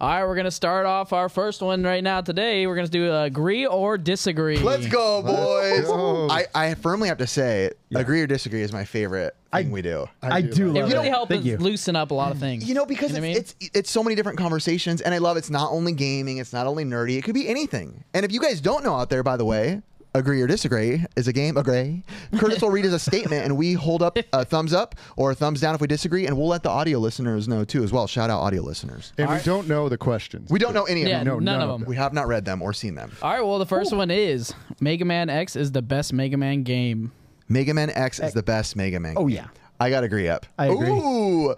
All right, we're going to start off our first one right now today. We're going to do agree or disagree. Let's go, boys. Let's go. I firmly have to say, agree or disagree is my favorite thing we do. I do. It love really it. helps Thank us you. loosen up a lot of things. You know, because You know what I mean? it's so many different conversations, and I love it's not only gaming, it's not only nerdy, it could be anything. And if you guys don't know out there, by the way, agree or disagree is a game. Agree. Curtis will read as a statement, and we hold up a thumbs up or a thumbs down if we disagree, and we'll let the audio listeners know too as well. Shout out audio listeners. And we don't know the questions. We don't know any of Yeah, them. none of them. We have not read them or seen them. All right, well, the first one is Mega Man X is the best Mega Man game. Mega Man X is the best Mega Man. Oh, game. yeah. I got to agree up. I agree. Ooh. Oh,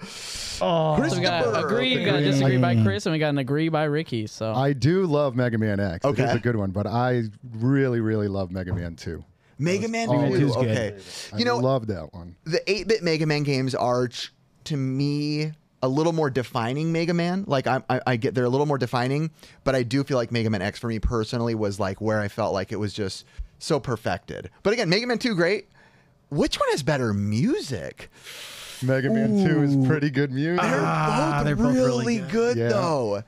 So we got to agree, we got to disagree by Chris, and we got an agree by Ricky. So I do love Mega Man X. Okay. It's a good one, but I really, really love Mega Man 2. Mega Man Oh, 2. it's good. Okay. I love that one. The 8-bit Mega Man games are, to me, a little more defining Mega Man. Like, I get they're a little more defining, but I do feel like Mega Man X, for me personally, was like where I felt like it was just so perfected. But again, Mega Man 2, great. Which one has better music? Mega Man 2 is pretty good music. They're both really good, Yeah. though.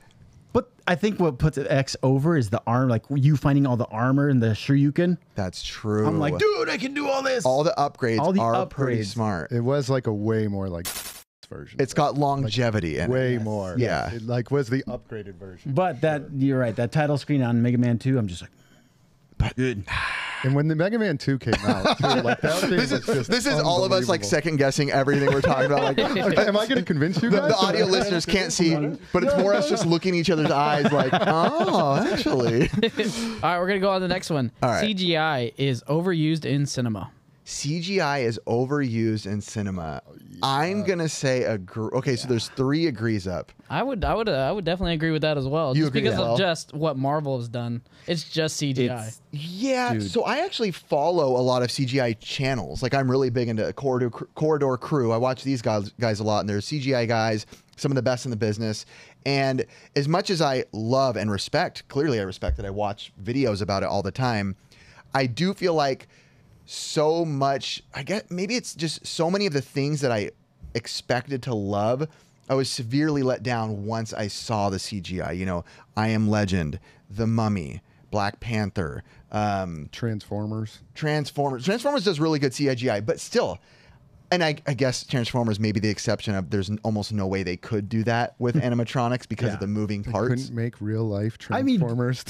But I think what puts X over is the arm, like you finding all the armor and the Shoryuken. That's true. I'm like, dude, I can do all this. all the upgrades all the are pretty upgrades. smart. It was like a way more like version. It's got longevity in it. way more. Yeah. It like was the upgraded version. But you're right. That title screen on Mega Man 2, I'm just like, good. And when the Mega Man 2 came out, too, like that thing was just This is all of us like unbelievable. second guessing everything we're talking about. Like, Am I going to convince you guys? the audio listeners can't see, but it's more us just looking in each other's eyes like, oh, actually. all right, we're going to go on to the next one. All right. CGI is overused in cinema. CGI is overused in cinema. I'm going to say agree. Okay, so there's 3 agrees up. I would definitely agree with that as well. You Just agree because as well? of just what Marvel has done. It's just CGI. Yeah, Dude. so I actually follow a lot of CGI channels. Like, I'm really big into Corridor Crew. I watch these guys a lot, and they're CGI guys, some of the best in the business. And as much as I love and respect, clearly I respect it, I watch videos about it all the time, I do feel like so much, I guess maybe it's just so many of the things that I expected to love, I was severely let down once I saw the CGI. You know, I Am Legend, The Mummy, Black Panther, Transformers. Transformers does really good CGI, but still, and I guess Transformers may be the exception of there's almost no way they could do that with animatronics because of the moving parts. Couldn't make real life I mean, Transformers.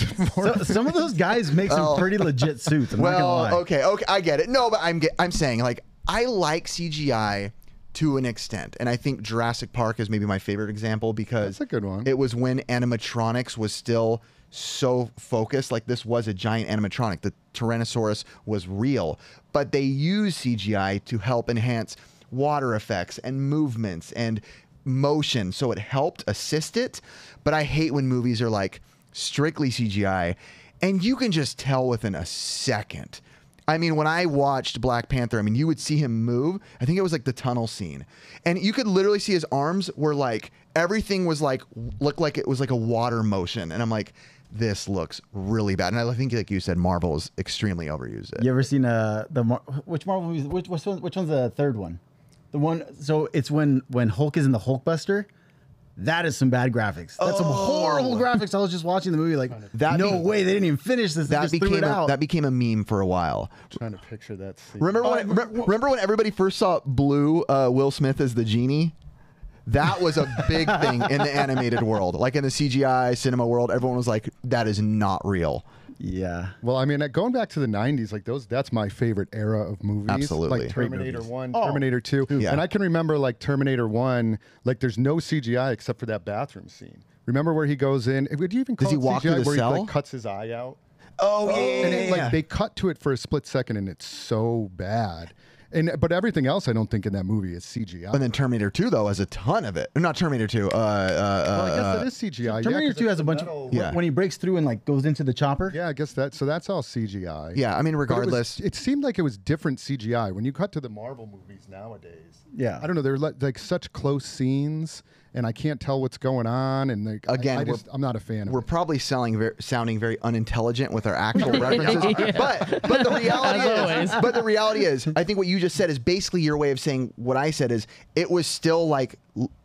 some of those guys make some pretty legit suits. I'm not gonna lie. Okay, I get it. No, but I'm saying, like, I like CGI to an extent, and I think Jurassic Park is maybe my favorite example because That's a good one. It was when animatronics was still so focused. Like, this was a giant animatronic. The Tyrannosaurus was real, but they used CGI to help enhance water effects and movements and motion, so it helped assist it. But I hate when movies are like strictly CGI, and you can just tell within a second. I mean, when I watched Black Panther, I mean, you would see him move. I think it was like the tunnel scene. And you could literally see his arms were like, everything was like, looked like it was like a water motion. And I'm like, this looks really bad. And I think, like you said, Marvel is extremely overused it. You ever seen which Marvel movies? Which one's the third one? The one. So it's when Hulk is in the Hulkbuster. That is some bad graphics. That's some horrible graphics. I was just watching the movie like, no way, they didn't even finish this. They just threw it out. That became a meme for a while. trying to picture that scene. Remember when everybody first saw Blue Will Smith as the genie? That was a big thing in the animated world. Like in the CGI cinema world, everyone was like, that is not real. Yeah. Well, I mean, going back to the 90s, like that's my favorite era of movies. Absolutely. Like Terminator 1, Oh. Terminator 2. Yeah. And I can remember like Terminator 1, like there's no CGI except for that bathroom scene. Remember where he goes in? Would you even call Does he it walk CGI through the where cell? he like cuts his eye out? Oh, And it, like they cut to it for a split second and it's so bad. But everything else I don't think in that movie is CGI. And then Terminator 2, though, has a ton of it. Not Terminator 2. well, I guess that is CGI. Terminator 2 has a bunch of of Yeah. when he breaks through and like goes into the chopper. Yeah, I guess that's all CGI. Yeah, I mean, But regardless. it seemed like it was different CGI. When you cut to the Marvel movies nowadays, Yeah. I don't know, they're like such close scenes, and I can't tell what's going on. And like, Again, I'm not a fan of We're it. probably sounding very unintelligent with our actual references. But the reality is, I think what you just said is basically your way of saying what I said is it was still like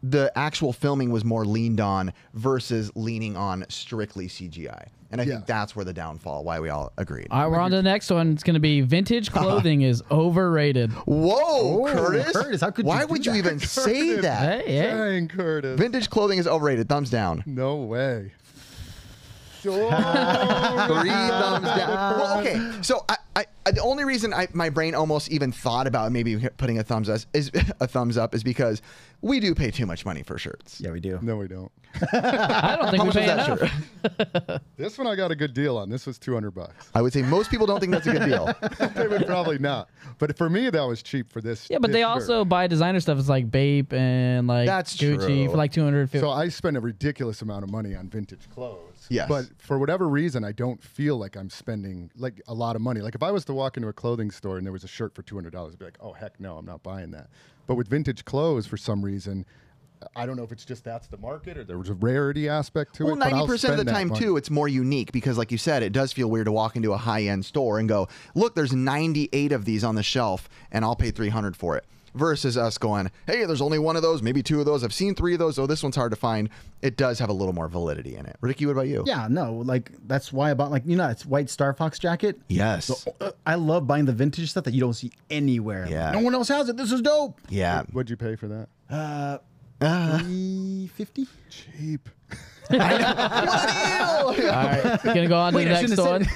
the actual filming was more leaned on versus leaning on strictly CGI. And I think that's where the downfall, why we all agreed. All right, we're on to the next one. It's going to be vintage clothing is overrated. Whoa, Curtis. Curtis, how could why you do would you that? even say that? Hey, hey. Dang, Curtis. Vintage clothing is overrated. Thumbs down. No way. 3 thumbs down. Well, okay. So the only reason my brain almost even thought about maybe putting a thumbs up is because we do pay too much money for shirts. Yeah, we do. No, we don't. I don't think How we much pay was that enough. shirt? This one I got a good deal on. This was $200. I would say most people don't think that's a good deal. They would probably not. But for me, that was cheap for this. Yeah, but this they shirt. also buy designer stuff. It's like Bape and like That's Gucci true. for like 250. So I spend a ridiculous amount of money on vintage clothes. Yes. But for whatever reason, I don't feel like I'm spending like a lot of money. Like if I was to walk into a clothing store and there was a shirt for $200, I'd be like, oh, heck no, I'm not buying that. But with vintage clothes, for some reason, I don't know if it's just that's the market or there was a rarity aspect to Well, it. But I'll 90% of spend the that time, money. too, it's more unique because, like you said, it does feel weird to walk into a high-end store and go, look, there's 98 of these on the shelf, and I'll pay $300 for it. Versus us going, hey, there's only 1 of those, maybe 2 of those. I've seen 3 of those. Oh, this one's hard to find. It does have a little more validity in it. Ricky, what about you? Yeah, no, like that's why I bought like it's white Star Fox jacket. Yes. So, I love buying the vintage stuff that you don't see anywhere. Yeah. No one else has it. This is dope. Yeah. What'd you pay for that? $350. Cheap. All right, gonna go on to Wait, the I next shouldn't one.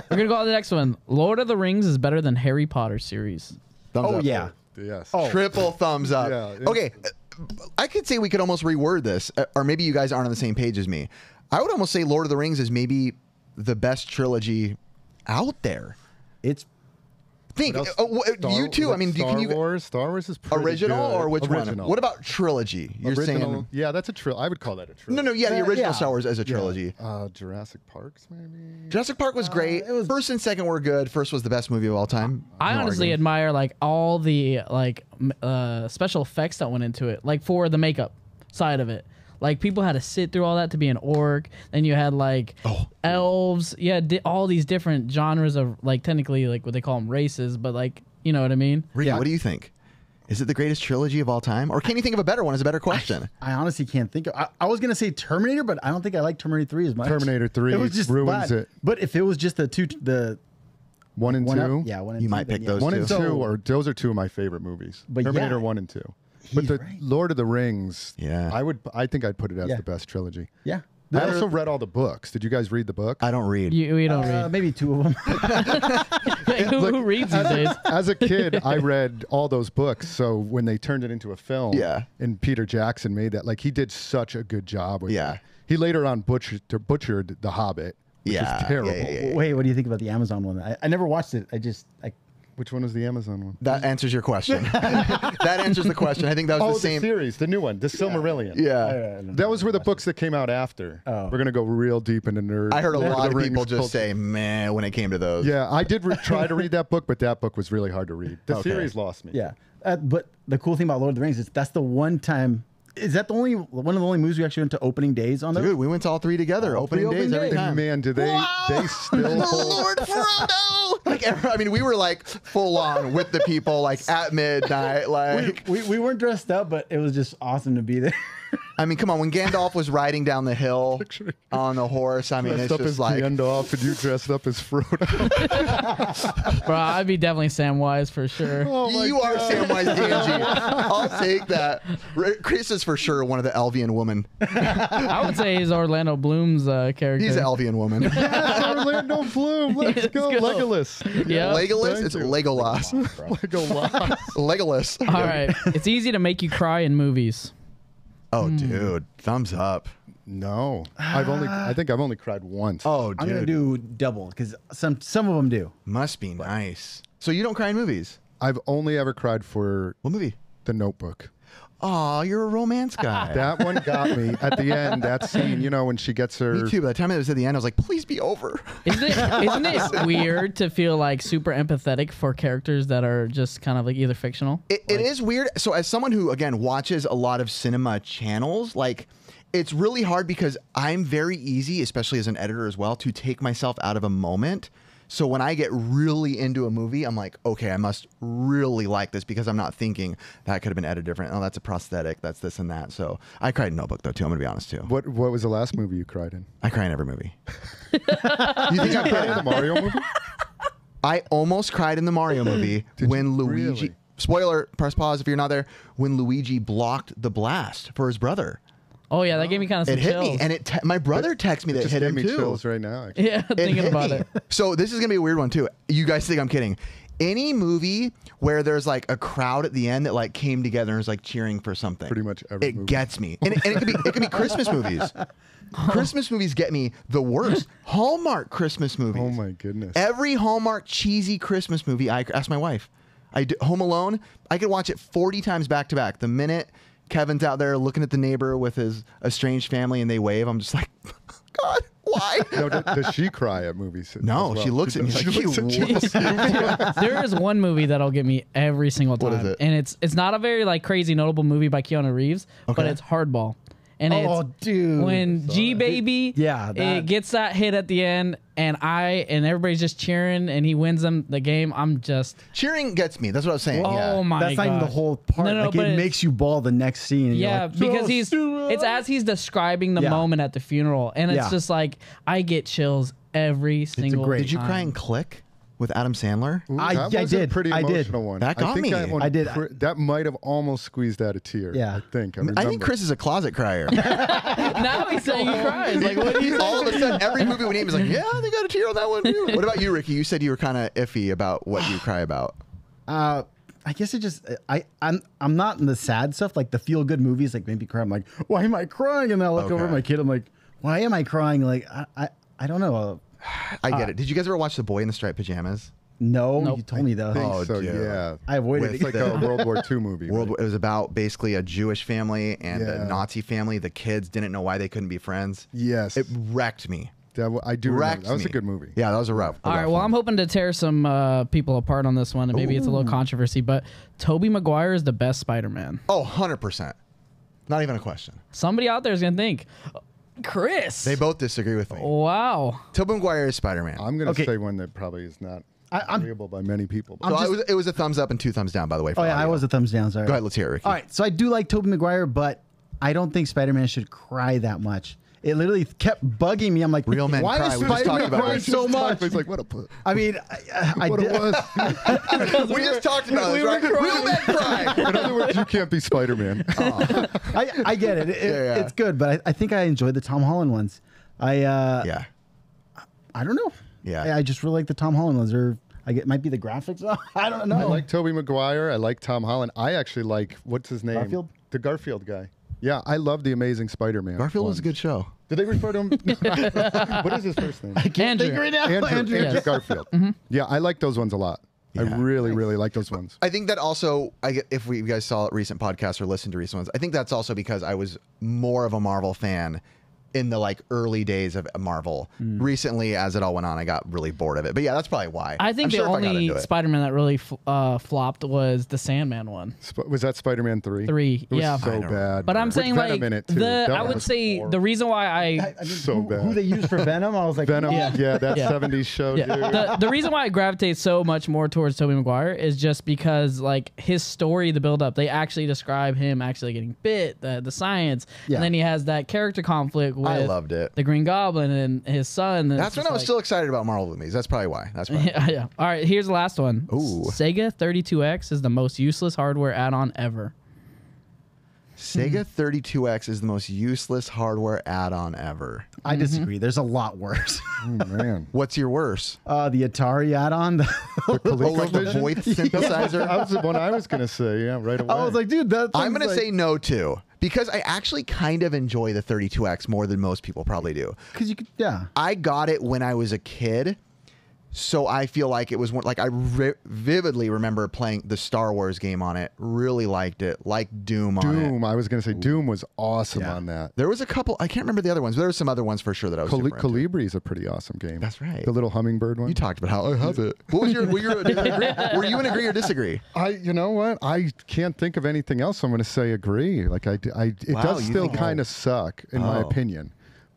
We're gonna go on to the next one. Lord of the Rings is better than Harry Potter series. Thumbs Oh up. yeah. Yes. Oh. Triple thumbs up. Yeah. Okay. I could say we could almost reword this, or maybe you guys aren't on the same page as me. I would almost say Lord of the Rings is maybe the best trilogy out there. It's Think, you too. I mean, Star can you Wars? Star Wars is pretty original good. or which original. one? What about trilogy? You're Original, saying yeah, that's a trilogy. I would call that a trilogy. no, yeah, the original yeah. Star Wars as a trilogy. Jurassic Parks, maybe. Jurassic Park was great. it was- First and second were good. First was the best movie of all time. I No honestly argument. admire like all the like special effects that went into it, like for the makeup side of it. Like people had to sit through all that to be an orc. Then you had like elves. Yeah, all these different genres of like technically like what they call them races, but like you know what I mean. Ricky, Yeah. what do you think? Is it the greatest trilogy of all time, or can you think of a better one? Is a better question. I honestly can't think of. I was gonna say Terminator, but I don't think I like Terminator 3 as much. Terminator 3 it was just ruins bad. it. But if it was just the 1 and 2. one up, yeah, 1 and You 2, might then pick yeah. those 1 and two. 2 are those are 2 of my favorite movies. But Terminator yeah, 1 and 2. But he's the right. Lord of the Rings, Yeah. I think I'd put it as Yeah. the best trilogy. Yeah. I also read all the books. Did you guys read the book? I don't read. We don't read. Maybe 2 of them. Who reads these days? As a kid, I read all those books. So when they turned it into a film, Yeah. and Peter Jackson made that, like he did such a good job with Yeah. it. He later on butchered The Hobbit, which Yeah, is terrible. yeah. Wait, what do you think about the Amazon one? I never watched it. Which one was the Amazon one? That answers your question. That answers the question. I think that was Oh, the same. series, the new one, the Silmarillion. Yeah. That was where the books that came out after. Oh. We're gonna go real deep into nerd. I heard a Lord lot the of people Rings just culture. say, "Man," when it came to those. Yeah, I did try to read that book, but that book was really hard to read. The Okay. series lost me. Yeah. But the cool thing about Lord of the Rings is that's the one time. Is that one of the only movies we actually went to opening days on? Dude, we went to all 3 together. Opening days every And time. man, do they still hold. Lord Frodo! I mean, we were like full on with the people, like at midnight. Like, We weren't dressed up, but it was just awesome to be there. I mean, come on. When Gandalf was riding down the hill on the horse, I mean, Dressed it's up just as like, Gandalf, and you dressed up as Frodo. Bro, I'd be definitely Samwise for sure. Oh my you are God. Samwise Gamgee. I'll take that. Chris is for sure one of the Elvian women. I would say he's Orlando Bloom's character. He's an Elvian woman. Yes, Orlando Bloom. Let's go. go. Legolas. Yeah. Legolas? Thank It's you. Legolas. Legolas. Legolas. All right. It's easy to make you cry in movies. Oh, dude. Thumbs up. No, I think I've only cried once. Oh, dude. I'm gonna do double because some of them do. Must be nice. So you don't cry in movies? I've only ever cried for What movie? The Notebook. Oh, you're a romance guy. That one got me at the end. That scene, you know, when she gets her. Me too. By the time it was at the end, I was like, please be over. Isn't it weird to feel like super empathetic for characters that are just kind of like either fictional? It is weird. So as someone who, again, watches a lot of cinema channels, like, it's really hard because I'm very easy, especially as an editor as well, to take myself out of a moment So when I get really into a movie, I'm like, okay, I must really like this because I'm not thinking that could have been edited different. Oh, that's a prosthetic. That's this and that. So I cried in Notebook though too. I'm gonna be honest too. What was the last movie you cried in? I cry in every movie. You think I cried in the Mario movie? I almost cried in the Mario movie when Luigi. Really? Spoiler, press pause if you're not there. When Luigi blocked the blast for his brother. Oh yeah, that gave me kind of some It hit chills. me, and my brother texted me that it Just hit gave him me too. chills right now. Actually. Yeah, It thinking hit about me. it. So this is gonna be a weird one too. You guys think I'm kidding? Any movie where there's like a crowd at the end that like came together and was like cheering for something. Pretty much every it movie. gets me, and it could be Christmas movies. Christmas movies get me the worst. Hallmark Christmas movies. Oh my goodness. Every Hallmark cheesy Christmas movie, I ask my wife. Home Alone, I could watch it 40 times back to back. The minute Kevin's out there looking at the neighbor with his estranged family and they wave, I'm just like, God, why? No, does she cry at movies? No, as well? she looks at me like, She you looks at you. There is one movie that'll get me every single time. What is it? And it's not a very like crazy notable movie by Keanu Reeves, but Okay. it's Hardball. And Oh, it's dude. when G Baby Yeah, that- it gets that hit at the end and everybody's just cheering and he wins them the game. I'm just Cheering gets me. That's what I was saying. oh yeah. my That's not even the gosh. whole part. No, Like, but it it's- makes you bawl the next scene. And you're Yeah, like, because "Just do it." it's as he's describing the Yeah. moment at the funeral, and it's Yeah. just like I get chills every single. great- Did you cry in Click with Adam Sandler? Ooh, I that was a did. pretty I did. emotional one. That got I think me. That one I did. That might have almost squeezed out a tear. Yeah. I think. I think Chris is a closet crier. Now he's saying he cries. Like what do you? All of a sudden, every movie we name is like, yeah, they got a tear on that one too. What about you, Ricky? You said you were kind of iffy about what you cry about. I guess it just I'm not in the sad stuff like the feel good movies like make me cry. I'm like, why am I crying? And then I look over at Okay. my kid. I'm like, why am I crying? Like I don't know. I get it. Did you guys ever watch The Boy in the Striped Pajamas? No, Nope. you told me though. think Oh, so, dude. yeah. I avoided With it. It's like a World War II movie. It right? was about basically a Jewish family and a Yeah. Nazi family. The kids didn't know why they couldn't be friends. Yes. It wrecked me. I do remember. Wrecked That was me. a good movie. Yeah, that was a rough. All right. Well, I'm hoping to tear some people apart on this one, and maybe it's a little controversy, but Tobey Maguire is the best Spider-Man. Oh, 100%. Not even a question. Somebody out there is gonna think, Chris. They both disagree with me. Wow. Tobey Maguire is Spider-Man. I'm going to Okay. say one that probably is not I'm- agreeable by many people. But So it was a thumbs up and 2 thumbs down, by the way. for Oh yeah, I audio. was a thumbs down. Sorry. Go ahead, let's hear it, Ricky. All right, so I do like Tobey Maguire, but I don't think Spider-Man should cry that much. It literally kept bugging me. I'm like, Real men why cry. is We just talked Spider-Man about crying this. so much? It's like, what a put. I mean, I What did. it was. We just talked about we this, were right? crying. Real men cry. In other words, you can't be Spider-Man. I get it. Yeah. It's good, but I think I enjoyed the Tom Holland ones. Yeah. I don't know. Yeah. I just really like the Tom Holland ones. Or it might be the graphics. I don't know. I like Tobey Maguire. I like Tom Holland. I actually like, what's his name? Garfield? The Garfield guy. Yeah, I love the Amazing Spider-Man. Garfield was ones. a good show. Did they refer to him? What is his first name? Andrew. Think right now. Andrew Yes. Garfield. Yeah, I like those ones a lot. I Yeah. really, really like those ones. I think that also, if you guys saw recent podcasts or listened to recent ones, I think that's also because I was more of a Marvel fan in the like early days of Marvel. Recently, as it all went on, I got really bored of it. But yeah, that's probably why. I think I'm the sure if I got only into it. Spider-Man that really flopped was the Sandman one. Was that Spider-Man 3? 3, It was yeah. so I know. bad. But I'm With saying Venom like in it, too. That I would was say horrible. the reason why I mean, So who bad. they used for Venom? I was like, Venom, what? yeah, that Yeah. 70s show, dude. the reason why I gravitate so much more towards Tobey Maguire is just because like his story, the build up, they actually describe him actually getting bit, the science, Yeah. and then he has that character conflict with I loved it. the Green Goblin and his son. And That's when I was still excited about Marvel movies. That's probably why. That's probably yeah, yeah. All right, here's the last one. Ooh. Sega 32X is the most useless hardware add-on ever. Sega 32X is the most useless hardware add-on ever. I disagree. There's a lot worse. Oh, man. What's your worst? The Atari add-on. Oh, like the voice synthesizer? That was the one I was going to say, yeah, right away. I was like, dude, that. I'm going to like, say no too, because I actually kind of enjoy the 32X more than most people probably do. because you could, yeah. I got it when I was a kid, so I feel like it was one, like I vividly remember playing the Star Wars game on it. Really liked it. Liked Doom on it. Doom. I was going to say Doom was awesome Yeah. on that. There was a couple. I can't remember the other ones, but there were some other ones for sure that I was. super into. Colibri is a pretty awesome game. That's right. The little hummingbird one. You talked about how I have it. What was your? Were you in agree or disagree? You know what? I can't think of anything else. I'm going to say agree. Like it Wow, does you still think- kind of suck in my Oh. opinion.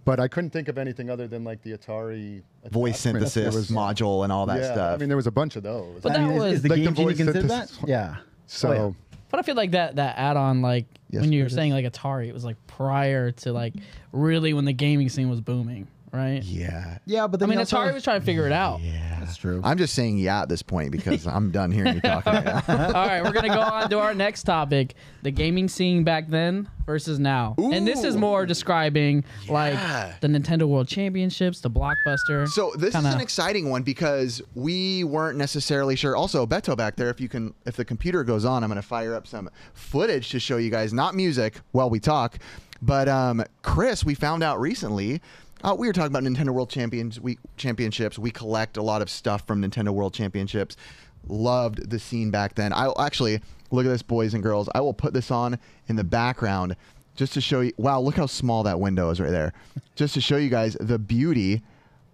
But I couldn't think of anything other than like the Atari Voice attachment. synthesis module and all that Yeah, stuff. I mean, there was a bunch of those. But I mean, that was is the like the Game Genie voice considered that? synthesis. Yeah. So Oh, yeah. But I feel like that add-on, like Yes, when you were Curtis? saying like Atari, it was like prior to like really when the gaming scene was booming, right? Yeah. Yeah, but I then mean, you also- Atari was trying to figure it out. That's true. I'm just saying yeah at this point because I'm done hearing you talking right now. All right, we're gonna go on to our next topic: the gaming scene back then versus now. And this is Ooh. more describing like the Nintendo World Championships, the Blockbuster. So this is an exciting one because we weren't necessarily sure. Also, Beto back there, if the computer goes on, I'm going to fire up some footage to show you guys, not music while we talk. But Chris, we found out recently. We were talking about Nintendo World Championships. We collect a lot of stuff from Nintendo World Championships. Loved the scene back then. I'll actually look at this, boys and girls. I will put this on in the background just to show you. Wow, look how small that window is right there. Just to show you guys the beauty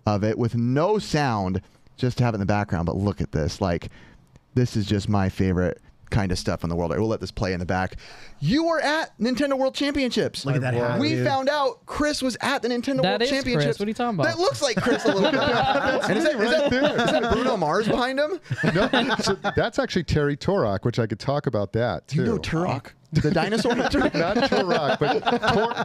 of it with no sound, just to have it in the background. But look at this. Like, this is just my favorite kind of stuff in the world. I will let this play in the back. You were at Nintendo World Championships. Look at that hat, We dude. found out Chris was at the Nintendo That World is Championships. Chris. What are you talking about? That looks like Chris a little bit. And is that Bruno Mars behind him? no, so that's actually Terry Torok, which I could talk about that too. You know Turok, the dinosaur hunter? Not Torok, but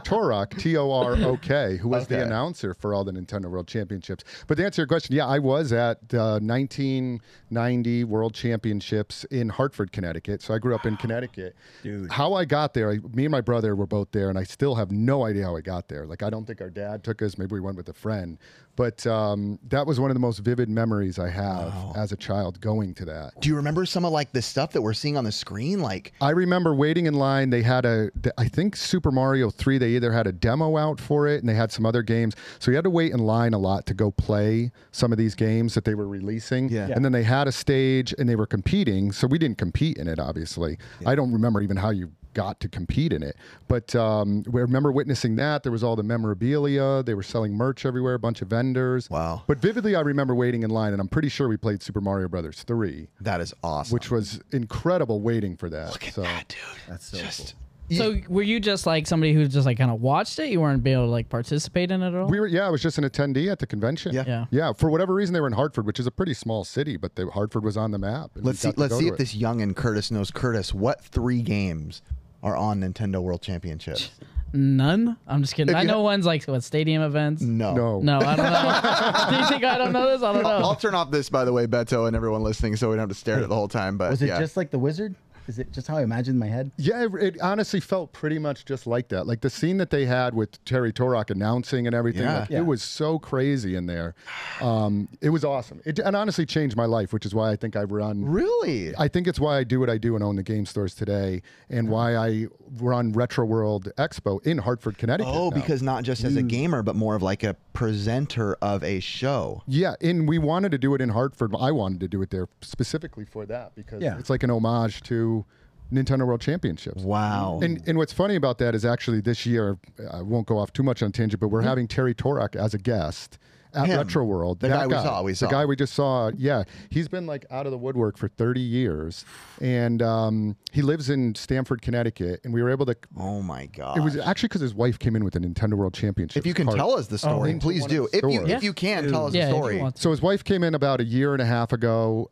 Torok, T-O-R-O-K, who was the announcer for all the Nintendo World Championships. But to answer your question, yeah, I was at the 1990 World Championships in Hartford, Connecticut. So I grew up in Connecticut. Dude. How I got there, me and my brother were both there, and I still have no idea how I got there. Like, I don't think our dad took us. Maybe we went with a friend. But that was one of the most vivid memories I have as a child going to that. Do you remember some of like the stuff that we're seeing on the screen? Like, I remember waiting in line. They had I think Super Mario 3, they either had a demo out for it and they had some other games. So you had to wait in line a lot to go play some of these games that they were releasing. Yeah. And then they had a stage and they were competing. So we didn't compete in it, obviously. I don't remember even how you got to compete in it. But we remember witnessing that. There was all the memorabilia. They were selling merch everywhere, a bunch of vendors. Wow. But vividly, I remember waiting in line, and I'm pretty sure we played Super Mario Brothers 3, that is awesome. which was incredible waiting for that. Look at So- that, dude. That's so Just, So were you just like somebody who just like kind of watched it? You weren't able to like participate in it at all? I was just an attendee at the convention. Yeah. Yeah. For whatever reason, they were in Hartford, which is a pretty small city, but Hartford was on the map. and we let's got to go see to if it. this youngin' Curtis knows. Curtis, what 3 games are on Nintendo World Championships? None. I'm just kidding. If I you know one's like what stadium events. No. No, I don't know. Do you think I don't know this? I don't I'll know. turn off this, by the way, Beto, and everyone listening, so we don't have to stare at it the whole time. But Was it yeah. just like the Wizard? Is it just how I imagined in my head? Yeah, it honestly felt pretty much just like that. Like the scene that they had with Terry Torok announcing and everything, Yeah. like, Yeah. it was so crazy in there. It was awesome. It honestly changed my life, which is why I think I run. Really? I think it's why I do what I do and own the game stores today, and why I run Retro World Expo in Hartford, Connecticut. Oh, now. because not just as a gamer, but more of like a presenter of a show. Yeah, and we wanted to do it in Hartford. I wanted to do it there specifically for that because Yeah. it's like an homage to Nintendo World Championships. Wow. And what's funny about that is actually this year, I won't go off too much on a tangent, but we're having Terry Torok as a guest at Him. Retro World. The That guy we saw. The guy we just saw. Yeah, he's been like out of the woodwork for 30 years, and he lives in Stamford, Connecticut. And we were able to. Oh my god. It was actually because his wife came in with a Nintendo World Championship. If you can tell us the story, into please one do. of the stores. If you can tell us Yeah, the if you story. want to. So his wife came in about a year and a half ago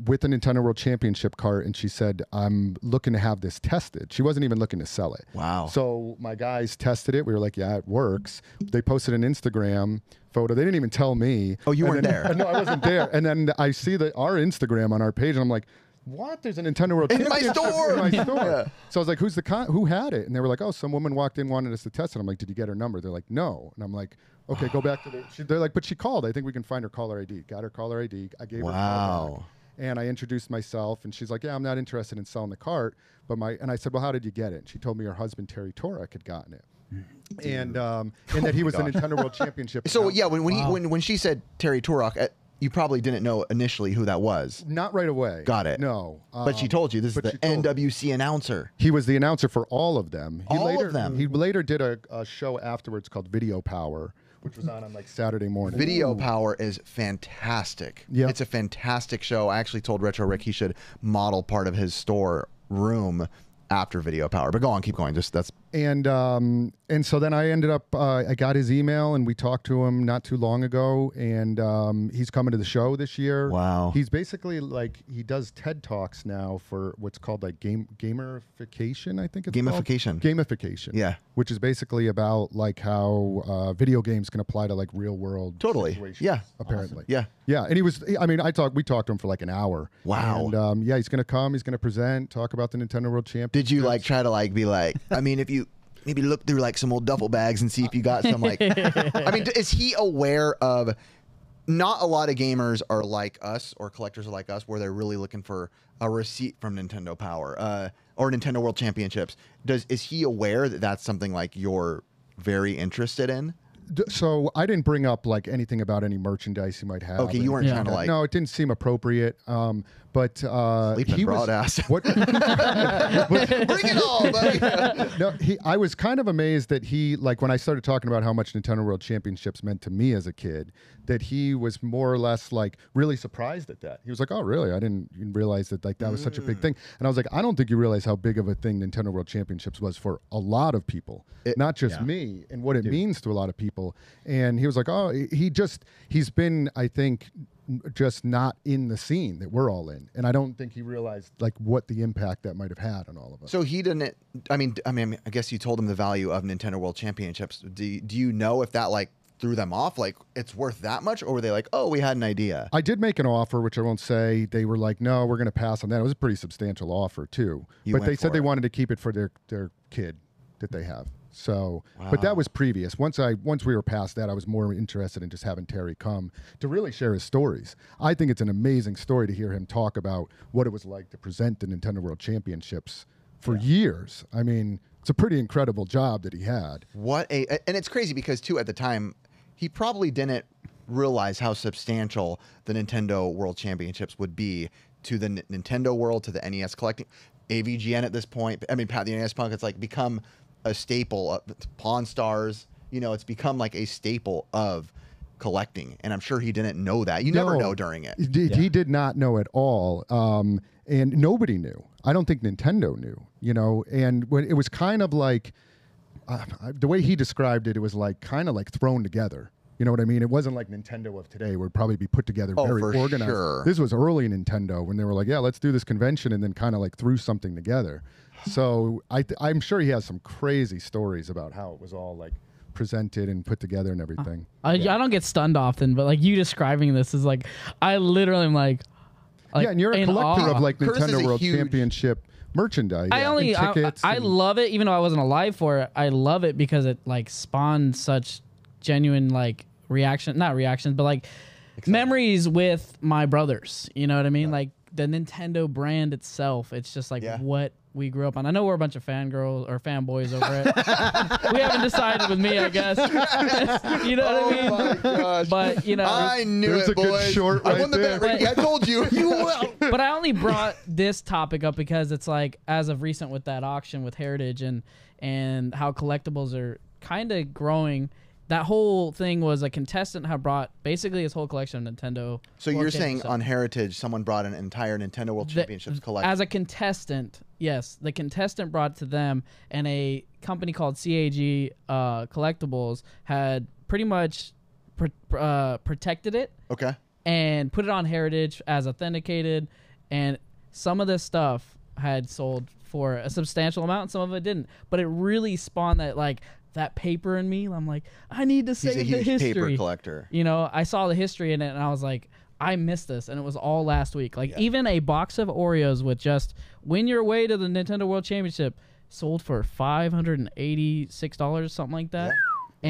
with a Nintendo World Championship cart, and she said, "I'm looking to have this tested." She wasn't even looking to sell it. Wow. So my guys tested it. We were like, "Yeah, it works." They posted an Instagram photo. They didn't even tell me. Oh, you And weren't then- there. No, I wasn't there. And then I see our Instagram on our page, and I'm like, "What? There's a Nintendo World In my Championship store!" in my store." Yeah. So I was like, "Who's who had it?" And they were like, "Oh, some woman walked in, wanted us to test it." I'm like, "Did you get her number?" They're like, "No." And I'm like, "Okay, go back to the." They're like, "But she called. I think we can find her caller ID." Got her caller ID. I gave her. a call Wow. back. And I introduced myself, and she's like, "Yeah, I'm not interested in selling the cart, but and I said, "Well, how did you get it?" And she told me her husband Terry Torok had gotten it, and that he was the Nintendo World Championship. So yeah, announcer. when she said Terry Turok, you probably didn't know initially who that was. Not right away. Got it. No, But she told you this is but the she told me. NWC announcer. He was the announcer for all of them. All of them? He later did a show afterwards called Video Power, which was on like Saturday morning. Video Power is fantastic. Yeah. It's a fantastic show. I actually told Retro Rick he should model part of his store room after Video Power. But go on, keep going. Just that's And so then I ended up, I got his email and we talked to him not too long ago, and he's coming to the show this year. Wow. He's basically like, he does TED Talks now for what's called like gamification, I think it's Gamification. called. Gamification. Yeah. Which is basically about like how video games can apply to like real world Totally. situations, Yeah. apparently. Yeah. Yeah, and we talked to him for like an hour. Wow. And yeah, he's going to come, he's going to present, talk about the Nintendo World Championship. Did you like try to like be like, I mean, if you maybe look through like some old duffel bags and see if you got some like, I mean, is he aware of, not a lot of gamers are like us or collectors are like us where they're really looking for a receipt from Nintendo Power or Nintendo World Championships. Is he aware that that's something like you're very interested in? So I didn't bring up like anything about any merchandise he might have. Okay, you weren't trying to like. No, it didn't seem appropriate. But Sleeping he broad was. ass. What? Bring it all, buddy. No, I was kind of amazed that he, like, when I started talking about how much Nintendo World Championships meant to me as a kid, that he was more or less like really surprised at that. He was like, "Oh, really? I didn't realize that like that was such a big thing." And I was like, "I don't think you realize how big of a thing Nintendo World Championships was for a lot of people, not just me, and what it means to a lot of people." And he was like, "Oh, he's been, I think, just not in the scene that we're all in," and I don't think he realized like what the impact that might have had on all of us. So he didn't. I mean, I guess you told him the value of Nintendo World Championships. Do you know if that like threw them off? Like it's worth that much, or were they like, "Oh, we had an idea"? I did make an offer, which I won't say. They were like, "No, we're going to pass on that." It was a pretty substantial offer too, but they said they wanted to keep it for their kid that they have. So, but that was previous. Once we were past that, I was more interested in just having Terry come to really share his stories. I think it's an amazing story to hear him talk about what it was like to present the Nintendo World Championships for years. I mean, it's a pretty incredible job that he had. And it's crazy because too, at the time, he probably didn't realize how substantial the Nintendo World Championships would be to the Nintendo World, to the NES collecting, AVGN at this point. I mean, Pat the NES Punk, it's like become a staple of Pawn Stars. You know, it's become like a staple of collecting, and I'm sure he didn't know that. You never know during it. He did not know at all, and nobody knew. I don't think Nintendo knew. You know, and when it was kind of like the way he described it, it was like kind of like thrown together. You know what I mean? It wasn't like Nintendo of today, where it'd probably be put together very organized. Sure. This was early Nintendo when they were like, "Yeah, let's do this convention," and then kind of like threw something together. So I'm sure he has some crazy stories about how it was all like presented and put together and everything. I don't get stunned often, but like you describing this is like, I literally am like yeah, and you're a collector of like Curtis Nintendo World Championship merchandise. I love it, even though I wasn't alive for it. I love it because it like spawned such genuine like not reactions, but like memories with my brothers. You know what I mean? Like the Nintendo brand itself, it's just like what we grew up on. I know we're a bunch of fangirls or fanboys over it. We haven't decided with me, I guess. You know what I mean? Oh my gosh. But you know, I knew There's it, a good boys. short I right won the there. bet, Ricky. I told you. You will. but I only brought this topic up because it's like as of recent with that auction with Heritage and how collectibles are kind of growing. That whole thing was a contestant had brought basically his whole collection of Nintendo. So you're saying on Heritage, someone brought an entire Nintendo World Championships collection? As a contestant, yes. The contestant brought it to them, and a company called CAG Collectibles had pretty much protected it. Okay. And put it on Heritage as authenticated, and some of this stuff had sold for a substantial amount, and some of it didn't. But it really spawned that paper in me. I'm like, I need to save the history. He's a huge paper collector. You know, I saw the history in it, and I was like, I missed this, and it was all last week. Like even a box of Oreos with just win your way to the Nintendo World Championship sold for $586, something like that. Yeah.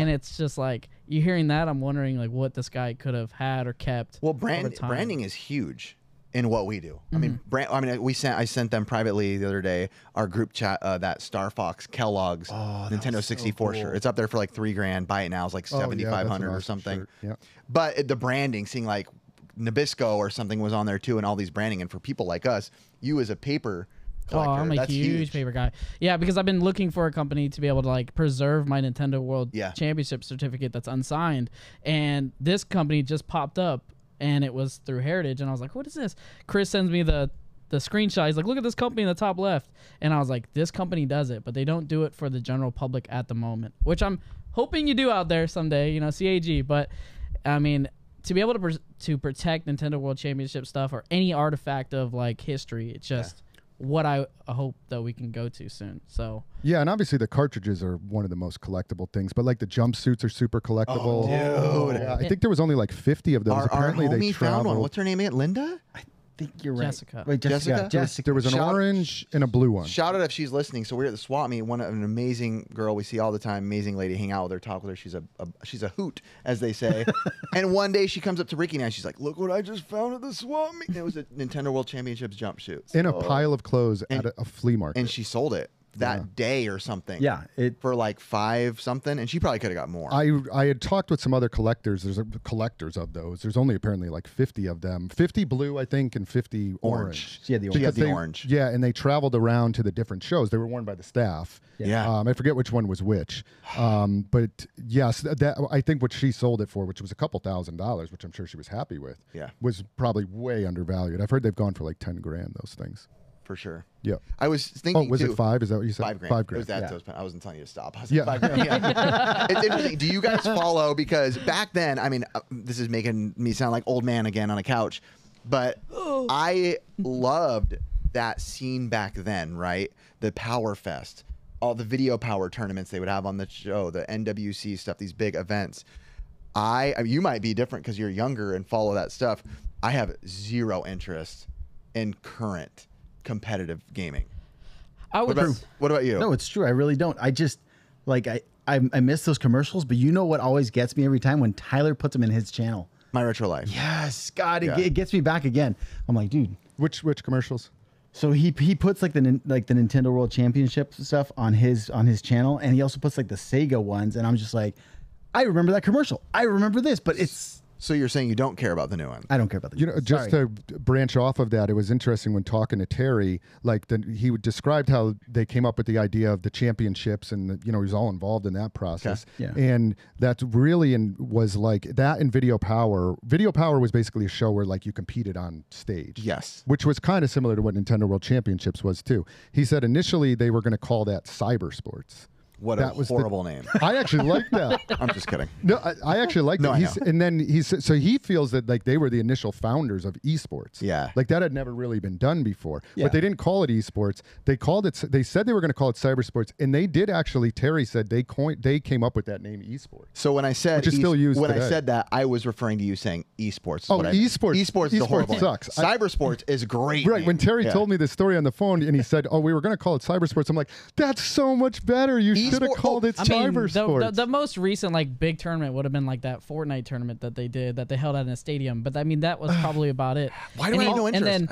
And it's just like you hearing that, I'm wondering like what this guy could have had or kept. Well, branding is huge in what we do. Mm-hmm. I mean, I sent them privately the other day our group chat that Star Fox Kellogg's Nintendo 64 shirt. It's up there for like $3,000. Buy it now. It's like $7,500 or something. Yeah. But the branding, seeing like Nabisco or something was on there too, and all these branding. And for people like us, you as a paper collector, I'm a huge paper guy. Yeah, because I've been looking for a company to be able to like preserve my Nintendo World Championship certificate that's unsigned, and this company just popped up. And it was through Heritage, and I was like, "What is this?" Chris sends me the screenshot. He's like, look at this company in the top left. And I was like, this company does it, but they don't do it for the general public at the moment, which I'm hoping you do out there someday, you know, CAG. But I mean, to be able to protect Nintendo World Championship stuff or any artifact of like history, it's just what I hope that we can go to soon. So yeah, and obviously the cartridges are one of the most collectible things, but like the jumpsuits are super collectible. Oh, dude. Yeah, I think there was only like 50 of those. Our Apparently homie they found one. traveled. What's her name again? Linda? I think you're right. Jessica. Wait, Jessica? Jessica. There was an orange and a blue one. Shout out if she's listening. So we're at the swap meet. An amazing girl we see all the time. Amazing lady. Hang out with her, talk with her. She's a hoot, as they say. And one day she comes up to Ricky and she's like, "Look what I just found at the swap meet." And it was a Nintendo World Championships jumpsuit In a pile of clothes at a flea market. and she sold it that day or something. Yeah, for like 5 something, and she probably could have got more. I had talked with some other collectors. There's collectors of those. There's only apparently like 50 of them. 50 blue, I think, and 50 orange. She had the She had orange. the orange. Yeah, and they traveled around to the different shows. They were worn by the staff. Yeah. I forget which one was which. But yes, that I think what she sold it for, which was a couple $1,000s, which I'm sure she was happy with, was probably way undervalued. I've heard they've gone for like 10 grand, those things. For sure. Yeah. I was thinking. Oh, was too, it 5? Is that what you said? 5 grand. 5 It grand. was that. Yeah. I wasn't telling you to stop. I was Yeah. like, 5 grand. Yeah. It's interesting. Do you guys follow? Because back then, I mean, this is making me sound like old man again on a couch, but I loved that scene back then, right? The Power Fest, all the video power tournaments they would have on the show, the NWC stuff, these big events. I mean, you might be different because you're younger and follow that stuff. I have zero interest in current competitive gaming. I would. What about you? No, it's true. I really don't. I just like I miss those commercials, but you know what always gets me every time when Tyler puts them in his channel. My Retro Life. Yes, God, Yeah. it gets me back again. I'm like, dude. Which commercials? So he puts like the Nintendo World Championship stuff on his channel, and he also puts like the Sega ones, and I'm just like, I remember that commercial. I remember this, but it's. So you're saying you don't care about the new one? I don't care about the. You know, just to branch off of that, it was interesting when talking to Terry. Like, he described how they came up with the idea of the championships, and he was all involved in that process. Okay. Yeah. And that really was like that in Video Power. Video Power was basically a show where like you competed on stage. Yes. Which was kind of similar to what Nintendo World Championships was too. He said initially they were going to call that Cyber Sports. What a horrible name. I actually like that. I'm just kidding. No, I actually like No, that. And then so he feels that like they were the initial founders of esports. Yeah. Like that had never really been done before. Yeah. But they didn't call it esports. They called it. They said they were going to call it cyber sports, and they did actually. Terry said they came up with that name esports. So when I said Which is still used when I today. said that, I was referring to you saying esports. Oh, esports. Esports is a Esports horrible name. sucks. Cyber sports is great. Right. name. When Terry Yeah. told me this story on the phone, and he said, "Oh, we were going to call it cyber sports," I'm like, "That's so much better. You should have Esport- called it I mean, cyber sports." the most recent like big tournament would have been like that Fortnite tournament that they held out in a stadium. But I mean, that was probably about it. Why do I have no interest? And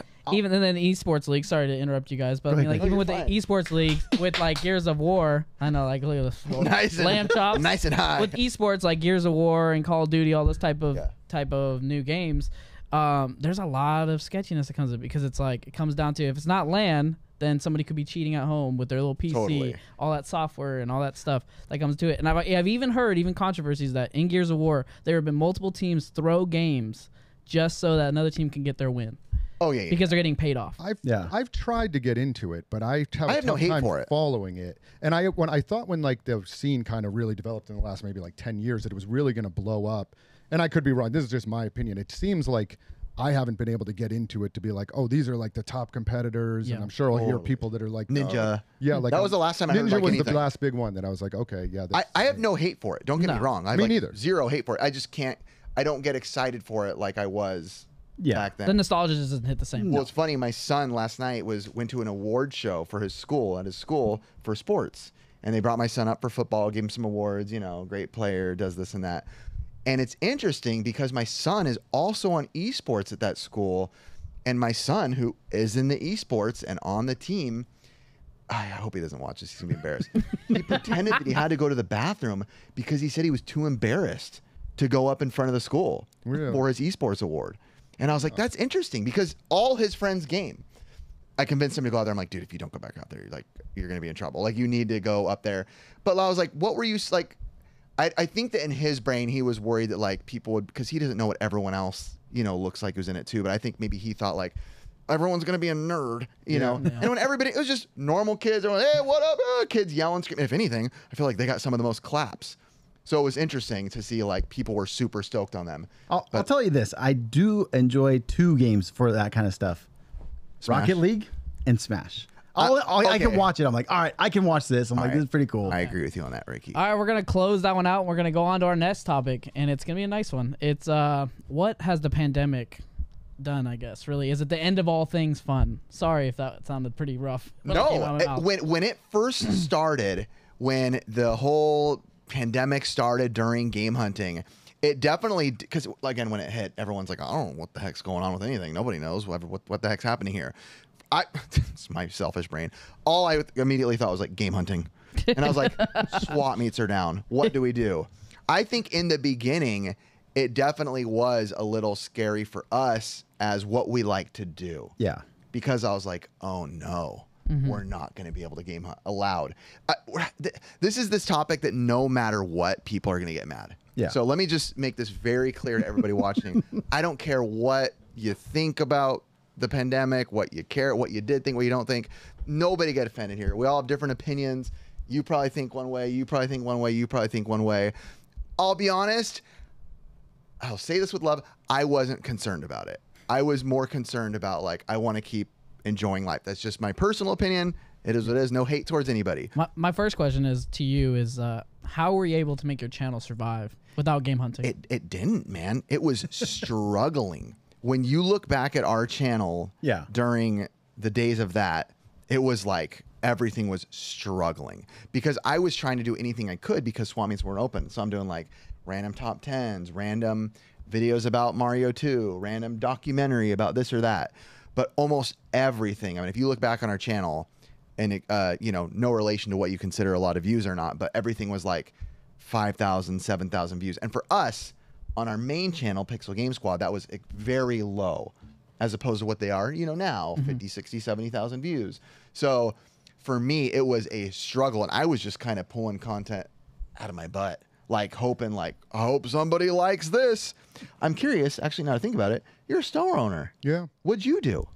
then esports league. Sorry to interrupt you guys, but I mean, like No, even you're with fine. the esports league with like Gears of War, I know like look at this Nice and- lamb chops, nice and high. with esports like Gears of War and Call of Duty, all this type of new games. There's a lot of sketchiness that comes with it because it's like it comes down to if it's not LAN, then somebody could be cheating at home with their little PC, Totally. all that software and all that stuff that comes to it. And I've even heard controversies that in Gears of War there have been multiple teams throw games just so that another team can get their win. Oh yeah. Because they're getting paid off. I've tried to get into it, but I have no tough hate time for it. following it. And I thought when like the scene kind of really developed in the last maybe like 10 years that it was really going to blow up. And I could be wrong. This is just my opinion. It seems like I haven't been able to get into it to be like, oh, these are like the top competitors, and I'm sure I'll hear people that are like Ninja. Yeah, like that was the last time I heard Ninja like was anything. the last big one that I was like, okay, yeah. I have no hate for it. Don't get me wrong. I have Me like neither. Zero hate for it. I just can't. I don't get excited for it like I was back then. The nostalgia just doesn't hit the same. Well, it's funny. My son last night went to an award show for his school for sports, and they brought my son up for football, gave him some awards. Great player, does this and that. And it's interesting because my son is also on esports at that school, and my son, who is in the esports and on the team, I hope he doesn't watch this. He's gonna be embarrassed. He pretended that he had to go to the bathroom because he said he was too embarrassed to go up in front of the school for his esports award. And I was like, that's interesting because all his friends game. I convinced him to go out there. I'm like, dude, if you don't go back out there, you're going to be in trouble. Like, you need to go up there. But I was like, what were you like? I think that in his brain, he was worried that like people would, because he doesn't know what everyone else, looks like who's in it too. But I think maybe he thought like, everyone's gonna be a nerd, you know. And when everybody, it was just normal kids. Everyone, hey, what up? Kids yelling, screaming. If anything, I feel like they got some of the most claps. So it was interesting to see like people were super stoked on them. I'll tell you this: I do enjoy 2 games for that kind of stuff: Smash? Rocket League and Smash. I can watch it. I'm like, all right, I can watch this. I'm like, this is pretty cool. I agree with you on that, Ricky. All right, we're going to close that one out. We're going to go on to our next topic, and it's going to be a nice one. It's what has the pandemic done, I guess, really? Is it the end of all things fun? Sorry if that sounded pretty rough. No, when it first started, when the whole pandemic started during game hunting, it definitely, because again, when it hit, everyone's like, I don't know what the heck's going on with anything. Nobody knows what the heck's happening here. It's my selfish brain. All I immediately thought was like game hunting. And I was like, SWAT meets are down. What do we do? I think in the beginning, it definitely was a little scary for us as what we like to do. Yeah. Because I was like, oh no, we're not going to be able to game hunt allowed. This is this topic that no matter what, people are going to get mad. Yeah. So let me just make this very clear to everybody watching. I don't care what you think about the pandemic, what you did think, what you don't think. Nobody get offended here. We all have different opinions. You probably think one way, you probably think one way, you probably think one way. I'll be honest, I'll say this with love, I wasn't concerned about it. I was more concerned about like, I want to keep enjoying life. That's just my personal opinion. It is what it is. No hate towards anybody. My first question is to you is how were you able to make your channel survive without game hunting? It didn't, man. It was struggling. When you look back at our channel during the days of that, it was like everything was struggling because I was trying to do anything I could because Swamis weren't open. So I'm doing like random top 10s, random videos about Mario 2, random documentary about this or that. But almost everything, I mean, if you look back on our channel and, you know, no relation to what you consider a lot of views or not, but everything was like 5,000, 7,000 views. And for us, on our main channel, Pixel Game Squad, that was very low as opposed to what they are, you know, now, 50, 60, 70,000 views. So for me, it was a struggle. And I was just kind of pulling content out of my butt, like hoping like, I hope somebody likes this. I'm curious, actually, now to think about it, you're a store owner. Yeah. What'd you do?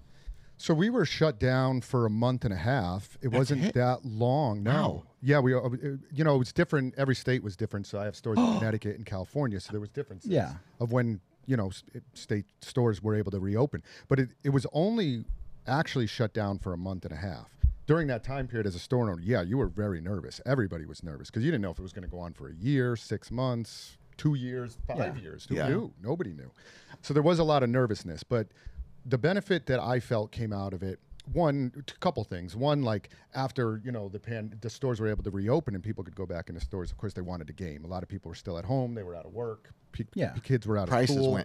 So we were shut down for a month and a half. It wasn't that long. No. Wow. Yeah, you know, it was different. Every state was different. So I have stores in Connecticut and California. So there was differences of when, you know, state stores were able to reopen. But it was only actually shut down for a month and a half. During that time period as a store owner, yeah, you were very nervous. Everybody was nervous because you didn't know if it was going to go on for a year, 6 months, 2 years, 5 years. Who knew? Nobody knew. So there was a lot of nervousness. But the benefit that I felt came out of it, a couple things. One, like after, you know, the stores were able to reopen and people could go back into stores, of course they wanted to game. A lot of people were still at home. They were out of work. Kids were out of school.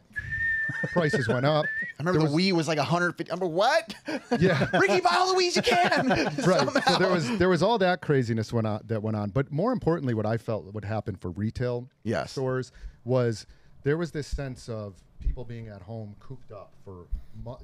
Prices went up. I remember the Wii was like 150. I remember what? Yeah. Ricky, buy all the Wiis you can. Right. So there was all that craziness that went on. But more importantly, what I felt would happen for retail stores was there was this sense of people being at home cooped up for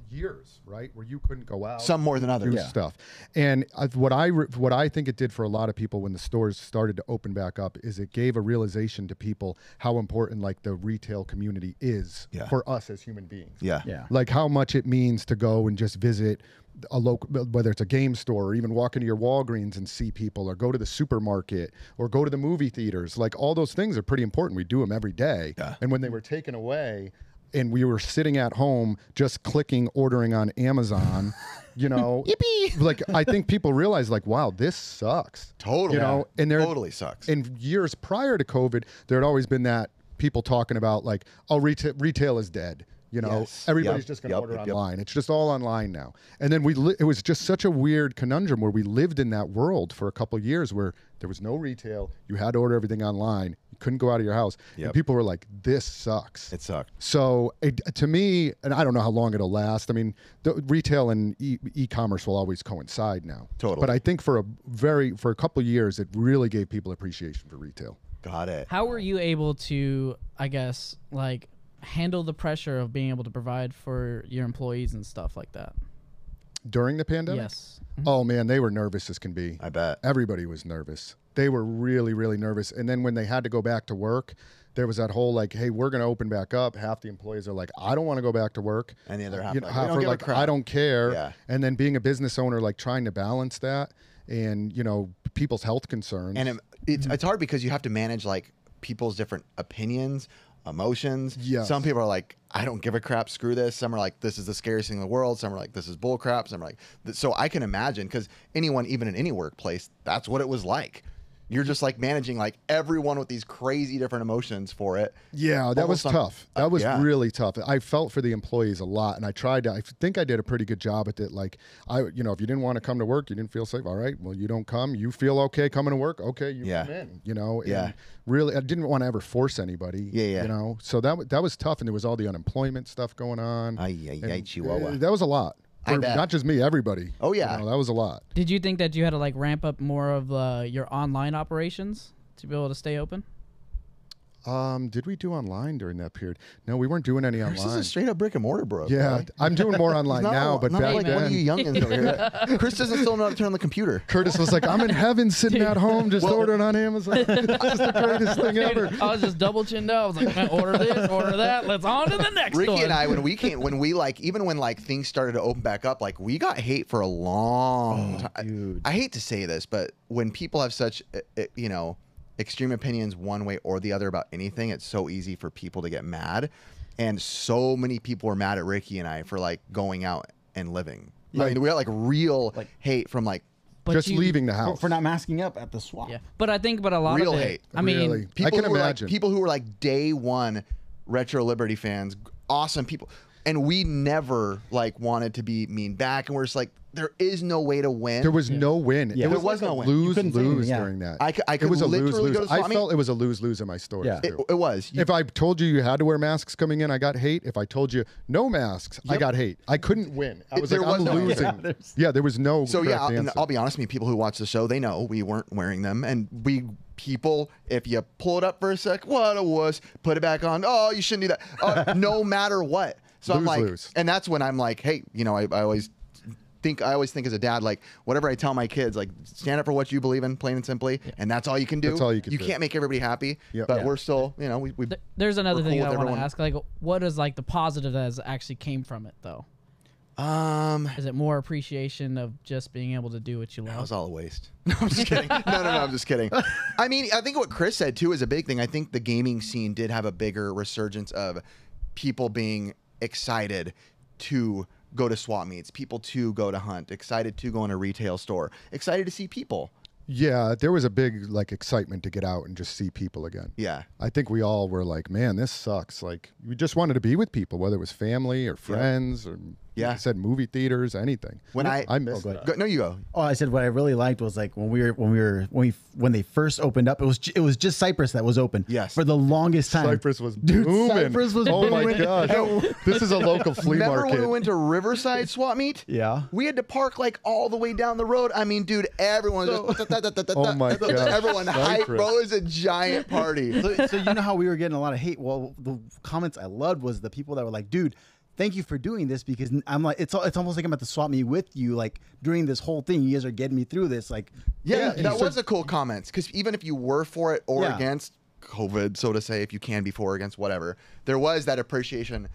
years, right? Where you couldn't go out. Some more than others. Stuff. And what I think it did for a lot of people when the stores started to open back up is it gave a realization to people how important like the retail community is for us as human beings. Yeah. Like how much it means to go and just visit a local, whether it's a game store or even walk into your Walgreens and see people, or go to the supermarket or go to the movie theaters. Like all those things are pretty important. We do them every day. Yeah. And when they were taken away, and we were sitting at home just clicking, ordering on Amazon, you know, yippee! Like I think people realize like, wow, this sucks. Totally. You know, and totally sucks. In years prior to COVID, there had always been that people talking about like, oh, retail is dead. You know, everybody's just going to order online. It's just all online now. And then it was just such a weird conundrum where we lived in that world for a couple of years where there was no retail. You had to order everything online. You couldn't go out of your house. And people were like, this sucks. It sucked. So to me, and I don't know how long it'll last. I mean, the retail and e-commerce will always coincide now. Totally. But I think for a couple of years, it really gave people appreciation for retail. Got it. How were you able to, I guess, like, handle the pressure of being able to provide for your employees and stuff like that? During the pandemic? Yes. Oh, man, they were nervous as can be. I bet. Everybody was nervous. They were really, really nervous. And then when they had to go back to work, there was that whole like, hey, we're going to open back up. Half the employees are like, I don't want to go back to work. And the other half, You know, like, half "We don't are give a like, crap." I don't care. Yeah. And then being a business owner, like trying to balance that and, you know, people's health concerns. And it's hard because you have to manage like people's different opinions, emotions. Yes. Some people are like, I don't give a crap, screw this. Some are like, this is the scariest thing in the world. Some are like, this is bull crap. Some are like, so I can imagine, because anyone, even in any workplace, that's what it was like. You're just like managing like everyone with these crazy different emotions for it. Yeah, that was Almost tough. That was yeah. really tough. I felt for the employees a lot, and I tried to. I think I did a pretty good job at it. Like, if you didn't want to come to work, you didn't feel safe. All right, well, you don't come. You feel okay coming to work. Okay, you Yeah. come in. You know. Yeah. And really, I didn't want to ever force anybody. Yeah. You know. So that was tough, and there was all the unemployment stuff going on. Ay, Chihuahua. That was a lot. I For bet. not just me, everybody. Oh, yeah. You know, that was a lot. Did you think that you had to like ramp up more of your online operations to be able to stay open? Did we do online during that period? No, we weren't doing any This is online. a straight up brick and mortar, bro. Yeah, bro. I'm doing more online Not now, but not back like then, one of you youngins over here. Chris doesn't still know how to turn on the computer. Curtis was like, I'm in heaven sitting at home just ordering on Amazon. It's just the greatest thing ever. I was just double chinned out. I was like, man, order this, order that. Let's on to the next Ricky one. and I, when we like, even when like things started to open back up, like we got hate for a long time. dude. I hate to say this, but when people have such, extreme opinions one way or the other about anything, it's so easy for people to get mad. And so many people were mad at Ricky and I for like going out and living. I mean, we got like real hate from like But Just you- leaving the house. For not masking up at the swap. Yeah, but I think, a lot real of it. hate. I mean, Really. People I can who were imagine. like people who were like day one Retro Liberty fans, awesome people, and we never like wanted to be mean back, and we're just like, there is no way to win. There was no win. Yeah. It There was was like no a win. You couldn't say lose-lose anything, yeah. during that. I it could was a literally lose-lose. go to I swap meet. felt it was a lose-lose in my stores, Yeah. too. It was. If I told you had to wear masks coming in, I got hate. If I told you no masks, I got hate. I couldn't win. I was There like, was I'm no losing. answer. Yeah, there was no So yeah, correct and answer. I'll be honest with you, people who watch the show, they know we weren't wearing them, and people, if you pull it up for a sec, what a wuss, put it back on. Oh, you shouldn't do that. No matter what. So I'm like, Lose. and that's when I'm like, hey, I always think as a dad, like whatever I tell my kids, like stand up for what you believe in, plain and simply, and that's all you can do. That's all you can do. can't make everybody happy, Yep. but Yeah. we're still, we there's another we're thing cool I with want to everyone. ask. Like, what is like the positive that has actually came from it, though? Is it more appreciation of just being able to do what you That love? was all a waste. No, I'm just kidding. No, I'm just kidding. I mean, I think what Chris said too is a big thing. I think the gaming scene did have a bigger resurgence of people being excited to go to swap meets, people to go to hunt, excited to go in a retail store, excited to see people. Yeah, there was a big like excitement to get out and just see people again. Yeah. I think we all were like, man, this sucks. Like we just wanted to be with people, whether it was family or friends or Yeah. like I said, movie theaters, anything. When I missed go that. ahead. No, you go. Oh, I said what I really liked was like when they first opened up, it was just Cyprus that was open. Yes. For the longest time. Cyprus was Dude, booming. Cyprus was oh my booming. gosh. This is a local flea Remember market. when we went to Riverside swap meet? Yeah. We had to park like all the way down the road. I mean, dude, everyone was just Oh my gosh. everyone hype, Cyprus. bro. It was a giant party. So you know how we were getting a lot of hate? Well, the comments I loved was the people that were like, dude, thank you for doing this, because I'm like, it's almost like I'm at the swap meet with you, like during this whole thing. You guys are getting me through this. Like, Yeah, Yeah, that so- was a cool comment, because even if you were for it or Yeah. against COVID, so to say, if you can be for or against whatever, there was that appreciation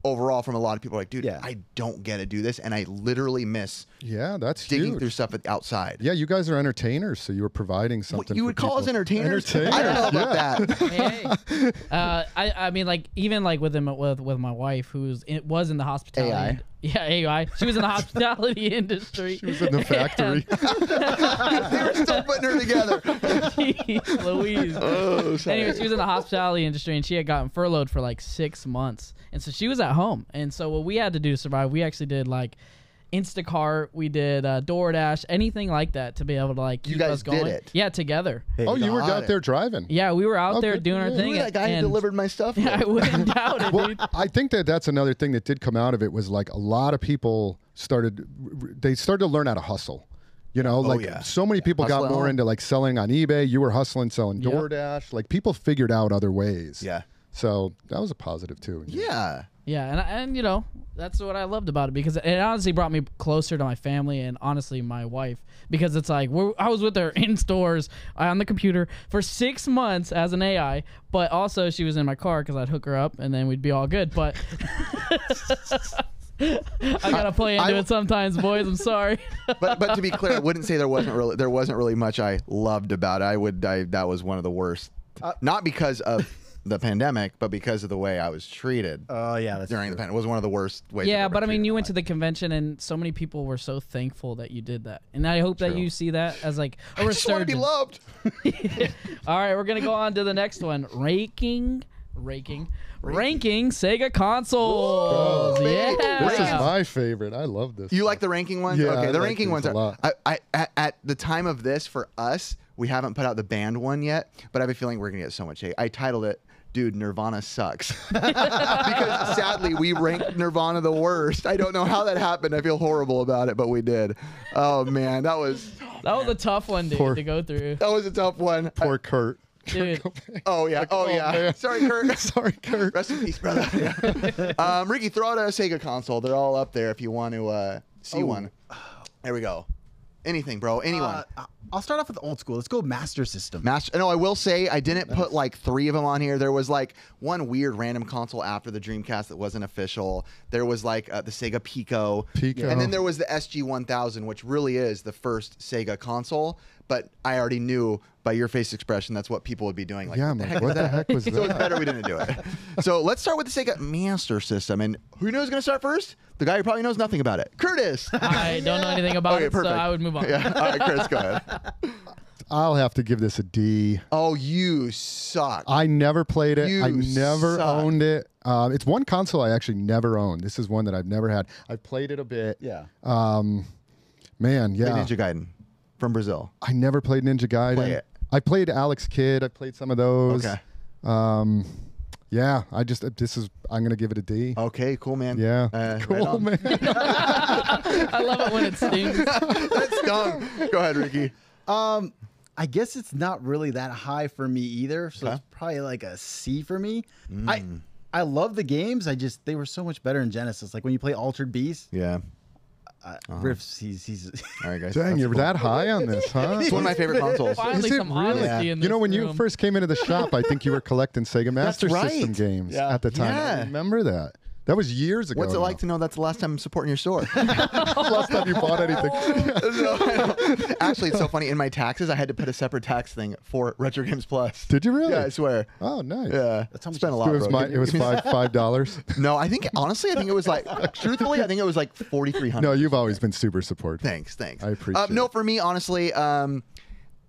overall from a lot of people. Like, dude, Yeah. I don't get to do this, and I literally miss Yeah, that's digging huge. through stuff outside. Yeah, you guys are entertainers, so you were providing something. What, you for would call us people. entertainers? I don't know about that. Hey. I mean, like even like with my wife, was in the hospitality. AI. Yeah, AI. She was in the hospitality industry. She was in the factory. They were still putting her together. Jeez Louise. Oh, sorry. Anyway, she was in the hospitality industry, and she had gotten furloughed for like 6 months, and so she was at home. And so what we had to do to survive, we actually did like Instacart, we did DoorDash, anything like that to be able to like keep You guys us going. did it? Yeah, together. Oh, you were Got out it. there driving. Yeah, we were out Oh, there good doing for our you. thing. You were that guy who and- delivered my stuff? Yeah, I wouldn't doubt it, Well, dude. I think that's another thing that did come out of it was like a lot of people started to learn how to hustle. You know, like yeah. so many people Hustle got at more home. into like selling on eBay. You were hustling, selling Yep. DoorDash. Like people figured out other ways. Yeah. So that was a positive too. Yeah. Yeah, and you know, that's what I loved about it, because it honestly brought me closer to my family and honestly my wife, because it's like I was with her in stores on the computer for 6 months as an AI, but also she was in my car because I'd hook her up and then we'd be all good. But I gotta play into it sometimes, boys. I'm sorry. but to be clear, I wouldn't say there wasn't really much I loved about it. That was one of the worst, not because of the pandemic, but because of the way I was treated. Oh yeah, that's during true. the pandemic. It was one of the worst ways. Yeah, I've ever but I mean, treated you my went to life. the convention and so many people were so thankful that you did that, and I hope that True. you see that as like a I just want to be resurgence. loved. All right, we're gonna go on to the next one. Ranking Sega consoles. Ooh, Yeah, baby. This is my favorite. I love this. You like the ranking ones? Yeah, okay, I the like ranking these ones a are. lot. At the time of this, for us, we haven't put out the band one yet, but I have a feeling we're gonna get so much hate. I titled it, "Dude, Nirvana sucks," because sadly we ranked Nirvana the worst. I don't know how that happened. I feel horrible about it, but we did. Oh man, that was a tough one, dude, to go through. that was a tough one. Poor Kurt. Dude, Oh yeah, man. Sorry, Kurt. Sorry, Kurt. Rest in peace, brother. Yeah. Ricky, throw out a Sega console. They're all up there if you want to see one. There we go. Anything, bro. Anyone. I'll start off with old school. Let's go Master System. No, I will say I didn't put like 3 of them on here. There was like one weird random console after the Dreamcast that wasn't official. There was like the Sega Pico. And then there was the SG-1000, which really is the first Sega console. But I already knew by your face expression that's what people would be doing. Like, Yeah, I'm like, what the heck was so it's that? better we didn't do it. So let's start with the Sega Master System. And who knows going to start first? The guy who probably knows nothing about it. Curtis. I don't know anything about Okay, it, perfect. so I would move on. Yeah. All right, Curtis, go ahead. I'll have to give this a D. Oh, you suck. I never played it. I You never suck. owned it. It's one console I actually never owned. This is one that I've never had. I've played it a bit. Yeah. Man, yeah. Ninja Gaiden from Brazil. I never played Ninja Gaiden. Play it. I played Alex Kidd. I played some of those. Okay. Yeah, I'm going to give it a D. Okay, cool, man. Yeah. Right cool, on. man. I love it when it stings. That's dumb. Go ahead, Ricky. I guess it's not really that high for me either, so Okay. it's probably like a C for me. I love the games. They were so much better in Genesis. Like when you play Altered Beast, Yeah. Riffs. He's All right, guys. Dang, That's you're cool. that high on this, huh? It's one of my favorite consoles. Finally, Is it some really? honesty in this You know, when you room. first came into the shop, I think you were collecting Sega Master right. System games Yeah. at the time. Yeah. I remember that. That was years ago. What's it like to know that's the last time I'm supporting your store? last time you bought anything? Actually, it's so funny. In my taxes, I had to put a separate tax thing for Retro Games Plus. Did you really? Yeah, I swear. Oh, nice. Yeah, That's how much spent a It lot. was bro. it was $5. No, I think honestly, I think it was like truthfully, I think it was like 4,300. No, you've always been super supportive. Thanks. I appreciate No, it. for me, honestly,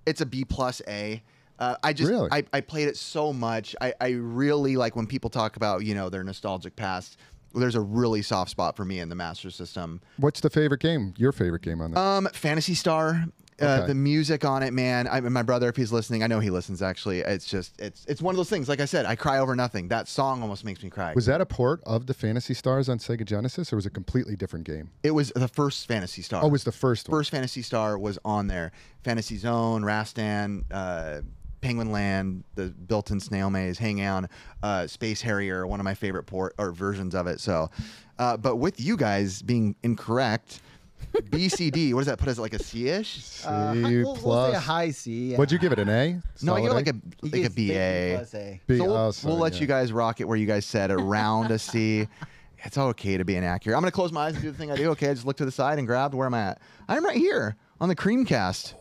it's a B plus A. Really? I played it so much. I really like when people talk about their nostalgic past. There's a really soft spot for me in the Master System. What's the favorite game? Your favorite game on that? Phantasy Star. Okay. The music on it, man. My brother, if he's listening, I know he listens. Actually, it's one of those things. Like I said, I cry over nothing. That song almost makes me cry. Was that a port of the Phantasy Stars on Sega Genesis, or was it a completely different game? It was the first Phantasy Star. Oh, it was the first one. First Phantasy Star was on there. Fantasy Zone, Rastan, Penguin Land, the built-in Snail Maze, Hang On, Space Harrier, one of my favorite versions of it. So, but with you guys being incorrect, BCD, what does that put as like a C-ish? C we'll plus. say a high C. Yeah. What'd you give it? An A? No, I give it Solid like He a gets BA. plus A. B. So Oh, we'll let yeah. you guys rock it where you guys said around a C. It's okay to be inaccurate. I'm going to close my eyes and do the thing I do. Okay, I just look to the side and grabbed where am I at. I'm right here on the Creamcast.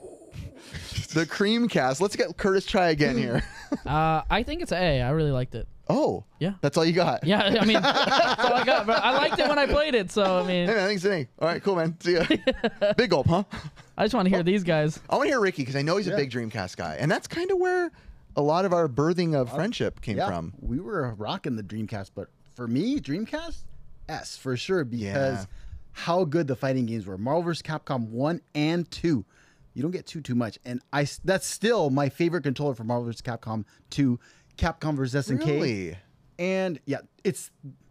The Creamcast. Let's get Curtis try again here. I think it's A. I really liked it. Oh. Yeah. That's all you got? Yeah, I mean, that's all I got. But I liked it when I played it, so I mean, Hey, man, thanks, Denny. All right, cool, man. See ya. Big gulp, huh? I just want to hear these guys. I want to hear Ricky because I know he's a big Dreamcast guy. And that's kind of where a lot of our birthing of friendship came Yeah, from. we were rocking the Dreamcast, but for me, Dreamcast, S for sure, because how good the fighting games were. Marvel vs. Capcom 1 and 2. You don't get too much. And that's still my favorite controller for Marvel vs. Capcom 2, Capcom vs. SNK. Really? And yeah,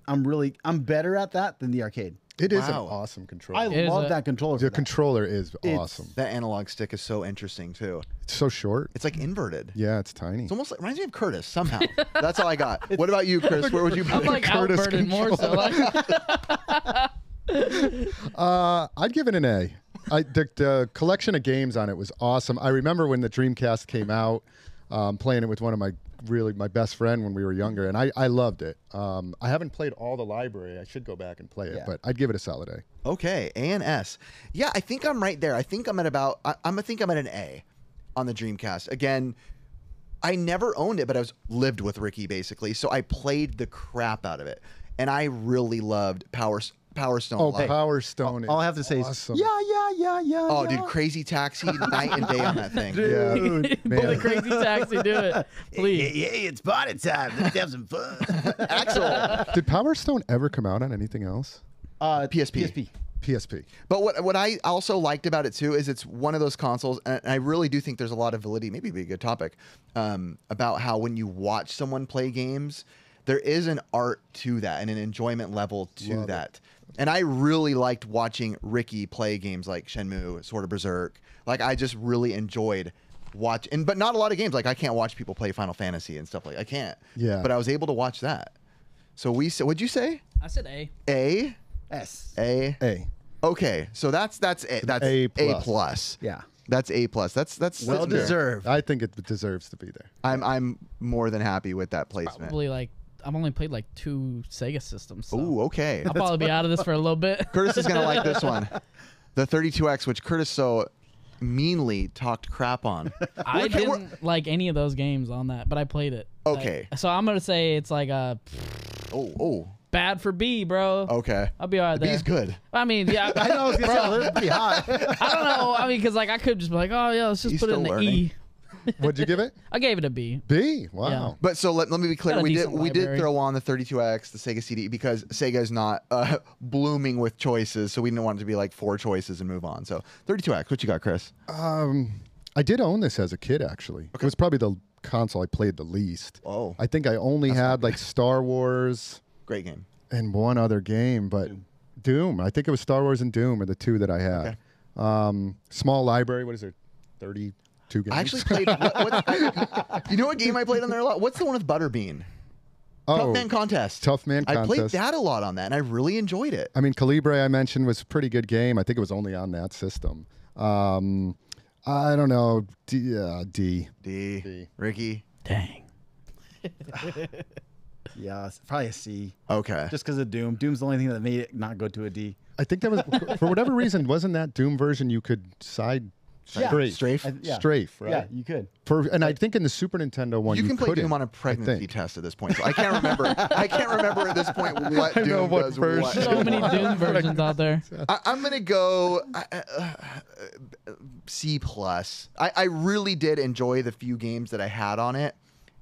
I'm better at that than the arcade. It is an Wow. awesome controller. I Is love it? that controller. the for that. controller is It's- awesome. That analog stick is so interesting too. It's so short. It's like inverted. Yeah, it's tiny. It's almost like, reminds me of Curtis somehow. That's all I got. What about you, Chris? Where would you I'm put like Curtis outbirded more so. Like, I'd give it an A. The collection of games on it was awesome. I remember when the Dreamcast came out, playing it with one of my best friend when we were younger, and I loved it. I haven't played all the library. I should go back and play it, Yeah. but I'd give it a solid A. Okay, A and S. Yeah, I think I'm right there. I think I'm at about. I think I'm at an A on the Dreamcast. Again, I never owned it, but I lived with Ricky basically, so I played the crap out of it, and I really loved Power Stone. Oh, Live. Power Stone. All I have to say awesome. is, yeah. Oh, dude, Crazy Taxi, night and day on that thing. Yeah, pull the man. crazy taxi, do it, please. Hey, it's party time. Let's have some fun. Axel, Did Power Stone ever come out on anything else? PSP. PSP. But what I also liked about it too is it's one of those consoles, and I really do think there's a lot of validity. Maybe it'd be a good topic about how when you watch someone play games, there is an art to that and an enjoyment level to Love that. And I really liked watching Ricky play games like Shenmue, Sword of Berserk. Like I just really enjoyed watching, but not a lot of games. Like I can't watch people play Final Fantasy and stuff like I can't. Yeah. But I was able to watch that. So what'd you say? I said A. A. S. A. A. Okay, so that's A. That's A A plus. plus. Yeah. That's A plus. That's Well fair. deserved. I think it deserves to be there. I'm more than happy with that placement. Probably like I've only played like 2 Sega systems. So Ooh, okay. I'll probably be out of this for a little bit. Curtis is gonna like this one, the 32X, which Curtis so meanly talked crap on. I Okay, we're- didn't like any of those games on that, but I played it. Okay. So I'm gonna say it's like a Oh, bad for B, bro. okay. I'll be all right there. B's good. I mean, yeah. I know it's gonna be hot. I don't know. I mean, because like I could just be like, oh yeah, let's just He's put it in still the learning. E. What'd you give it? I gave it a B. B. Wow. Yeah. But so let me be clear. Got a We decent did library. throw on the 32X, the Sega CD, because Sega is not blooming with choices, so we didn't want it to be like 4 choices and move on. So 32X, what you got, Chris? I did own this as a kid, actually. It was probably the console I played the least. Oh. I think I only had like Star Wars Great game. and one other game, but Doom. I think it was Star Wars and Doom are the 2 that I had. Small library. What is there? 32 games. I actually played. You know what game I played on there a lot? What's the one with Butterbean? Tough Man Contest. Tough Man I played Contest. that a lot on that, and I really enjoyed it. I mean, Calibre I mentioned was a pretty good game. I think it was only on that system. I don't know. D. D. Ricky. Dang. Yeah, it's probably a C. Okay. Just because of Doom. Doom's the only thing that made it not go to a D. I think that was for whatever reason. Wasn't that Doom version you could strafe? Strafe. Strafe, right? Yeah, you could. And I think in the Super Nintendo one You can play couldn't, Doom on a I pregnancy think. test at this point. So I can't remember. I can't remember at this point what I know Doom what does version. what. So many Doom versions out there. I'm gonna go C plus. I really did enjoy the few games that I had on it,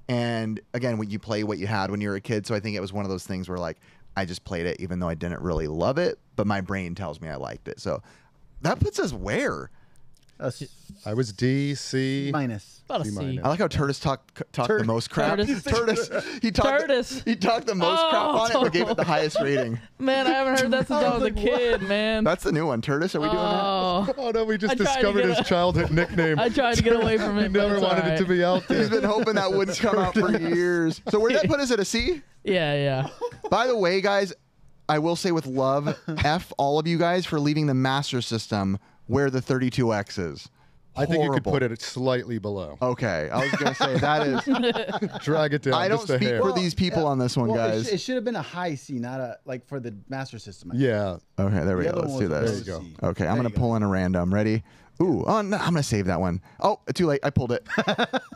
and again, when you play what you had when you were a kid, so I think it was one of those things where like I just played it even though I didn't really love it, but my brain tells me I liked it. So that puts us where? I was D, C. Minus. About a C C. minus. I like how Turtis talked the most crap. Turtis. He talked. Turtis. He talked the most crap on it, but gave it the highest rating. Man, I haven't heard that since I was a kid, man. That's the new one. Turtis, are we doing that? Oh, Oh no, we just I tried to discovered get his a- childhood nickname. I tried to get away from He it. but never it's wanted all it to right. be out He's there. been hoping that wouldn't come out for years. So where did that put us at a C? Yeah. By the way, guys, I will say with love, F all of you guys for leaving the Master System where the 32X is. I think you could Horrible. put it slightly below. Okay, I was gonna say that is. Drag it down. I don't just a speak hair. for these people on this one, Well, guys. it should have been a high C, not a like for the Master System. Yeah. Okay, there we The go. other Let's one do was a this. low C. Okay, I'm There gonna you go. pull in a random. Ready? Ooh, oh, no, I'm gonna save that one. Oh, too late. I pulled it.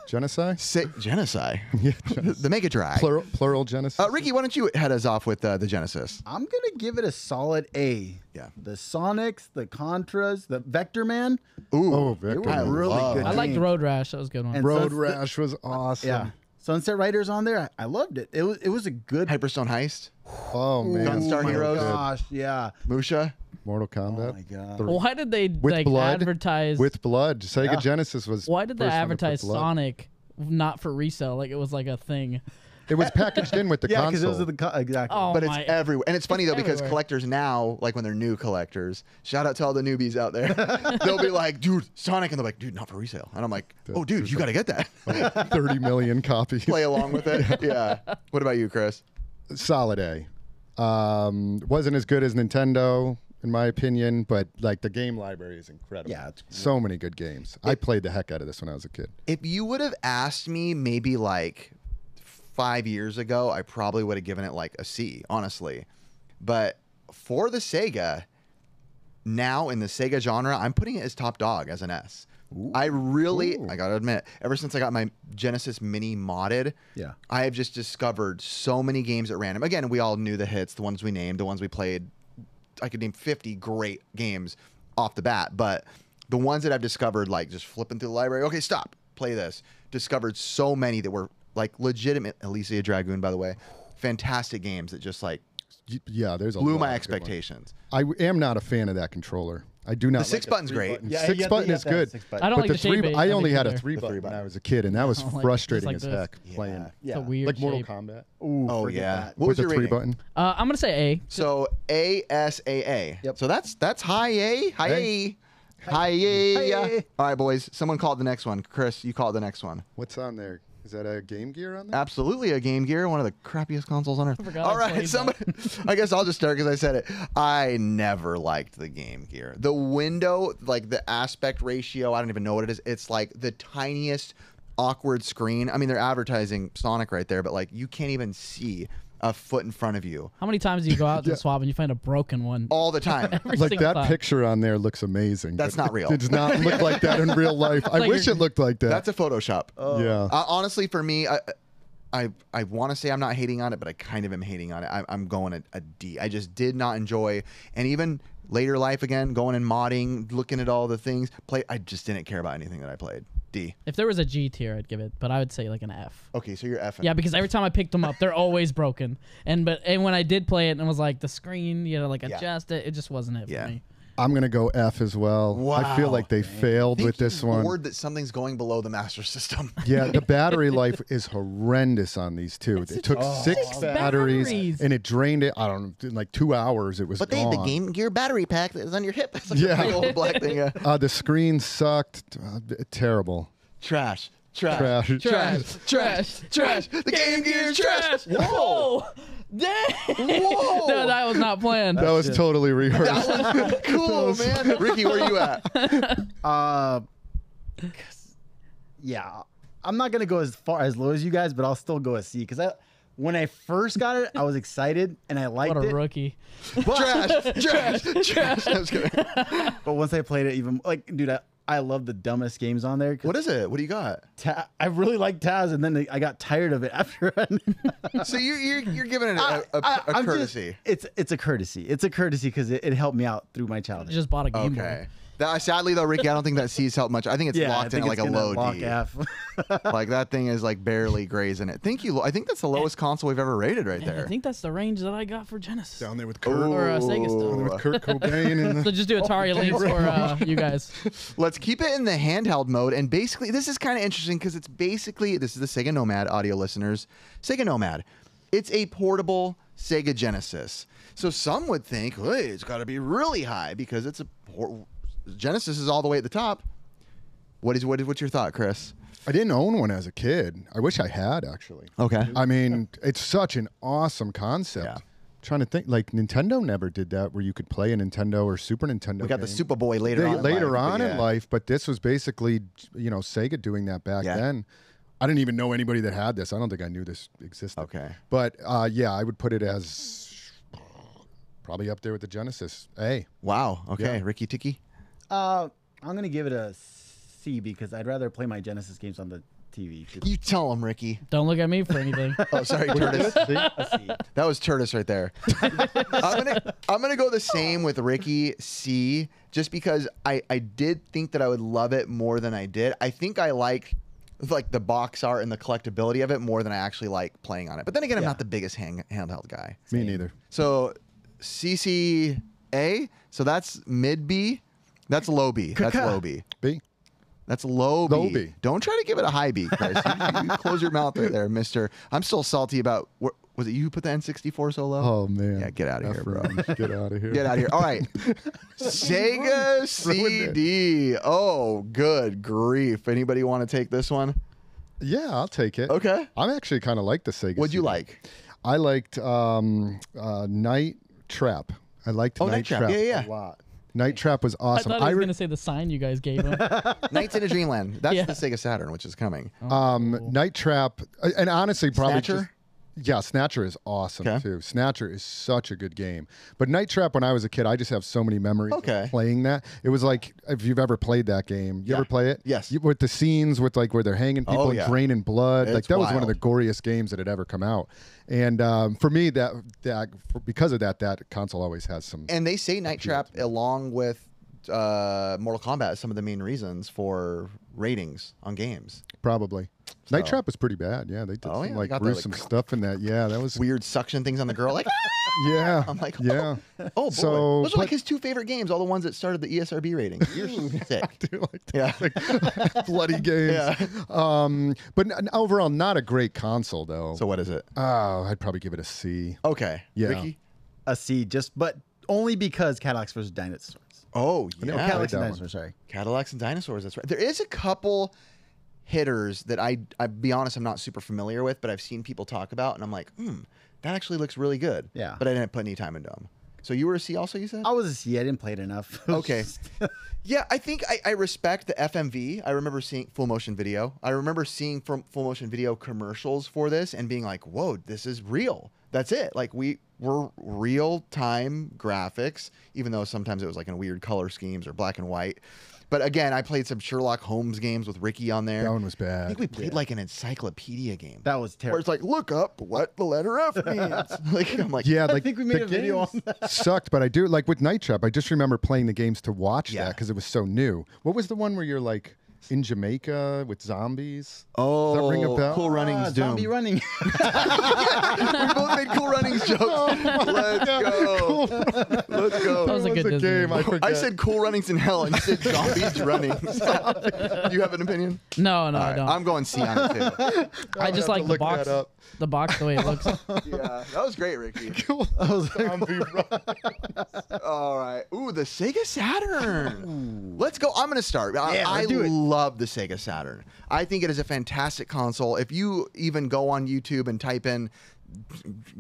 Genocide? Genocide. Yeah. The Mega Drive. Plural Genesis. Ricky, why don't you head us off with the Genesis? I'm gonna give it a solid A. Yeah. The Sonics, the Contras, the Vector Man. Ooh, Oh, They Victor. were really love good. I liked games. Road Rash. That was a good one. And Road Sunset- Rash was awesome. Yeah. Sunset Riders on there. I loved it. It was a good. Hyperstone Heist. Oh man. Gunstar Oh my Heroes. Gosh, yeah. Musha. Mortal Oh Kombat. my god. The- Why did they With like blood? advertise? With blood. Sega Yeah. Genesis was. Why did they first one to put advertise blood. Sonic not for resale? Like it was like a thing. It was packaged in with the Yeah, because console. those are the exactly. Oh, But it's my. everywhere. And it's funny, though, because everywhere. collectors now, like when they're new collectors, shout out to all the newbies out there. They'll be like, dude, Sonic. And they're like, dude, not for resale. And I'm like, oh, dude, you got to get that. 30 million copies. Play along with it. Yeah. What about you, Chris? Solid A. Wasn't as good as Nintendo, in my opinion, but like the game library is incredible. Yeah, it's so many good games. I played the heck out of this when I was a kid. If you would have asked me maybe like 5 years ago, I probably would have given it like a C, honestly. But for the Sega, now in the Sega genre, I'm putting it as top dog as an S. I gotta admit, ever since I got my Genesis Mini modded, Yeah. I have just discovered so many games at random. Again, we all knew the hits, the ones we named, the ones we played. I could name 50 great games off the bat, but the ones that I've discovered, like just flipping through the library, okay, stop, play this. Discovered so many that were like legitimate. Elysia Dragoon, by the way, fantastic games that just like Yeah, there's a blew lot my of good expectations. ones. I am not a fan of that controller. I do not. The six like a button's 3 great. button. Yeah, Six button is good. I don't But like the the shape. three, I only had a either. 3 The button 3 when I button. was a kid, and that was I don't like- frustrating just as like heck this. playing. Yeah. It's a Yeah. weird Like Mortal shape. Kombat Ooh, Oh forget yeah. that. What was with your the 3 rating? button. I'm gonna say A. So ASAA. Yep. So that's high A. High A. High A. Hi-ya. All right, boys. Someone called the next one. Chris, you called the next one. What's on there? Is that a Game Gear on there? Absolutely a Game Gear, one of the crappiest consoles on earth. forgot All I right, played somebody. I guess I'll just start because I said it. I never liked the Game Gear. The window, like the aspect ratio, I don't even know what it is. It's like the tiniest awkward screen. I mean, they're advertising Sonic right there, but like you can't even see a foot in front of you How many times do you go out to swap and you find a broken one? all the time. Every Like single that time. picture on there looks amazing. That's but not real. It does not look like that in real life. I like wish you're- it looked like that. That's a Photoshop. Yeah. Honestly, for me, I want to say I'm not hating on it, but I kind of am hating on it. I'm going a D. I just did not enjoy, and even later life again, going and modding, looking at all the things, I just didn't care about anything that I played. D. If there was a G tier, I'd give it, but I would say like an F. Okay, so you're F. Yeah, because every time I picked them up, they're always broken. And when I did play it, and it was like the screen, you know, like Yeah. adjust it, it just wasn't it Yeah. for me. I'm going to go F as well. I feel Wow. like they failed with this one. Bored that something's going below the Master System. Yeah, the battery life is horrendous on these two. It took six batteries and it drained it. I don't know, in like 2 hours. It was But gone. the Game Gear battery pack that is on your hip. It's like Yeah. a big old black thing. Yeah. The screen sucked. Terrible. Trash. Trash. Trash, trash. The Game Gear's trash. Whoa! Dang! Whoa! No, that was not planned. That was totally rehearsed. That was cool, man. Ricky, where you at? Yeah, I'm not gonna go as low as you guys, but I'll still go a C because when I first got it, I was excited and I liked What a it. rookie. Trash. I was kidding. But once I played it, even like, dude, I love the dumbest games on there. What is it? What do you got? I really like Taz, and then I got tired of it after. So you're giving it a I'm just- courtesy. it's a courtesy. It's a courtesy because it helped me out through my childhood. Just bought a Game Boy. Okay. Sadly though, Ricky, I don't think that C's helped much. I think it's I locked in think at like it's a gonna low lock D. F. Like that thing is like barely grazing it. Thank you. I think that's the lowest console we've ever rated right Yeah, there. I think that's the range that I got for Genesis. Down there with Kurt, Or Sega still. Ooh. with Kurt Cobain and So just do Atari links for you guys. Let's keep it in the handheld mode. And basically, this is kind of interesting because it's basically, this is the Sega Nomad audio listeners. Sega Nomad. It's a portable Sega Genesis. So some would think, hey, it's got to be really high because it's Genesis is all the way at the top. What's your thought, Chris? I didn't own one as a kid. I wish I had, actually. Okay. I mean, it's such an awesome concept. Yeah. Trying to think, like Nintendo never did that, where you could play a Nintendo or Super Nintendo. We got the game. Superboy later on. In life, but this was basically, Sega doing that back then. I didn't even know anybody that had this. I don't think I knew this existed. Okay. But yeah, I would put it as probably up there with the Genesis. A. Wow. Okay. Yeah. Ricky Tiki. I'm gonna give it a C because I'd rather play my Genesis games on the TV. You tell him, Ricky. Don't look at me for anything. Oh, sorry, Turtis. A C. That was Turtis right there. I'm gonna go the same with Ricky, C, just because I did think that I would love it more than I did. I think I like the box art and the collectability of it more than I actually like playing on it. But then again, I'm not the biggest handheld guy. Me neither. So CCA, so that's mid B. That's low B. That's low B. B. That's low B. Low B. Don't try to give it a high B, Chris. You close your mouth right there, mister. I'm still salty about, was it you who put the N64 so low? Oh, man. Yeah, get out of here, bro. Get out of here. Get out of here. All right. Sega CD. Oh, good grief. Anybody want to take this one? Yeah, I'll take it. Okay. I'm actually kind of like the Sega What'd you CD. like? I liked Night Trap. I liked Night Trap Yeah. a lot. Night Trap was I awesome. thought I was going to say the sign you guys gave him. Nights in a Dreamland. That's Yeah. the Sega Saturn, which is coming. Night Trap, and honestly, probably Snatcher? Yeah, Snatcher is awesome Okay. too. Snatcher is such a good game. But Night Trap, when I was a kid, I just have so many memories Okay. of playing that. It was like, if you've ever played that game, you Yeah. ever play it? Yes. With the scenes with like where they're hanging people Oh, and yeah. draining blood. It's like that was one of the wild. goriest games that had ever come out. And for me, because of that console always has some. And they say Night Trap, along with Mortal Kombat, is some of the main reasons for ratings on games. Probably. Night Trap was pretty bad. Yeah, they did Oh, some yeah, they like got that, gruesome like, stuff in that. Yeah, that was Weird suction things on the girl. Like, Yeah. I'm like, yeah. oh boy. So, Those are like but- his two favorite games, all the ones that started the E ESRB rating. You're sick. I do like Yeah. that. Bloody games. Yeah. But overall, not a great console though. So what is it? I'd probably give it a C. Okay. Yeah. Ricky? A C, but only because Cadillacs vs. Dinosaurs. Oh, never yeah. played Cadillacs and that Dinosaurs, sorry. Cadillacs and Dinosaurs. That's right. There is a couple hitters that I be honest, I'm not super familiar with, but I've seen people talk about, and I'm like, that actually looks really good. Yeah. But I didn't put any time into them. So you were a C also, you said? I was a C. I didn't play it enough. Okay. Yeah, I think I respect the FMV. I remember seeing full motion video. I remember seeing from full motion video commercials for this and being like, whoa, this is real. That's it. Like we're real time graphics, even though sometimes it was like in weird color schemes or black and white. But again, I played some Sherlock Holmes games with Ricky on there. That one was I bad. think we played like an encyclopedia game. That was where terrible. it's like, look up what the letter F means. Like I'm like, Yeah, like think we made the a video on games sucked, but I do like with Night Trap. I just remember playing the games to watch Yeah. that because it was so new. What was the one where you're like in Jamaica with zombies? oh, Does that ring a bell? Cool Runnings Doom. Zombie running. We both made Cool Runnings jokes. Let's go. Let's go. That was a It good was a Disney game. movie. I forget. I said Cool Runnings in Hell, and you said Zombies Running. Do you have an opinion? No, I All right, don't. I'm going C on it too. I just have like to the look box. that up. The box, the way it looks. Yeah, that was great, Ricky. Zombie run. All right. Ooh, the Sega Saturn. Let's go. I'm going to start. Yeah, I let's do it. love the Sega Saturn. I think it is a fantastic console. If you even go on YouTube and type in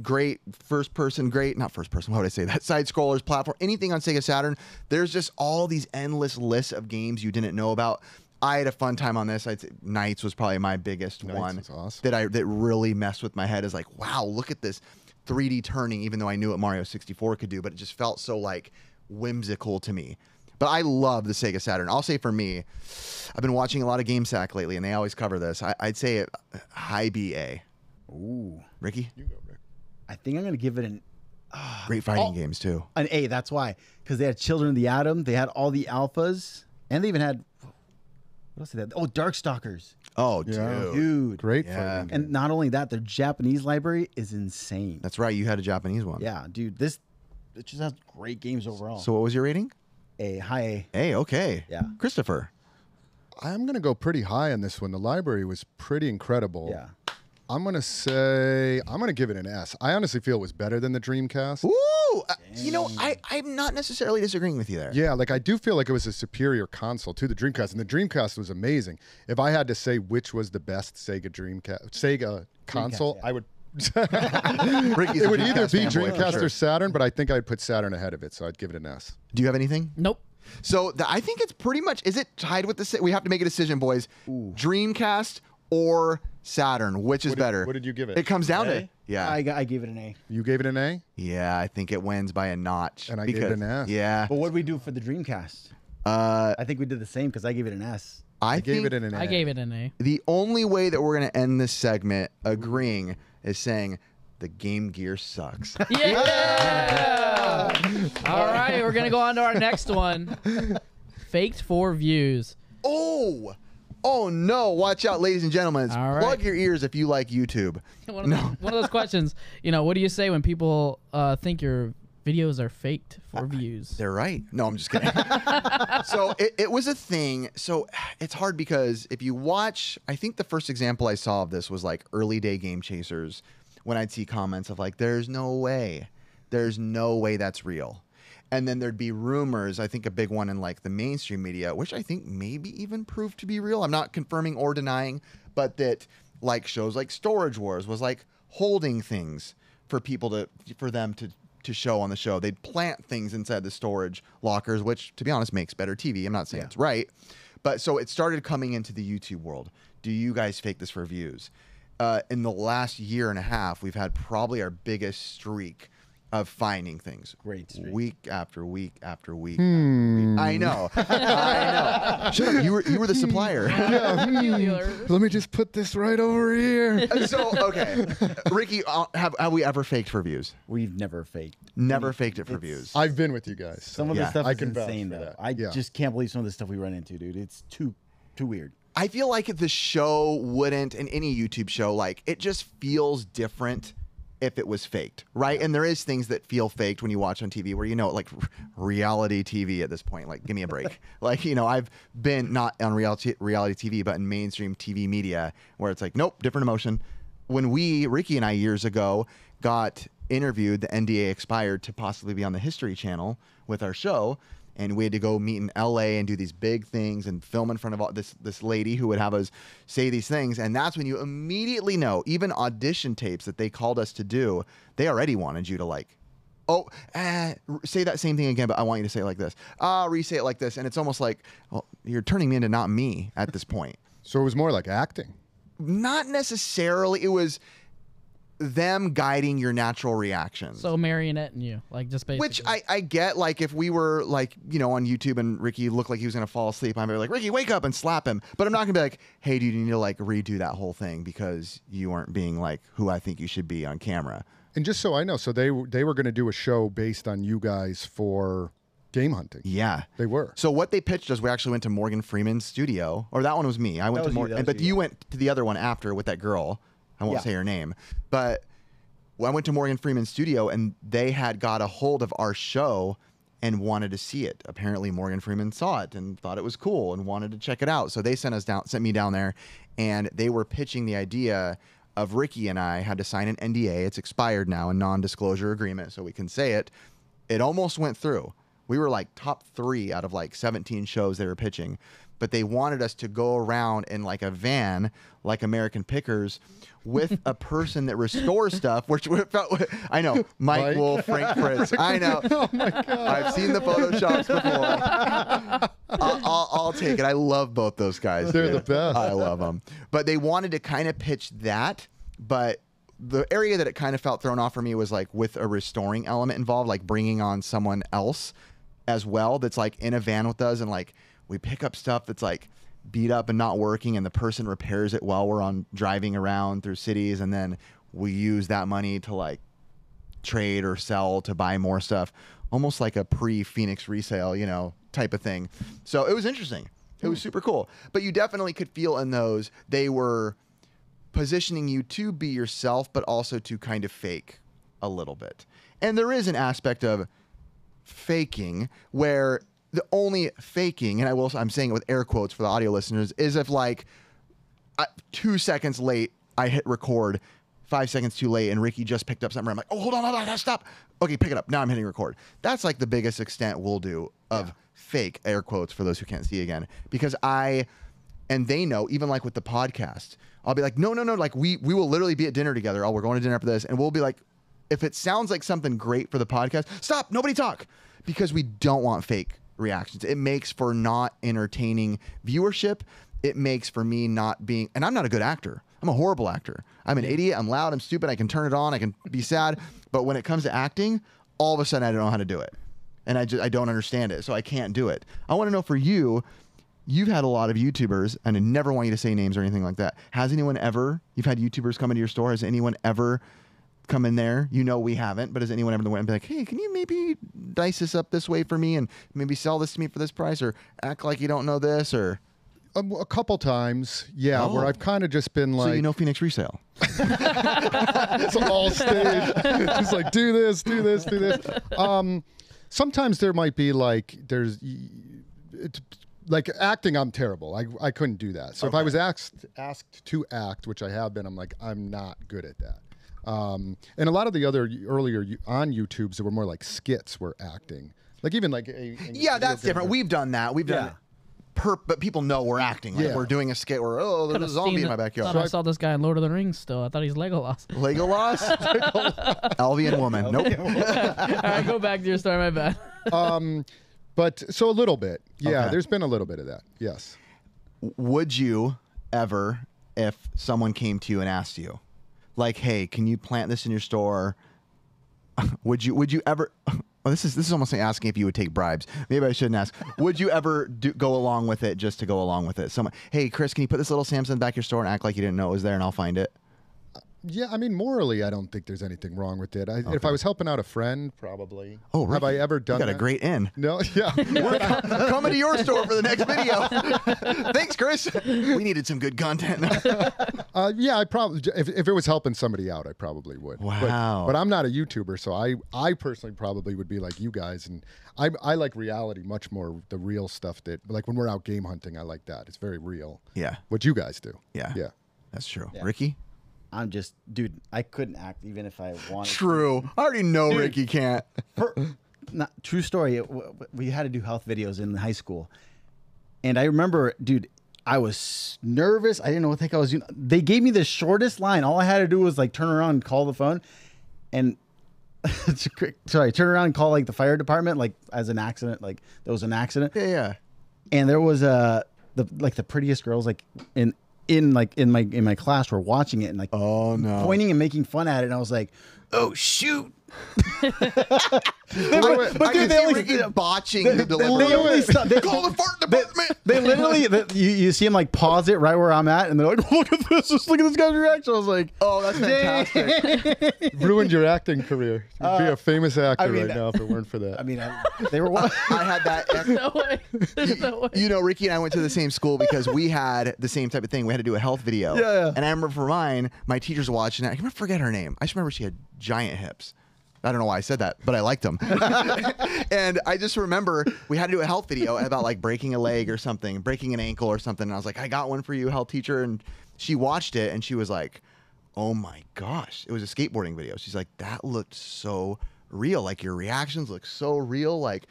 great first person, not first person, why would I say that? Side scrollers, platform, anything on Sega Saturn, there's just all these endless lists of games you didn't know about. I had a fun time on this. I'd say Knights was probably my biggest Knights one was awesome. that really messed with my head. Is like, wow, look at this 3D turning, even though I knew what Mario 64 could do, but it just felt so like whimsical to me. But I love the Sega Saturn. I'll say for me, I've been watching a lot of GameSack lately, and they always cover this. I'd say it high BA. Ooh. Ricky? You go, Rick. I think I'm going to give it Great fighting games, too. an A. That's why. Because they had Children of the Atom. They had all the alphas. And they even had, what else did they have? Oh, Darkstalkers. Oh, Yeah. dude. Dude. Great Yeah. fighting game. And not only that, their Japanese library is insane. That's right. You had a Japanese one. Yeah, dude. It just has great games overall. So what was your rating? A, high A. Hey, okay. Yeah. Christopher. I'm going to go pretty high on this one. The library was pretty incredible. Yeah. I'm going to give it an S. I honestly feel it was better than the Dreamcast. Ooh. You know, I'm not necessarily disagreeing with you there. Yeah, like I do feel like it was a superior console to the Dreamcast, and the Dreamcast was amazing. If I had to say which was the best Sega console, yeah. I would. Ricky's It a would either Dreamcast be fanboy for Dreamcast sure. or Saturn, but I think I'd put Saturn ahead of it, so I'd give it an S. Do you have anything? Nope. So I think it's pretty much. Is it tied with the? We have to make a decision, boys. Dreamcast or Saturn? Which is better? what did you give it? It comes down to. A? Yeah. I gave it an A. You gave it an A? Yeah, I think it wins by a notch. And I gave it an S. Yeah. But what did we do for the Dreamcast? Uh, I think we did the same because I gave it an S. I I gave think it an A. I gave it an A. the only way that we're gonna end this segment agreeing is saying the Game Gear sucks. Yeah. All right, we're gonna go on to our next one. Faked for views. Oh no! Watch out, ladies and gentlemen. All right. Plug your ears if you like YouTube. One of those questions. You know, what do you say when people think your Videos are faked for views. They're right. No, I'm just kidding. So it was a thing. So it's hard because if you watch, I think the first example I saw of this was like early day Game Chasers, when I'd see comments of like, there's no way that's real. And then there'd be rumors, I think a big one in like the mainstream media, which I think maybe even proved to be real. I'm not confirming or denying, but that like shows like Storage Wars was like holding things for people for them to show on the show. They'd plant things inside the storage lockers, which to be honest makes better TV. I'm not saying it's right. But so it started coming into the YouTube world. Do you guys fake this for views? In the last year and a half, we've had probably our biggest streak of finding things. Great streak. Week after week after week. I know. Shut up. You were the supplier. Let me just put this right over here. So, okay. Ricky, have we ever faked for views? We've never faked. Never faked it for views. I've been with you guys. Some of the stuff I is can vouch insane, for though. that. I just can't believe some of the stuff we run into, dude. It's too weird. I feel like the show wouldn't, in any YouTube show, like it just feels different if it was faked, right? And there is things that feel faked when you watch on TV where, you know, like reality TV at this point, like give me a break. Like, you know, I've been not on reality TV, but in mainstream TV media where it's like, nope, different emotion. When Ricky and I years ago got interviewed, the NDA expired to possibly be on the History Channel with our show. And we had to go meet in LA and do these big things and film in front of all this lady who would have us say these things. And that's when you immediately know, even audition tapes that they called us to do, they already wanted you to like, say that same thing again, but I want you to say it like this. Re-say it like this. And it's almost like, well, you're turning me into not me at this point. So it was more like acting. Not necessarily. It was them guiding your natural reactions. So marionetting you, like just basically. Which I get, like if we were like, you know, on YouTube and Ricky looked like he was going to fall asleep, I'd be like, Ricky, wake up and slap him. But I'm not going to be like, hey, dude, you need to like redo that whole thing because you weren't being like who I think you should be on camera. And just so I know, so they were going to do a show based on you guys for game hunting. Yeah. They were. So what they pitched us, we actually went to Morgan Freeman's studio, or that one was me. I went to Morgan, but you went to the other one after with that girl. I won't say her name, but I went to Morgan Freeman's studio and they had got a hold of our show and wanted to see it. Apparently Morgan Freeman saw it and thought it was cool and wanted to check it out. So they sent me down there, and they were pitching the idea of Ricky and I had to sign an NDA. It's expired now, a non-disclosure agreement, so we can say it. It almost went through. We were like top 3 out of like 17 shows they were pitching, but they wanted us to go around in like a van, like American Pickers, with a person that restores stuff, which I know, Mike Wolf, Frank Fritz. I know. Oh my God. I've seen the Photoshops before. I'll take it. I love both those guys. They're the best. I love them. But they wanted to kind of pitch that, but the area that it kind of felt thrown off for me was like with a restoring element involved, like bringing on someone else as well that's like in a van with us, and like we pick up stuff that's like beat up and not working, and the person repairs it while we're on driving around through cities, and then we use that money to like trade or sell to buy more stuff, almost like a pre-Phoenix resale, you know, type of thing. So it was interesting. It was super cool. But you definitely could feel in those they were positioning you to be yourself, but also to kind of fake a little bit. And there is an aspect of faking where the only faking, and I'm saying it with air quotes for the audio listeners, is if like 2 seconds late, I hit record, 5 seconds too late, and Ricky just picked up something. I'm like, oh, hold on, stop. Okay, pick it up. Now I'm hitting record. That's like the biggest extent we'll do of fake, air quotes for those who can't see again. Because and they know, even like with the podcast, I'll be like, no, like we will literally be at dinner together. Oh, we're going to dinner for this. And we'll be like, if it sounds like something great for the podcast, stop, nobody talk. Because we don't want fake reactions. It makes for not entertaining viewership. It makes for me not being, and I'm not a good actor. I'm a horrible actor. I'm an idiot. I'm loud. I'm stupid. I can turn it on. I can be sad. But when it comes to acting, all of a sudden I don't know how to do it. And I don't understand it. So I can't do it. I want to know for you, you've had a lot of YouTubers, and I never want you to say names or anything like that. Has anyone ever, you've had YouTubers come into your store, has anyone ever come in there? You know we haven't, but has anyone ever went and be like, hey, can you maybe dice this up this way for me and maybe sell this to me for this price, or act like you don't know this, or... A couple times, yeah, where I've kind of just been like, So you know Phoenix Resale. it's all stage. Just like do this, do this, do this. Sometimes there might be like like acting. I'm terrible. I couldn't do that. So if I was asked to act, which I have been, I'm like I'm not good at that. And a lot of the other earlier on YouTubes that were more like skits were acting. Like even like that's different. We've done that. We've done. But people know we're acting. Like we're doing a skit where, there's a zombie in my backyard. I saw this guy in Lord of the Rings still. I thought he's Legolas. Legolas? Alvian woman. Nope. All right, go back to your story. My bad. But so a little bit. Yeah, there's been a little bit of that. Yes. Would you ever, if someone came to you and asked you, like, hey, can you plant this in your store? Would you ever... Well, this is almost like asking if you would take bribes. Maybe I shouldn't ask. Would you ever go along with it just to go along with it? Someone, hey, Chris, can you put this little Samsung back your store and act like you didn't know it was there, and I'll find it? Yeah, I mean, morally, I don't think there's anything wrong with it. If I was helping out a friend, probably. Oh, Ricky, have I ever done you got that? a great in. No, yeah. We're coming to your store for the next video. Thanks, Chris. We needed some good content. Yeah, I probably, if it was helping somebody out, I probably would. Wow. But I'm not a YouTuber, so I personally probably would be like you guys. And I like reality much more, the real stuff that, like when we're out game hunting, I like that. It's very real. Yeah. What you guys do. Yeah. Yeah. That's true. Yeah. Ricky? I'm just, dude, I couldn't act even if I wanted True. I already know Ricky can't. Not, true story. We had to do health videos in high school. And I remember, dude, I was nervous. I didn't know what the heck I was doing. They gave me the shortest line. All I had to do was like turn around and call the phone. And turn around and call like the fire department, like as an accident, like there was an accident. Yeah. And there was the prettiest girls like in my class were watching it and like pointing and making fun at it, and I was like, oh shoot. But dude, they only botching the delivery. They only call the fart department. They literally, you see them like pause it right where I'm at, and they're like, look at this, just look at this guy's reaction. I was like, oh, that's fantastic. Ruined your acting career. You'd be a famous actor I mean, right now if it weren't for that. I mean, they were. I had that. No way. There's no way. You know, Ricky and I went to the same school because we had the same type of thing. We had to do a health video. Yeah. And I remember for mine, my teacher's watching it. I can forget her name. I just remember she had giant hips. I don't know why I said that, but I liked them. And I just remember we had to do a health video about like breaking a leg or something, breaking an ankle or something. And I was like, I got one for you, health teacher. And she watched it and she was like, oh my gosh. It was a skateboarding video. She's like, that looked so real. Like your reactions look so real. Like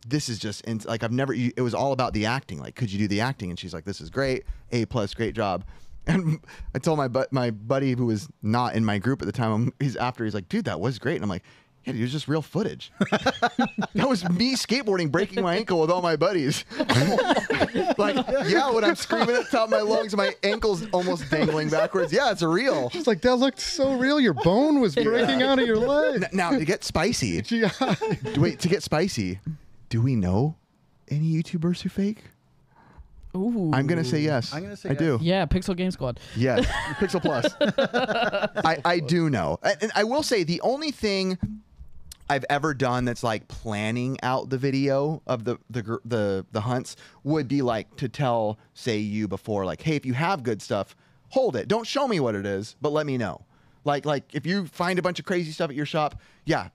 this is just, like it was all about the acting. Like, could you do the acting? And she's like, this is great. A+, great job. And I told my buddy who was not in my group at the time, he's like, dude, that was great. And I'm like, yeah, dude, it was just real footage. That was me skateboarding, breaking my ankle with all my buddies. Like, yeah, when I'm screaming at the top of my lungs, my ankle's almost dangling backwards. Yeah, it's real. It's like, that looked so real. Your bone was breaking out of your leg. Now, to get spicy, do we know any YouTubers who fake? Ooh. I'm going to say yes. I'm gonna say I do. Yeah, Pixel Game Squad. Yes, Pixel Plus. I do know. And I will say the only thing I've ever done that's like planning out the video of the hunts would be like to tell, say, you before, like, hey, if you have good stuff, hold it. Don't show me what it is, but let me know. Like if you find a bunch of crazy stuff at your shop, yeah,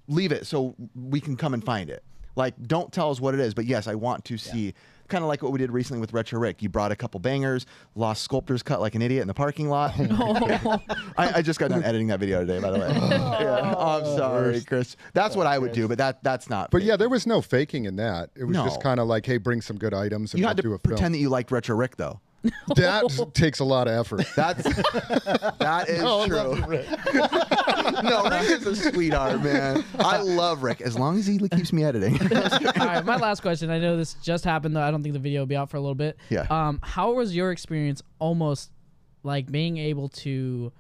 leave it so we can come and find it. Like, don't tell us what it is, but yes, I want to see. Kind of like what we did recently with Retro Rick. You brought a couple bangers, lost Sculptor's Cut like an idiot in the parking lot. I just got done editing that video today, by the way. Yeah. I'm sorry, Chris. That's what I would do, but that's not. But fake. yeah, there was no faking in that. It was just kind of like, hey, bring some good items. And You had we'll do to a film. pretend that you liked Retro Rick, though. That takes a lot of effort. That is true. No, Rick is a sweetheart, man. I love Rick as long as he keeps me editing. All right, my last question. I know this just happened, though. I don't think the video will be out for a little bit. Yeah. How was your experience almost like being able to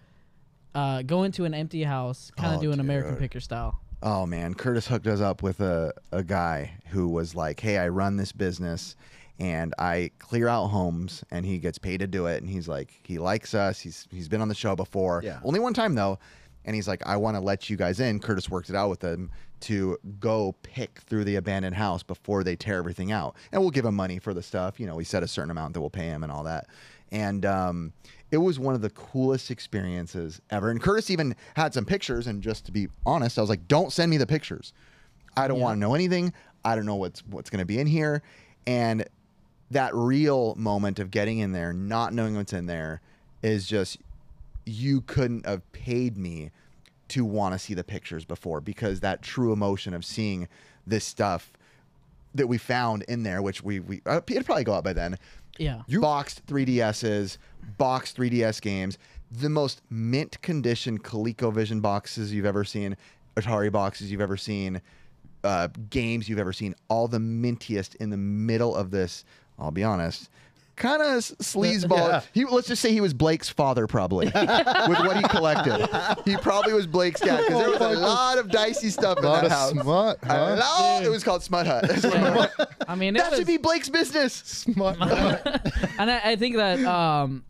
go into an empty house, kind of do an American Picker style? Oh, man. Curtis hooked us up with a guy who was like, hey, I run this business and I clear out homes, and he gets paid to do it. And he's like, he likes us. He's been on the show before. Yeah. Only one time, though. and he's like, I want to let you guys in. Curtis worked it out with them to go pick through the abandoned house before they tear everything out. And we'll give him money for the stuff. You know, we set a certain amount that we'll pay him and all that. And it was one of the coolest experiences ever. And Curtis even had some pictures. And just to be honest, I was like, don't send me the pictures. I don't want to know anything. I don't know what's going to be in here. And that real moment of getting in there, not knowing what's in there, is just, you couldn't have paid me to want to see the pictures before, because that true emotion of seeing this stuff that we found in there, which it'd probably go out by then. Yeah. Boxed 3DSs, boxed 3DS games, the most mint condition ColecoVision boxes you've ever seen, Atari boxes you've ever seen, games you've ever seen, all the mintiest in the middle of this. I'll be honest, kind of sleazeball. Yeah. Let's just say he was Blake's father, probably, with what he collected. He probably was Blake's dad, because there was a lot of dicey stuff in that house. Smut, huh? It was called Smut Hut. I mean, That should be Blake's business. Smut. and I think that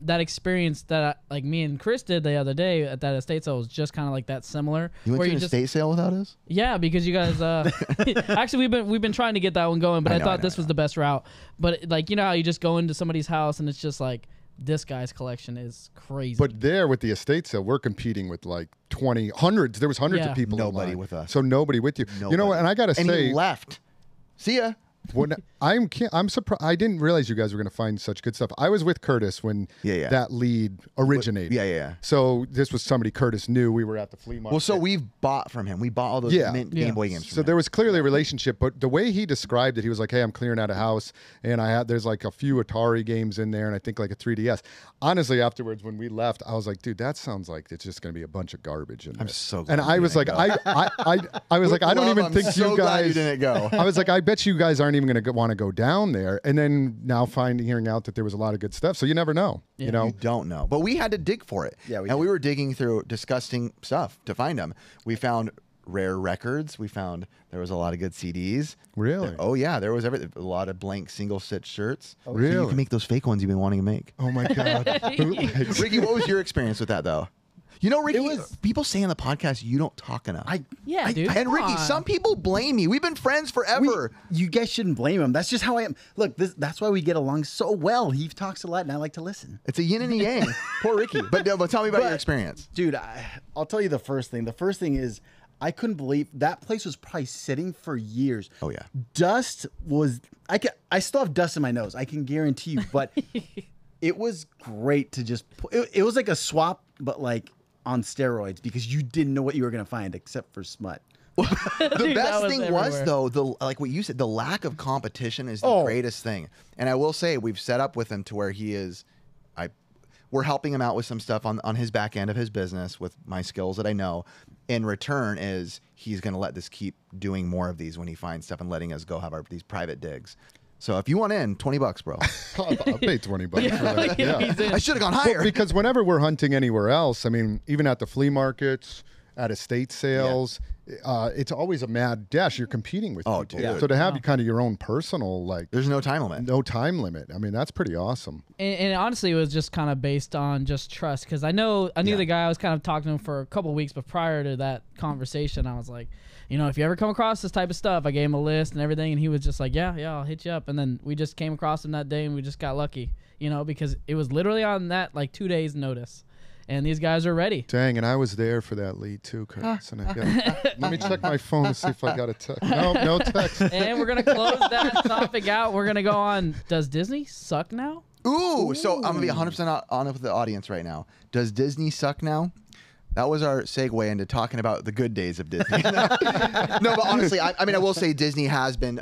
that experience that like me and Chris did the other day at that estate sale was just kind of like that similar. You went where to an estate sale without us? Yeah, because you guys actually we've been trying to get that one going, but I thought this was the best route. But like, you know how you just go into somebody's house and it's just like, this guy's collection is crazy. But there with the estate sale, we're competing with like hundreds. There was hundreds of people. Nobody in line. with us. So nobody with you. Nobody. You know what? And I gotta And say, he left. See ya. when I'm surprised. I didn't realize you guys were going to find such good stuff. I was with Curtis when that lead originated. Yeah. So this was somebody Curtis knew. We were at the flea market. Well, so we've bought from him. We bought all those mint Game Boy games from So him. there was clearly a relationship, but the way he described it, he was like, "Hey, I'm clearing out a house, and there's like a few Atari games in there, and I think like a 3DS." Honestly, afterwards when we left, I was like, "Dude, that sounds like it's just going to be a bunch of garbage." In there. I'm so glad and I you was like, didn't I was like, I don't even think so you glad guys you didn't go. I was like, I bet you guys aren't even going to want to go down there. And then now hearing out that there was a lot of good stuff. So you never know, you know? You don't know. But we had to dig for it. Yeah, we were digging through disgusting stuff to find them. We found rare records. We found there was a lot of good CDs. Really? Oh, yeah. There was everything. A lot of blank single-stitch shirts. Oh, really? So you can make those fake ones you've been wanting to make. Oh, my God. Bootlegs. Ricky, what was your experience with that, though? You know, Ricky, people say on the podcast you don't talk enough. Dude. And Ricky, some people blame me. We've been friends forever. You guys shouldn't blame him. That's just how I am. Look, that's why we get along so well. He talks a lot, and I like to listen. It's a yin and a yang. Poor Ricky. But tell me about your experience. Dude, I'll tell you the first thing. The first thing is I couldn't believe that place was probably sitting for years. Oh, yeah. Dust was I still have dust in my nose. I can guarantee you, but it was great to just it was like a swap, but like on steroids, because you didn't know what you were going to find except for smut. The best thing everywhere. was though, like what you said, the lack of competition is the greatest thing. And I will say, we've set up with him to where he is. We're helping him out with some stuff on his back end of his business with my skills that I know. In return, is he's going to let this keep doing more of these when he finds stuff and letting us go have these private digs. So if you want in, $20, bro. I'll pay $20 for that. Yeah. I should have gone higher. Well, because whenever we're hunting anywhere else, I mean, even at the flea markets, at estate sales, it's always a mad dash. You're competing with people. Dude. So to have you kind of your own personal, like, There's no time limit. no time limit. I mean, that's pretty awesome. And honestly, it was just kind of based on just trust, because I knew the guy. I was kind of talking to him for a couple of weeks, but prior to that conversation, I was like, you know, if you ever come across this type of stuff, I gave him a list and everything, and he was just like, yeah, I'll hit you up. And then we just came across him that day, and we just got lucky, you know, because it was literally on that like 2 days notice, and these guys are ready. Dang, and I was there for that lead too, Curtis. And let me check my phone to see if I got a text. No text. And we're gonna close that topic out. We're gonna go on. Does Disney suck now? Ooh, so I'm going to be 100% honest with the audience right now. Does Disney suck now? That was our segue into talking about the good days of Disney. No, but honestly, I mean, I will say Disney has been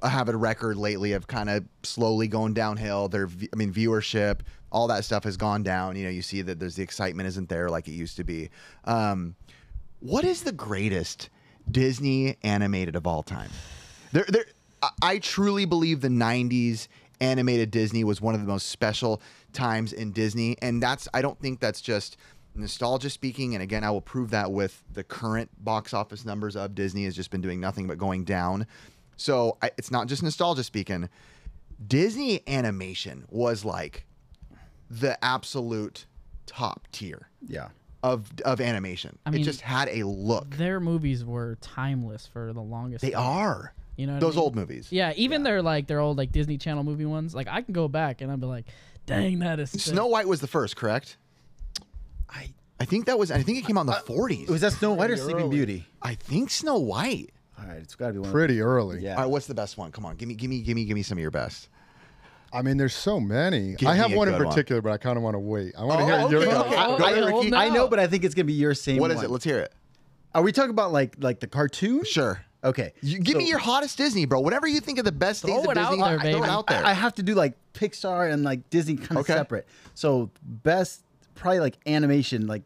have a record lately of kind of slowly going downhill. Viewership, all that stuff has gone down. You know, you see that the excitement isn't there like it used to be. What is the greatest Disney animated of all time? I truly believe the 90s animated Disney was one of the most special times in Disney, and I don't think that's just nostalgia speaking. And again, I will prove that with the current box office numbers of Disney has just been doing nothing but going down. So it's not just nostalgia speaking. Disney animation was like the absolute top tier. Yeah. of animation. I mean, it just had a look. Their movies were timeless for the longest They time. are. You know what I Those mean? old movies. Yeah, even their old like Disney Channel movie ones. Like I can go back and I'd be like, dang, that is sick. Snow White was the first, correct? I think it came out in the 40s. Was that Snow White or Pretty Sleeping early. Beauty? I think Snow White. All right, it's got to be one. Pretty early. Yeah. All right, what's the best one? Come on, give me some of your best. I mean, there's so many. Give I me have a one in good one. particular, but I kind of want to wait. I want to Oh, hear your. okay. Oh, Go ahead, hold Ricky. on. I know, but I think it's gonna be your same. What is one. it? Let's hear it. Are we talking about like the cartoon? Sure. Okay. Give me your hottest Disney, bro. Whatever you think of the best Throw things of it out Disney, there, throw it baby. out there. I have to do like Pixar and like Disney kind of Okay. separate. So best, probably like animation, like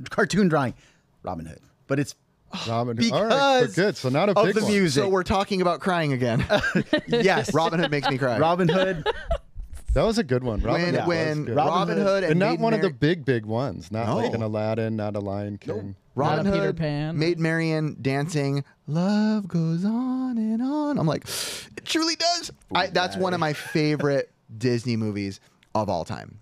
cartoon drawing, Robin Hood. But it's Robin. because All right, so good. So not a of big the one. music. So we're talking about crying again. yes, Robin Hood makes me cry. Robin Hood. That was a good one. Robin when Hood when was good. Robin Hood and not Maid one of the Mary- big ones. Not No. like an Aladdin, not a Lion King. Robin Not a Peter Hood, Pan. Maid Marian dancing, love goes on and on. I'm like, it truly does. That's one of my favorite Disney movies of all time.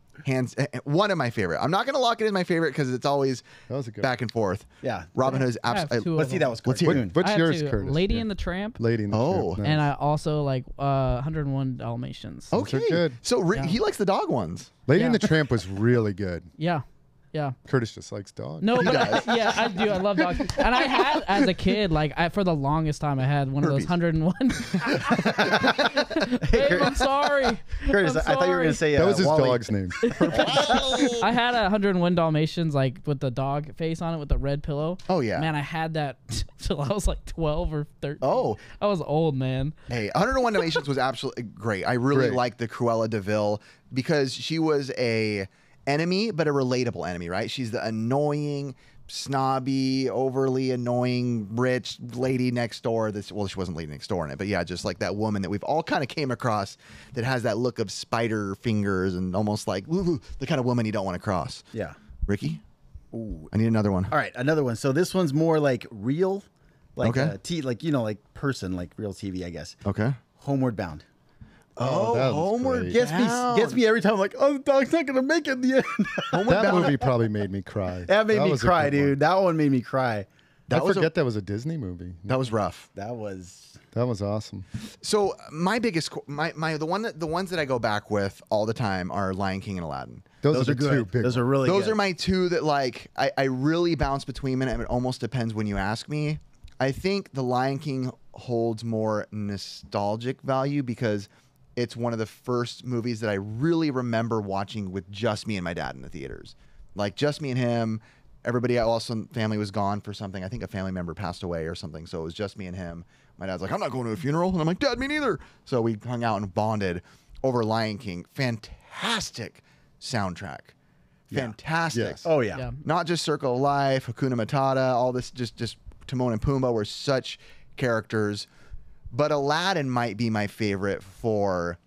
One of my favorite. I'm not going to lock it as my favorite because it's always That was a good back and forth. Yeah. Robin Hood is I have absolutely. two of Let's see, them. that was Let's hear it. cartoon. What's I have yours, two. Curtis? Lady Yeah. and the Tramp, Lady in the Oh. Tramp. and Nice. I also like 101 Dalmatians. are Okay. good. So Yeah. he likes the dog ones. Lady Yeah. and the Tramp was really good. Yeah, yeah. Curtis just likes dogs. No, but yeah, I do. I love dogs. And I had, as a kid, like for the longest time, I had one of those Herpes. 101. Babe, I'm sorry. Curtis, I'm I thought you were gonna sorry. say That was his Wally. dog's name. I had a 101 Dalmatians, like with the dog face on it with the red pillow. Oh, yeah. Man, I had that till I was like 12 or 13. Oh. I was old, man. Hey, 101 Dalmatians was absolutely great. I really Great. liked the Cruella de Vil because she was a enemy, but a relatable enemy, right? She's the annoying, snobby, overly annoying, rich lady next door. Well, she wasn't lady next door in it, but yeah, just like that woman that we've all kind of came across that has that look of spider fingers and almost like ooh, the kind of woman you don't want to cross. Yeah. Ricky? Ooh. I need another one. All right, another one. So this one's more like real, like Okay. like like person, like real TV, I guess. Okay. Homeward Bound. Oh, that was Homeward great. Gets me every time. I'm like, oh, the dog's not gonna make it in the end. That movie probably made me cry. That made me was a cry, good one. dude. That one made me cry. That I was forget that was a Disney movie. That was rough. That was That was awesome. So my biggest, the ones that I go back with all the time are Lion King and Aladdin. Those are the good. two big Those are ones. really Those good. are my two that like I really bounce between them. And it almost depends when you ask me. I think The Lion King holds more nostalgic value because it's one of the first movies that I really remember watching with just me and my dad in the theaters. Like just me and him. Everybody else in the family was gone for something. I think a family member passed away or something. So it was just me and him. My dad's like, I'm not going to a funeral. And I'm like, Dad, me neither. So we hung out and bonded over Lion King. Fantastic soundtrack. Fantastic. Yes. Oh yeah. Yeah. Not just Circle of Life, Hakuna Matata, all this, just Timon and Pumbaa were such characters. But Aladdin might be my favorite for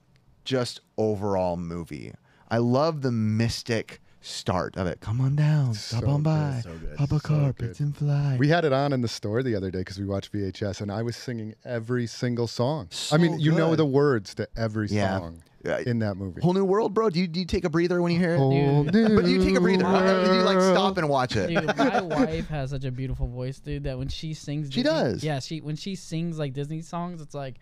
just overall movie. I love the mystic start of it. Come on down, stop So on by, good, so good, pop a so carpets good. and fly. We had it on in the store the other day because we watched VHS, and I was singing every single song. So I mean, you know good. the words to every Yeah. song Yeah. in that movie. Whole New World, bro. Do you take a breather when you hear it? Whole Dude. new But do you take a breather? world. Do you like stop and watch it? Dude, my wife has such a beautiful voice, dude, that when she sings She Disney- does. Yeah, when she sings like Disney songs, it's like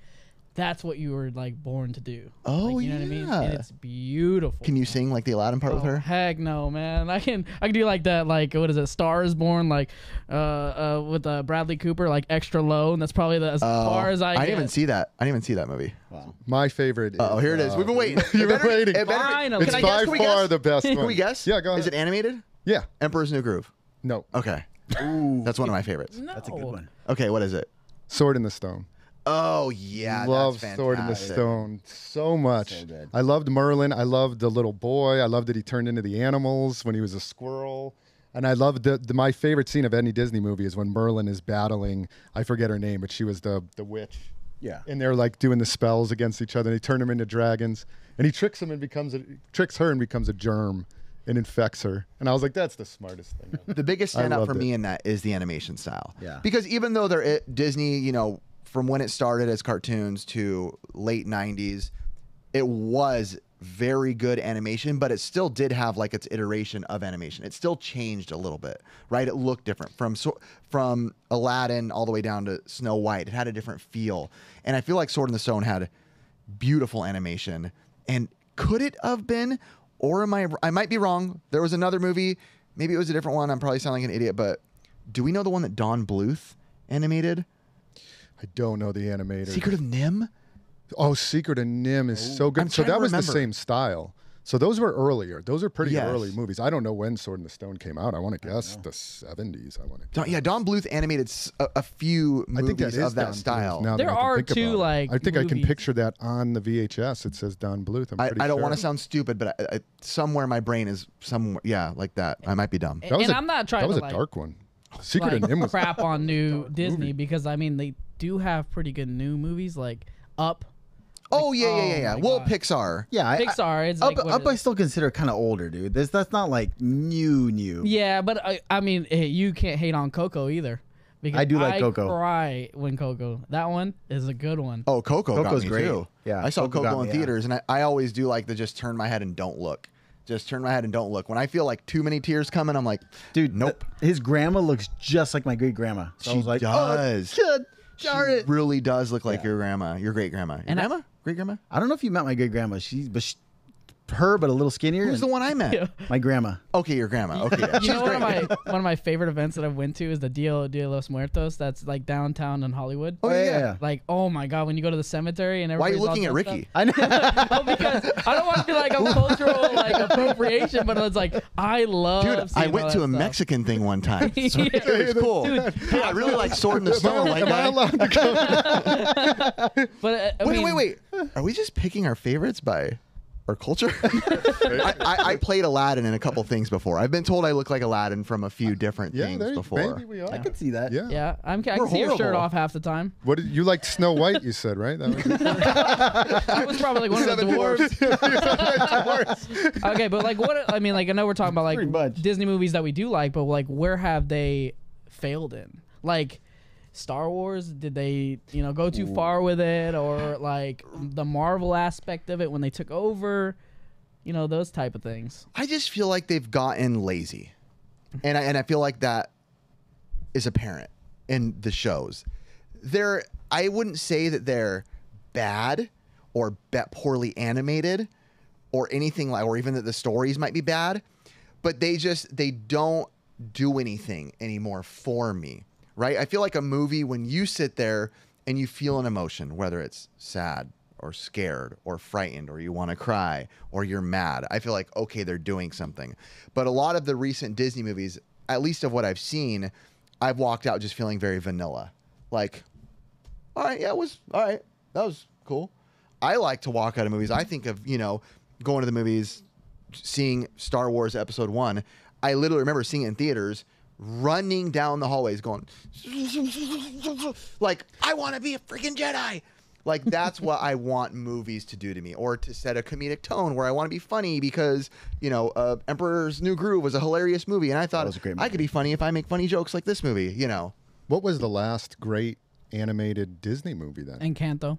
that's what you were like born to do. Oh, like, you know what I mean? yeah. And it's beautiful. Can you sing like the Aladdin part with Oh, her? heck no, man. I can do like that, like what is it, Star is Born, like with Bradley Cooper, like extra low, and that's probably as far as I didn't get. even see that. I didn't even see that movie. Wow. My favorite. Oh, here it is. We've been waiting. You've been It better- waiting. it better be- Finally. It's Can I by guess? Can we far guess? the best one. Can we guess? Yeah, go ahead. Is it animated? Yeah. Emperor's New Groove. No. Okay. Ooh, That's one of my favorites. No. that's a good one. Okay, what is it? Sword in the Stone. Oh yeah, Love that's Sword in the fantastic. Stone so much. So good. I loved Merlin. I loved the little boy. I loved that he turned into the animals when he was a squirrel. And I loved my favorite scene of any Disney movie is when Merlin is battling. I forget her name, but she was the witch. Yeah. And they're like doing the spells against each other. And they turn them into dragons. And he tricks them and tricks her and becomes a germ and infects her. And I was like, that's the smartest thing. The biggest I standout loved for me it. in that is the animation style. Yeah. Because even though they're Disney, you know, from when it started as cartoons to late 90s, it was very good animation, but it still did have like its iteration of animation. It still changed a little bit, right? It looked different from Aladdin all the way down to Snow White. It had a different feel. And I feel like Sword in the Stone had beautiful animation. And could it have been, or I might be wrong. There was another movie, maybe it was a different one. I'm probably sounding like an idiot, but do we know the one that Don Bluth animated? I don't know the animator. Secret of Nim? Oh, Secret of Nim is so good. So that was the same style. So those were earlier. Those are pretty early movies. I don't know when Sword in the Stone came out. I want to guess the 70s. Don Bluth animated a few movies of that style. There are two like I think I can movies. picture that on the VHS. It says Don Bluth. I don't want to sound stupid, but somewhere my brain is somewhere, like that. I might be dumb. I'm not trying to. That was to a dark one. Secret of like, Nim was crap on new Disney movie. because I mean they do have pretty good new movies like Up. Oh yeah. my Well, God. Pixar. Yeah, Pixar. It's like Up I still consider kind of older, dude. That's not like new. yeah, but I mean you can't hate on Coco either. Because I do like Coco. I cry when Coco. That one is a good one. Oh, Coco's Coco's great. too. Yeah, I saw Coco got Coco in me, yeah. theaters, and I always do like to just turn my head and don't look. Just turn my head and don't look. When I feel like too many tears coming, I'm like, Dude, nope. His grandma looks just like my great grandma. So I was like, does. oh, God, darn it. Really does look like your grandma, your great grandma. Your grandma? Great grandma? I don't know if you met my great grandma. But a little skinnier. Who's the one I met? My grandma. Okay, your grandma. Okay, yeah. You know, one of my favorite events that I've went to is the Dia de los Muertos. That's like downtown in Hollywood. Oh yeah. Like, oh my God, when you go to the cemetery and Why are everybody's you looking at all Ricky? dressed up. I know. Well, because I don't want to be like a cultural like appropriation, but it's like I love. Dude, I seeing went all to that a stuff. Mexican thing one time. Yeah. It was cool. Dude, Yeah, I really like Sword in the Stone. White Am I guy. allowed to go? But I mean, Wait. Are we just picking our favorites by our culture? I played Aladdin in a couple things before. I've been told I look like Aladdin from a few different things before. Maybe we are. I could see that. Yeah. Yeah, I We're can see your shirt horrible. off half the time. What did you liked Snow White? You said right. That was I was probably like one of the dwarves. Okay, but like what I mean, like I know we're talking about like Pretty much. Disney movies that we do like, but like where have they failed in? Like Star Wars, did they go too far with it, or like the Marvel aspect of it when they took over? Those type of things. I just feel like they've gotten lazy, and I feel like that is apparent in the shows. I wouldn't say that they're bad or poorly animated or anything like, or even that the stories might be bad, but they don't do anything anymore for me, right? I feel like a movie, when you sit there and you feel an emotion, whether it's sad or scared or frightened or you want to cry or you're mad, I feel like, okay, they're doing something. But a lot of the recent Disney movies, at least of what I've seen, I've walked out just feeling very vanilla. Like, all right, yeah, it was all right. That was cool. I like to walk out of movies. I think of, going to the movies, seeing Star Wars Episode 1. I literally remember seeing it in theaters, running down the hallways going, like, I want to be a freaking Jedi. Like, that's what I want movies to do to me, or to set a comedic tone where I want to be funny because, Emperor's New Groove was a hilarious movie. And I thought was a great movie. I could be funny if I make funny jokes like this movie, What was the last great animated Disney movie then? Encanto.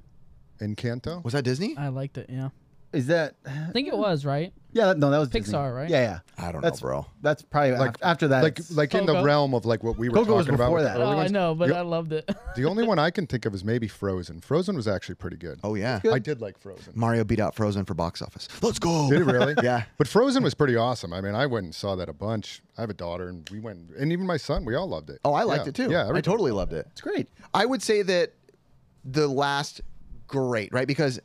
Encanto? Was that Disney? I liked it. Yeah, Is that? I think it was right. Yeah, no, that was Disney. Pixar, right? Yeah. I don't That's know, bro. That's probably Like after that. Like in the Coco. realm of like what we were Coco was talking about. before with that. the early Oh, I ones. know, but The- I loved it. The only one I can think of is maybe Frozen. Frozen was actually pretty good. Oh, yeah. I did like Frozen. Mario beat out Frozen for box office. Let's go. Did it really? Yeah. But Frozen was pretty awesome. I mean, I went and saw that a bunch. I have a daughter, and we went, and even my son, we all loved it. Oh, I liked Yeah. it too. Yeah, I everybody totally loved it. it's great. I would say that the last great, right? Because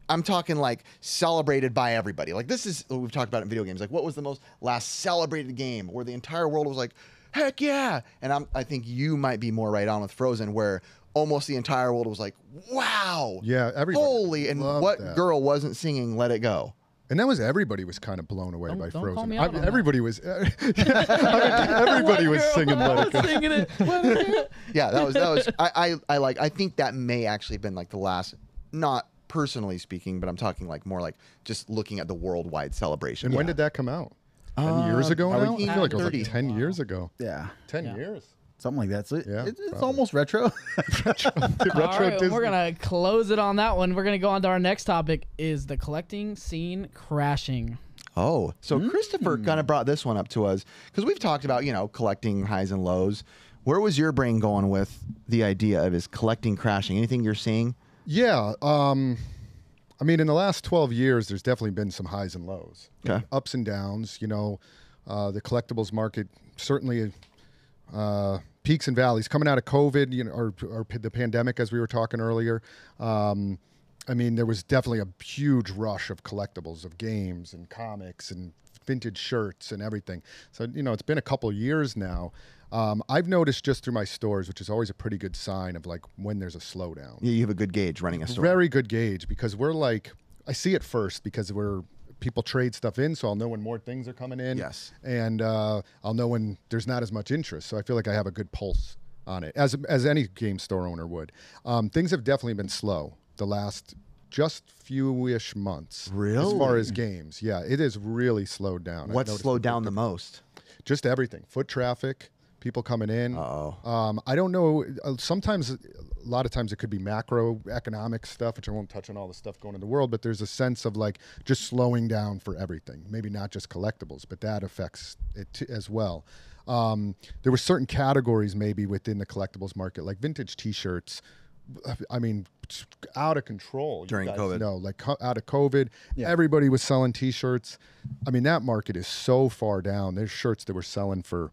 I'm talking like celebrated by everybody. Like, this is what we've talked about in video games. Like, what was the most last celebrated game where the entire world was like, heck yeah. And I think you might be more right on with Frozen, where almost the entire world was like, wow. Yeah, everybody. Holy, and loved what that. girl wasn't singing Let It Go? And that was everybody was kind of blown away Don't- by don't Frozen. call me out on that. Everybody was. Everybody was singing Let It Go. Singing it. Yeah, that was I think that may actually been like the last, not personally speaking, but I'm talking like more like just looking at the worldwide celebration. And when did that come out? 10 years ago I now? would I feel like it was 30. like 10 years ago. Yeah. 10 Yeah. years. something like that. So Yeah, it's probably. almost retro. Retro All right, Disney. we're gonna close it on that one. We're gonna go on to our next topic: is the collecting scene crashing? Oh, so Christopher kind of brought this one up to us because we've talked about, collecting highs and lows. Where was your brain going with the idea of is collecting crashing? Anything you're seeing? Yeah. I mean, in the last 12 years, there's definitely been some highs and lows. Okay. Ups and downs. The collectibles market certainly peaks and valleys. Coming out of COVID, or the pandemic, as we were talking earlier, I mean, there was definitely a huge rush of collectibles, of games and comics and vintage shirts and everything. So, it's been a couple years now. I've noticed just through my stores, which is always a pretty good sign of like when there's a slowdown. Yeah, you have a good gauge running a store. Very good gauge, because I see it first because people trade stuff in, so I'll know when more things are coming in. Yes. And I'll know when there's not as much interest. So I feel like I have a good pulse on it, as any game store owner would. Things have definitely been slow the last just few-ish months. Really? As far as games. Yeah, it has really slowed down. I've What's noticed slowed down the most? just everything. Foot traffic, people coming in. Uh-oh. I don't know. Sometimes, a lot of times it could be macroeconomic stuff, which I won't touch on all the stuff going in the world, but there's a sense of like just slowing down for everything. Maybe not just collectibles, but that affects it as well. There were certain categories maybe within the collectibles market, like vintage T-shirts. I mean, out of control During COVID. No, like out of COVID, Yeah. everybody was selling T-shirts. I mean, that market is so far down. There's shirts that were selling for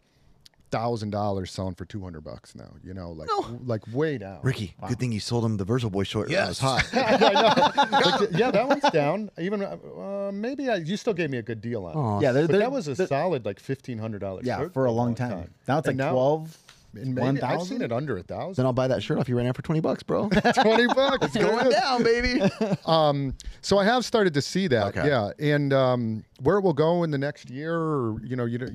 $1,000, selling for $200 now. Like way down. Ricky, good thing you sold him the Virgil Boy short. Yes. It was hot. Like, yeah, that one's down. Even maybe you still gave me a good deal on it. Aw. Yeah, But that was a solid like $1,500. yeah, shirt for a long time. Now it's like 12. And maybe, I've 1,000? seen it under Then 1,000. I'll buy that shirt off you right now for $20, bro. $20. It's Going down, baby. So I have started to see that, Okay. yeah. And where it will go in the next year, or, you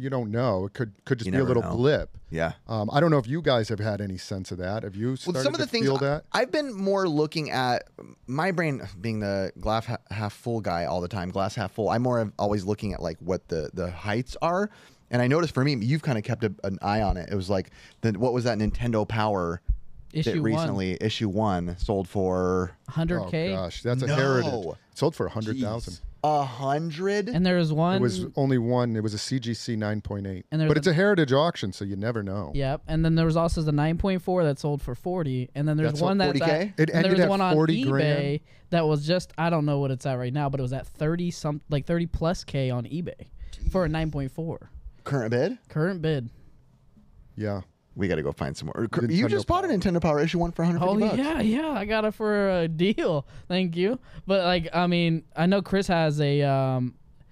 don't know. It could just be a never little know. blip. Yeah. I don't know if you guys have had any sense of that. Have you started Well, some of the to things feel that? I've been more looking at my brain being the glass half full guy all the time, glass half full. I'm more of always looking at like what the heights are. And I noticed for me, you've kind of kept an eye on it. It was like, what was that Nintendo Power Issue that recently, issue 1, sold for 100K. Oh gosh, that's a No. heritage. It sold for 100,000. 100. And there was one. It was only one. It was a CGC 9.8. And there's But it's a heritage auction, so you never know. Yep. And then there was also the 9.4 that sold for 40. And then there's That's one what, that's 40K? at, It and there ended was at one on 40 eBay grand. that was just, I don't know what it's at right now, but it was at 30 plus K on eBay for a 9.4 Current bid? current bid. Yeah. We got to go find some more. Nintendo You just bought a Power. Nintendo Power issue 1 for $150. Oh yeah, I got it for a deal. Thank you. But like, I mean, I know Chris has a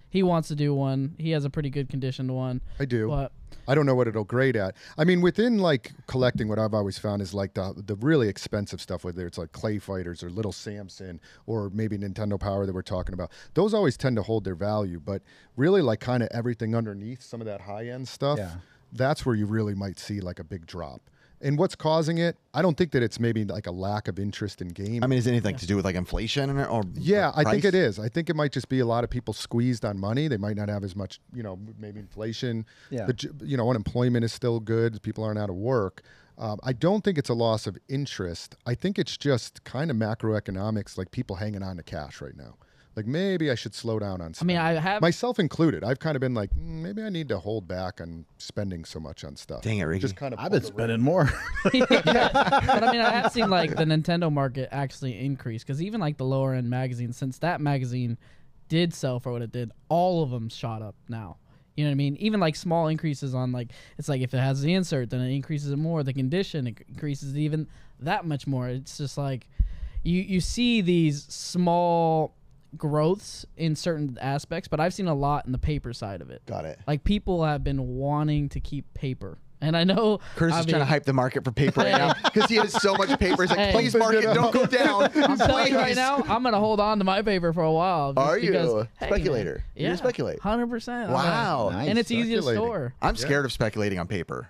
he wants to do one. He has a pretty good conditioned one. I do. But I don't know what it'll grade at. I mean, within like collecting, what I've always found is like the really expensive stuff, whether it's like Clay Fighters or Little Samson or maybe Nintendo Power that we're talking about. Those always tend to hold their value, but really like kind of everything underneath some of that high end stuff, Yeah. that's where you really might see like a big drop. And what's causing it? I don't think that it's maybe like a lack of interest in gaming. I mean, is it anything to do with like inflation or Yeah, I think price? it is. I think it might just be a lot of people squeezed on money. They might not have as much, maybe inflation. Yeah. Unemployment is still good. People aren't out of work. I don't think it's a loss of interest. I think it's just kind of macroeconomics, like people hanging on to cash right now. Like maybe I should slow down on I mean, spending. I have Myself included. I've kind of been like, maybe I need to hold back on spending so much on stuff. Dang it, Ricky. Just kind of I've been spending more. but I mean, I have seen like the Nintendo market actually increase because even like the lower end magazines, since that magazine did sell for what it did, all of them shot up now. You know what I mean? Even like small increases on like, it's like if it has the insert, then it increases it more. The condition, it increases it even that much more. It's just like you see these small growths in certain aspects, but I've seen a lot in the paper side of it. Got it. Like people have been wanting to keep paper. And I know Curtis is trying to hype the market for paper right now because he has so much paper. He's like, Hey. please, market, don't go down. I'm telling you right Please. now, I'm gonna hold on to my paper for a while. just Are you? because, hey, Speculator. man, You're yeah, a speculator. 100%. Wow. Nice. And it's easy to Speculating. store. I'm scared of speculating on paper.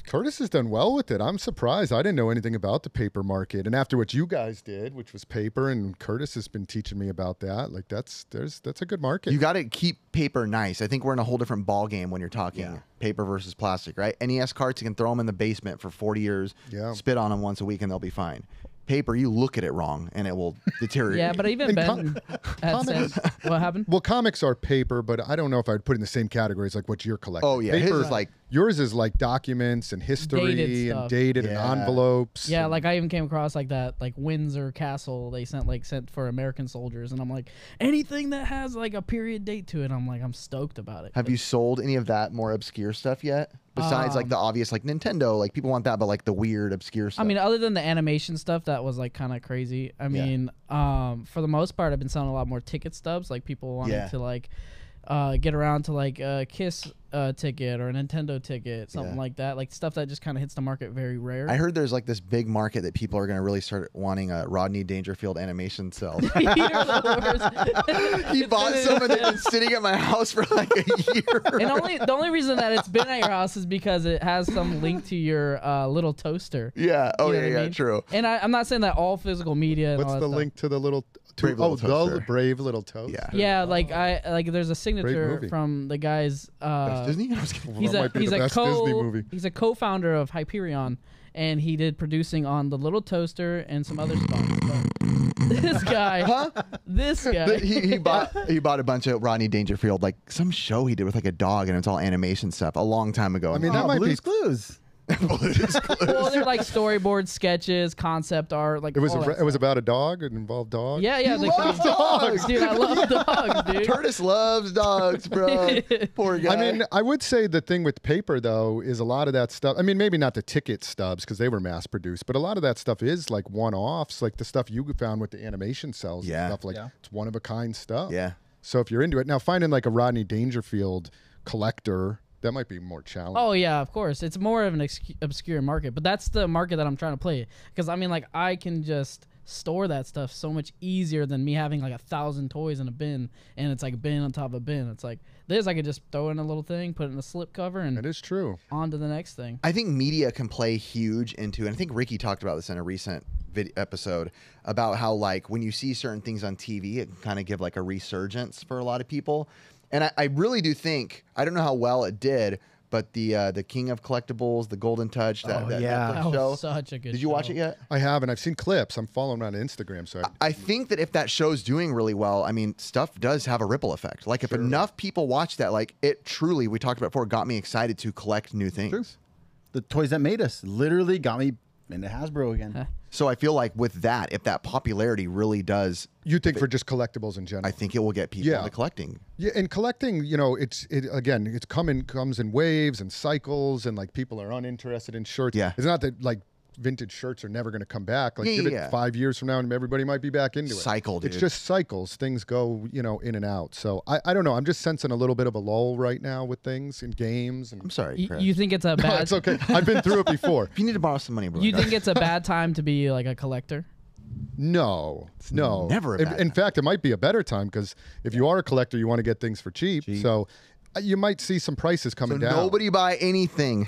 Curtis has done well with it. I'm surprised. I didn't know anything about the paper market. And after what you guys did, which was paper, and Curtis has been teaching me about that, like that's a good market. You got to keep paper nice. I think we're in a whole different ball game when you're talking paper versus plastic, right? NES carts, you can throw them in the basement for 40 years, spit on them once a week, and they'll be fine. Paper, you look at it wrong, and it will deteriorate. Yeah, but even Ben had said, what happened? Well, comics are paper, but I don't know if I'd put it in the same category as like what you're collecting. Oh, yeah. Paper, His is like... Yours is like documents and history Dated and dated and envelopes. Yeah, like I even came across like that, like Windsor Castle they sent for American soldiers, and I'm like, anything that has like a period date to it, I'm stoked about it. Have you sold any of that more obscure stuff yet? Besides like the obvious like Nintendo, like people want that, but like the weird obscure stuff. I mean, other than the animation stuff that was like kind of crazy. I mean, for the most part, I've been selling a lot more ticket stubs, like people wanting to like get around to like a Kiss ticket or a Nintendo ticket, something like that, like stuff that just kind of hits the market very rare. I heard there's like this big market that people are going to really start wanting a Rodney Dangerfield animation cell. You're the worst. He bought some and they've been sitting at my house for like a year. And the only reason that it's been at your house is because it has some link to your little toaster. Yeah. Oh, You know yeah, what I yeah, mean? true. And I'm not saying that all physical media. And What's all the that link to the little... Brave Little Toaster. the Brave Little Toaster. Yeah. Yeah, like there's a signature movie. from the guy's. That's Disney? I was kidding. Well, that might be the best Disney movie. He's a co-founder of Hyperion, and he did producing on the Little Toaster and some other stuff. But this guy, this guy, he bought a bunch of Rodney Dangerfield, like some show he did with like a dog, and it's all animation stuff a long time ago. I mean, that might Blue's be... Clues. well, they're like storyboard sketches, concept art, like It was all that it was stuff. about a dog. It involved dogs. Yeah, You love dogs! dude. I love dogs, dude. Curtis loves dogs, bro. Poor guy. I mean, I would say the thing with paper, though, is a lot of that stuff. I mean, maybe not the ticket stubs because they were mass produced, but a lot of that stuff is like one offs, like the stuff you found with the animation cells and stuff. Like it's one of a kind stuff. Yeah. So if you're into it, now finding like a Rodney Dangerfield collector, that might be more challenging. Oh yeah, of course. It's more of an obscure market, but that's the market that I'm trying to play. Because I mean, like I can just store that stuff so much easier than me having like 1,000 toys in a bin, and it's like a bin on top of a bin. It's like this, I could just throw in a little thing, put it in a slip cover, and That is true. on to the next thing. I think media can play huge into, and I think Ricky talked about this in a recent episode about how like when you see certain things on TV, it can kind of give like a resurgence for a lot of people. And I really do think, I don't know how well it did, but the King of Collectibles, the Golden Touch, that Netflix That show. was such a good Did you watch show. it yet? I have, and I've seen clips. I'm following on Instagram, so I think that if that show's doing really well, I mean, stuff does have a ripple effect. Like if enough people watch that, like it truly, we talked about before, got me excited to collect new things. True. The toys that made us literally got me into Hasbro again. So I feel like with that, if that popularity really does, you think for just collectibles in general? I think it will get people into collecting. Yeah, and collecting, you know, it comes in waves and cycles, and like people are uninterested in shirts. Yeah. It's not that like vintage shirts are never going to come back. Like give it 5 years from now, and everybody might be back into it. Cycle, dude. It's just cycles. Things go, you know, in and out. So I don't know. I'm just sensing a little bit of a lull right now with things in games. And I'm sorry, Chris. You think it's a no, bad? it's okay. I've been through it before. If you need to borrow some money, bro. You think it's a bad time to be like a collector? No. never a bad In fact, it might be a better time because if you are a collector, you want to get things for cheap. So you might see some prices coming down. Nobody buy anything.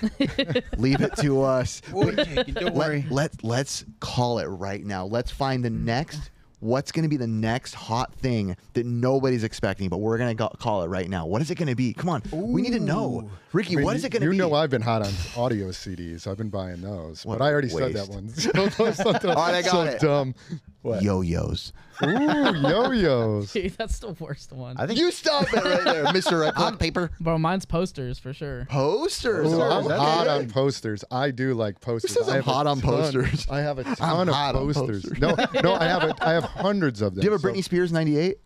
Leave it to us. Don't worry. Let's call it right now. Let's find the next. What's going to be the next hot thing that nobody's expecting, but we're going to call it right now. What is it going to be? Come on. We need to know. Ricky, I mean, what is it going to be? You know I've been hot on audio CDs. I've been buying those. But I already said that waste. one. All right, I got it. Dumb. What? Yo-yos. Ooh, yo-yos. Dude, that's the worst one. I think You stop it right there, Mr. Red Hot Paper. Bro, mine's posters for sure. Posters. Ooh, are I'm good. hot on posters. I do like posters. says I I'm have a hot on ton- posters? I have a I'm ton of hot on posters. posters. No, I have hundreds of them. Do you have a Britney Spears 98?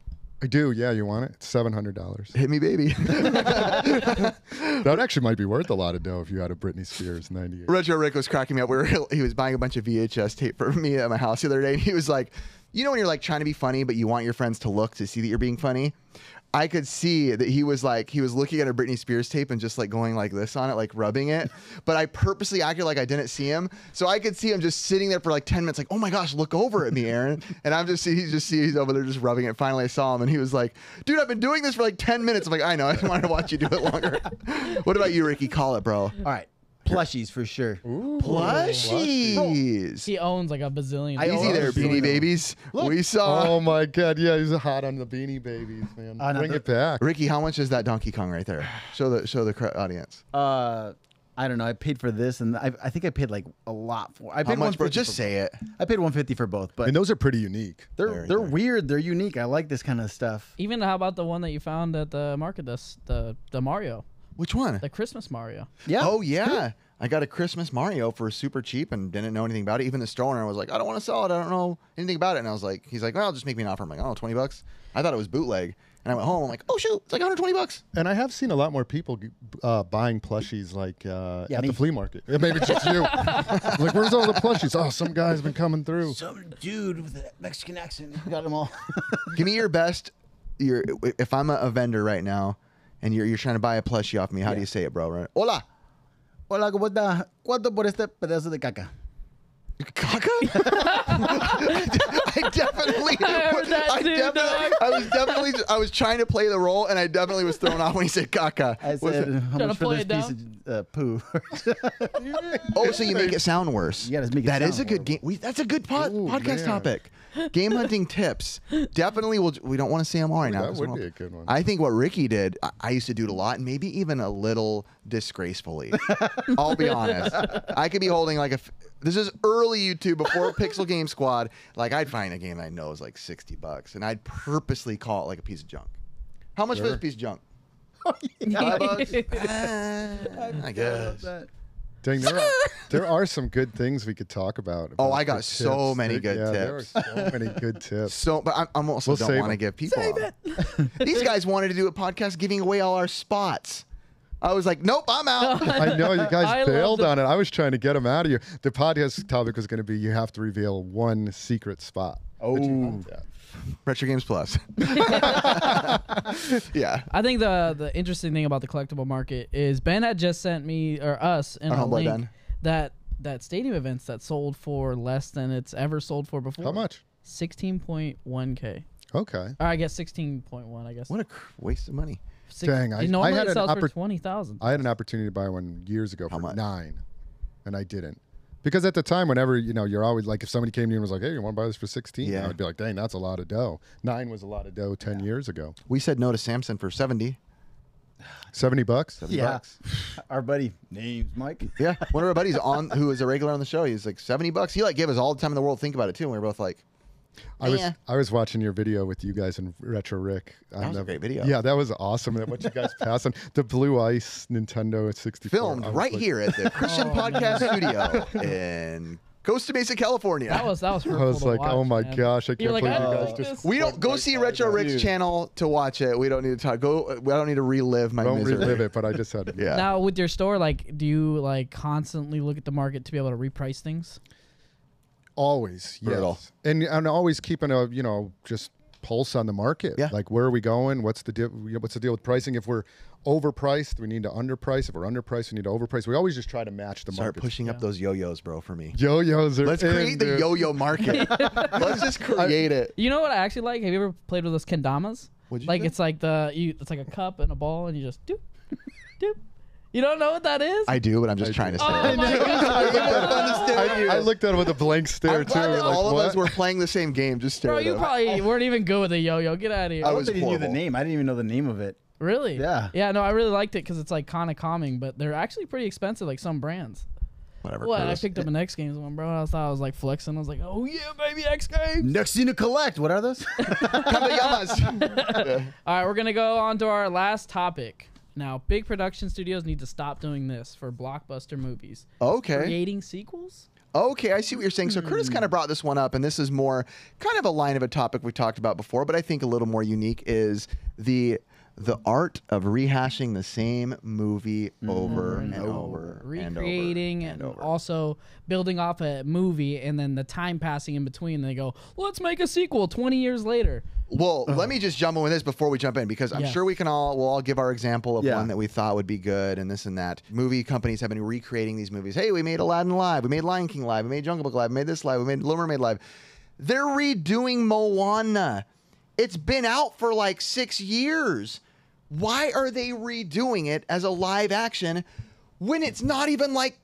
I do. Yeah, you want it? It's $700. Hit me, baby. That actually might be worth a lot of dough if you had a Britney Spears 98. Retro Rick was cracking me up. He was buying a bunch of VHS tape for me at my house the other day, and he was like, you know when you're like trying to be funny, but you want your friends to look to see that you're being funny? I could see that he was looking at a Britney Spears tape and just like going like this on it, like rubbing it. But I purposely acted like I didn't see him. So I could see him just sitting there for like 10 minutes, like, oh my gosh, look over at me, Aaron. And he's over there just rubbing it. Finally, I saw him and he was like, dude, I've been doing this for like 10 minutes. I'm like, I know. I just wanted to watch you do it longer. What about you, Ricky? Call it, bro. All right. Plushies for sure. Plushies. He owns like a bazillion. I Easy own there, a bazillion. Beanie Babies. We saw. Oh my God! Yeah, he's hot on the Beanie Babies, man. Bring it back. Ricky, how much is that Donkey Kong right there? Show the audience. I don't know. I paid for this, and I think I paid like a lot for. I paid How much, bro? 150 Just for say it. I paid 150 for both, but And those are pretty unique. they're weird. They're unique. I like this kind of stuff. Even how about the one that you found at the market? The Mario, Which one? the Christmas Mario. Yeah. Oh yeah, I got a Christmas Mario for super cheap and didn't know anything about it. Even the store owner was like, "I don't want to sell it. I don't know anything about it." And I was like, "He's like, well, just make me an offer." I'm like, "Oh, $20." I thought it was bootleg, and I went home. I'm like, "Oh shoot, it's like $120." And I have seen a lot more people buying plushies like at me. the flea market. Maybe it's just you. Like, where's all the plushies? Oh, some guy's been coming through. Some dude with a Mexican accent got them all. Give me your best. If I'm a vendor right now, and you're trying to buy a plushie off me, how do you say it, bro? Right? Hola. Hola, ¿cómo está? ¿Cuánto por este pedazo de caca? Caca? I definitely. heard that too, dog. I was trying to play the role, and I definitely was thrown off when he said caca. I Was said, it- how Trying much to for play this it piece of poo? Oh, so you make it sound worse. You gotta make it That is sound a good game. That's a good Ooh, podcast man. topic. Game hunting tips. Definitely, we don't want to say them all right now. That would be a good one. I think what Ricky did, I used to do it a lot, and maybe even a little disgracefully. I'll be honest. I could be holding like this is early YouTube before Pixel Game Squad. Like I'd find a game I know is like $60, and I'd purposely call it like a piece of junk. How much for this piece of junk? $5? I guess. Dang, there are some good things we could talk about. Oh, I the got so tips. many good There are tips. so many good tips. So, but I'm also We'll don't save want to them. give people. These guys wanted to do a podcast giving away all our spots. I was like, nope, I'm out. I know you I guys love bailed the- on it. I was trying to get them out of you. The podcast topic was going to be you have to reveal one secret spot. Oh. But you have that. Retro Games Plus. Yeah. I think the interesting thing about the collectible market is Ben had just sent me or us in Our a homeboy link that stadium events that sold for less than it's ever sold for before. How much? 16.1K. Okay. Or I guess 16.1. I guess. What a waste of money. Dang, I normally had it an sells for oppor- 20,000. I had an opportunity to buy one years ago How for much? $9, and I didn't. Because at the time, whenever, you're always like, if somebody came to you and was like, hey, you want to buy this for 16? Yeah. I'd be like, dang, that's a lot of dough. 9 was a lot of dough 10 years ago. We said no to Samson for 70. $70? Yeah. $70. Our buddy, name's Mike. Yeah. One of our buddies who is a regular on the show, he's like $70. He like gave us all the time in the world to think about it too. And we were both like, I was watching your video with you guys and Retro Rick. That was a great video. Yeah, that was awesome. What you guys passed on the Blue Ice Nintendo 64. filmed I was right like- here at the Christian Podcast Studio in Costa Mesa, California. That was hurtful I was to like, watch, oh my man. gosh, I You're can't like, believe I you don't guys like just. this. We don't go see Retro Rick's channel to watch it. We don't need to talk. I don't need to relive my Don't misery. relive it, but I just had to. Yeah. Now with your store, like, do you like constantly look at the market to be able to reprice things? Always, Brutal. yes. And always keeping a just pulse on the market. Yeah. Like where are we going? What's the deal? What's the deal with pricing? If we're overpriced, we need to underprice. If we're underpriced, we need to overprice. We always just try to match the Start market. pushing up those yo-yos, bro, for me. Yo-yos are Let's in, create the dude. yo-yo market. Let's just create it. You know what I actually like? Have you ever played with those kendamas? What'd you Like say? it's like it's like a cup and a ball, and you just doop, doop. You don't know what that is? I do, but I'm just trying to say Oh it. my god, I looked at it with a blank stare I'm too. glad that like, all of what? us were playing the same game. Just stare bro! at You him. probably weren't even good with a yo-yo. Get out of here. I I was didn't knew the horrible. name. I didn't even know the name of it. Really? Yeah. Yeah. No, I really liked it because it's like kind of calming, but they're actually pretty expensive. Like some brands. Whatever. What? I Curtis. picked up an X Games one, bro. I thought I was like flexing. I was like, oh yeah, baby, X Games. Next thing to collect. What are those? Kamayamas. All right, we're gonna go on to our last topic. Now, big production studios need to stop doing this for blockbuster movies. Okay. Creating sequels? Okay, I see what you're saying. So Curtis kind of brought this one up, and this is more kind of a line of a topic we talked about before, but I think a little more unique is the art of rehashing the same movie over and over and over Recreating and also building off a movie and then the time passing in between. And they go, let's make a sequel 20 years later. Well, let me just jump in with this before we jump in, because I'm Yeah. sure we'll all give our example of Yeah. one that we thought would be good and this and that. Movie companies have been recreating these movies. Hey, we made Aladdin live. We made Lion King live. We made Jungle Book live. We made this live. We made Little Mermaid live. They're redoing Moana. It's been out for like 6 years. Why are they redoing it as a live action when it's not even like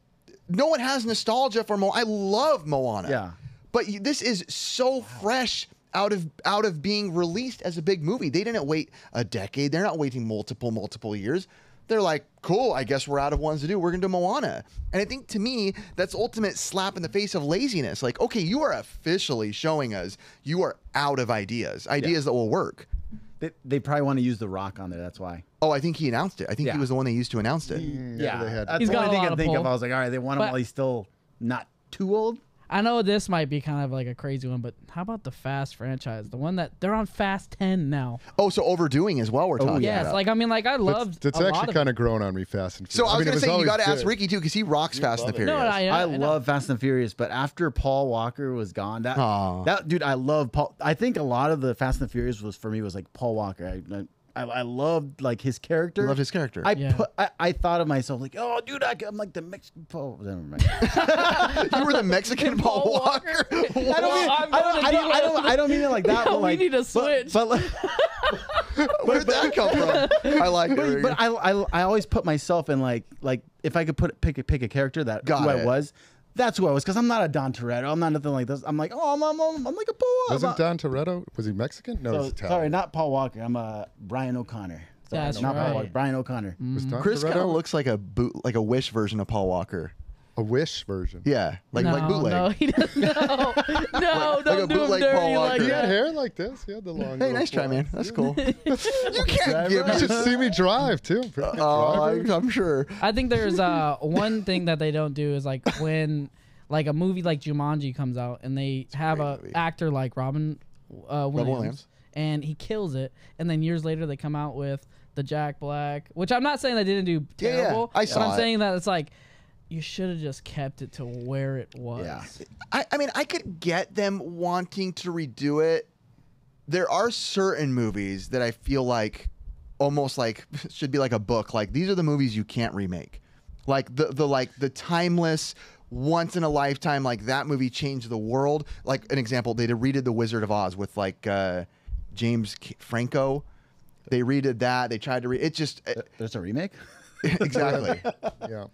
no one has nostalgia for Moana. I love Moana. Yeah. But this is so fresh out of being released as a big movie. They didn't wait a decade. They're not waiting multiple years. They're like, cool, I guess we're out of ones to do. We're going to do Moana. And I think, to me, that's ultimate slap in the face of laziness. Like, okay, you are officially showing us you are out of ideas that will work. They probably want to use The Rock on there. That's why. Oh, I think he announced it. I think he was the one they used to announce it. Yeah. They had. That's He's the got only a thing I lot can of think of. pull. I was like, all right, they want him But- while he's still not too old. I know this might be kind of like a crazy one, but how about the Fast franchise? The one that they're on Fast 10 now. Oh, so overdoing as well we're talking Yes, about. like I mean, like I loved. That's a lot actually of kind of grown on me, Fast and So Furious. I was mean, going to it say, you always got to ask good. Ricky, too, because he rocks Fast and the No, Furious. I know. love Fast and Furious, but after Paul Walker was gone, that dude, I love Paul. I think a lot of the Fast and the Furious was for me was like Paul Walker. I loved like his character. You loved his character. I thought of myself like, oh, dude, I'm like the Mexican Paul. Never mind. You were the Mexican Paul Walker? I don't mean it like that. Yeah, but we like, need to switch. But Where'd that come from? I like it. but I always put myself in like if I could pick a character that Got who it. I was. That's who I was, because I'm not a Don Toretto. I'm not nothing like this. I'm like, oh, I'm like a Paul. Wasn't Don Toretto? Was he Mexican? No, So, he's Italian. sorry, not Paul Walker. I'm Brian O'Connor. Sorry, That's not Paul right. Walker. Brian O'Connor. Was Don Chris kind of Toretto looks like a Wish version of Paul Walker. a Wish version? Yeah, like bootleg. No, he doesn't. No, a don't do him bootleg dirty Paul like Walker. He had that. hair like this. He had the long. Hey, little nice try, flat. man. That's Yeah. cool. You can't give You me. should see me drive too. I'm pretty good driver. I'm sure. I think there's one thing that they don't do is like when like a movie like Jumanji comes out and they have great a movie. actor like Robin Williams, Williams. and he kills it, and then years later they come out with the Jack Black, which I'm not saying they didn't do Yeah, yeah. terrible, I but saw I'm it. saying that it's like you should have just kept it to where it was. Yeah. I mean, I could get them wanting to redo it. There are certain movies that I feel like almost like should be like a book. Like these are the movies you can't remake. Like the timeless, once in a lifetime. Like that movie changed the world. Like an example, they redid The Wizard of Oz with like James Franco. They redid that. They tried to it just There's a remake? exactly. Yeah.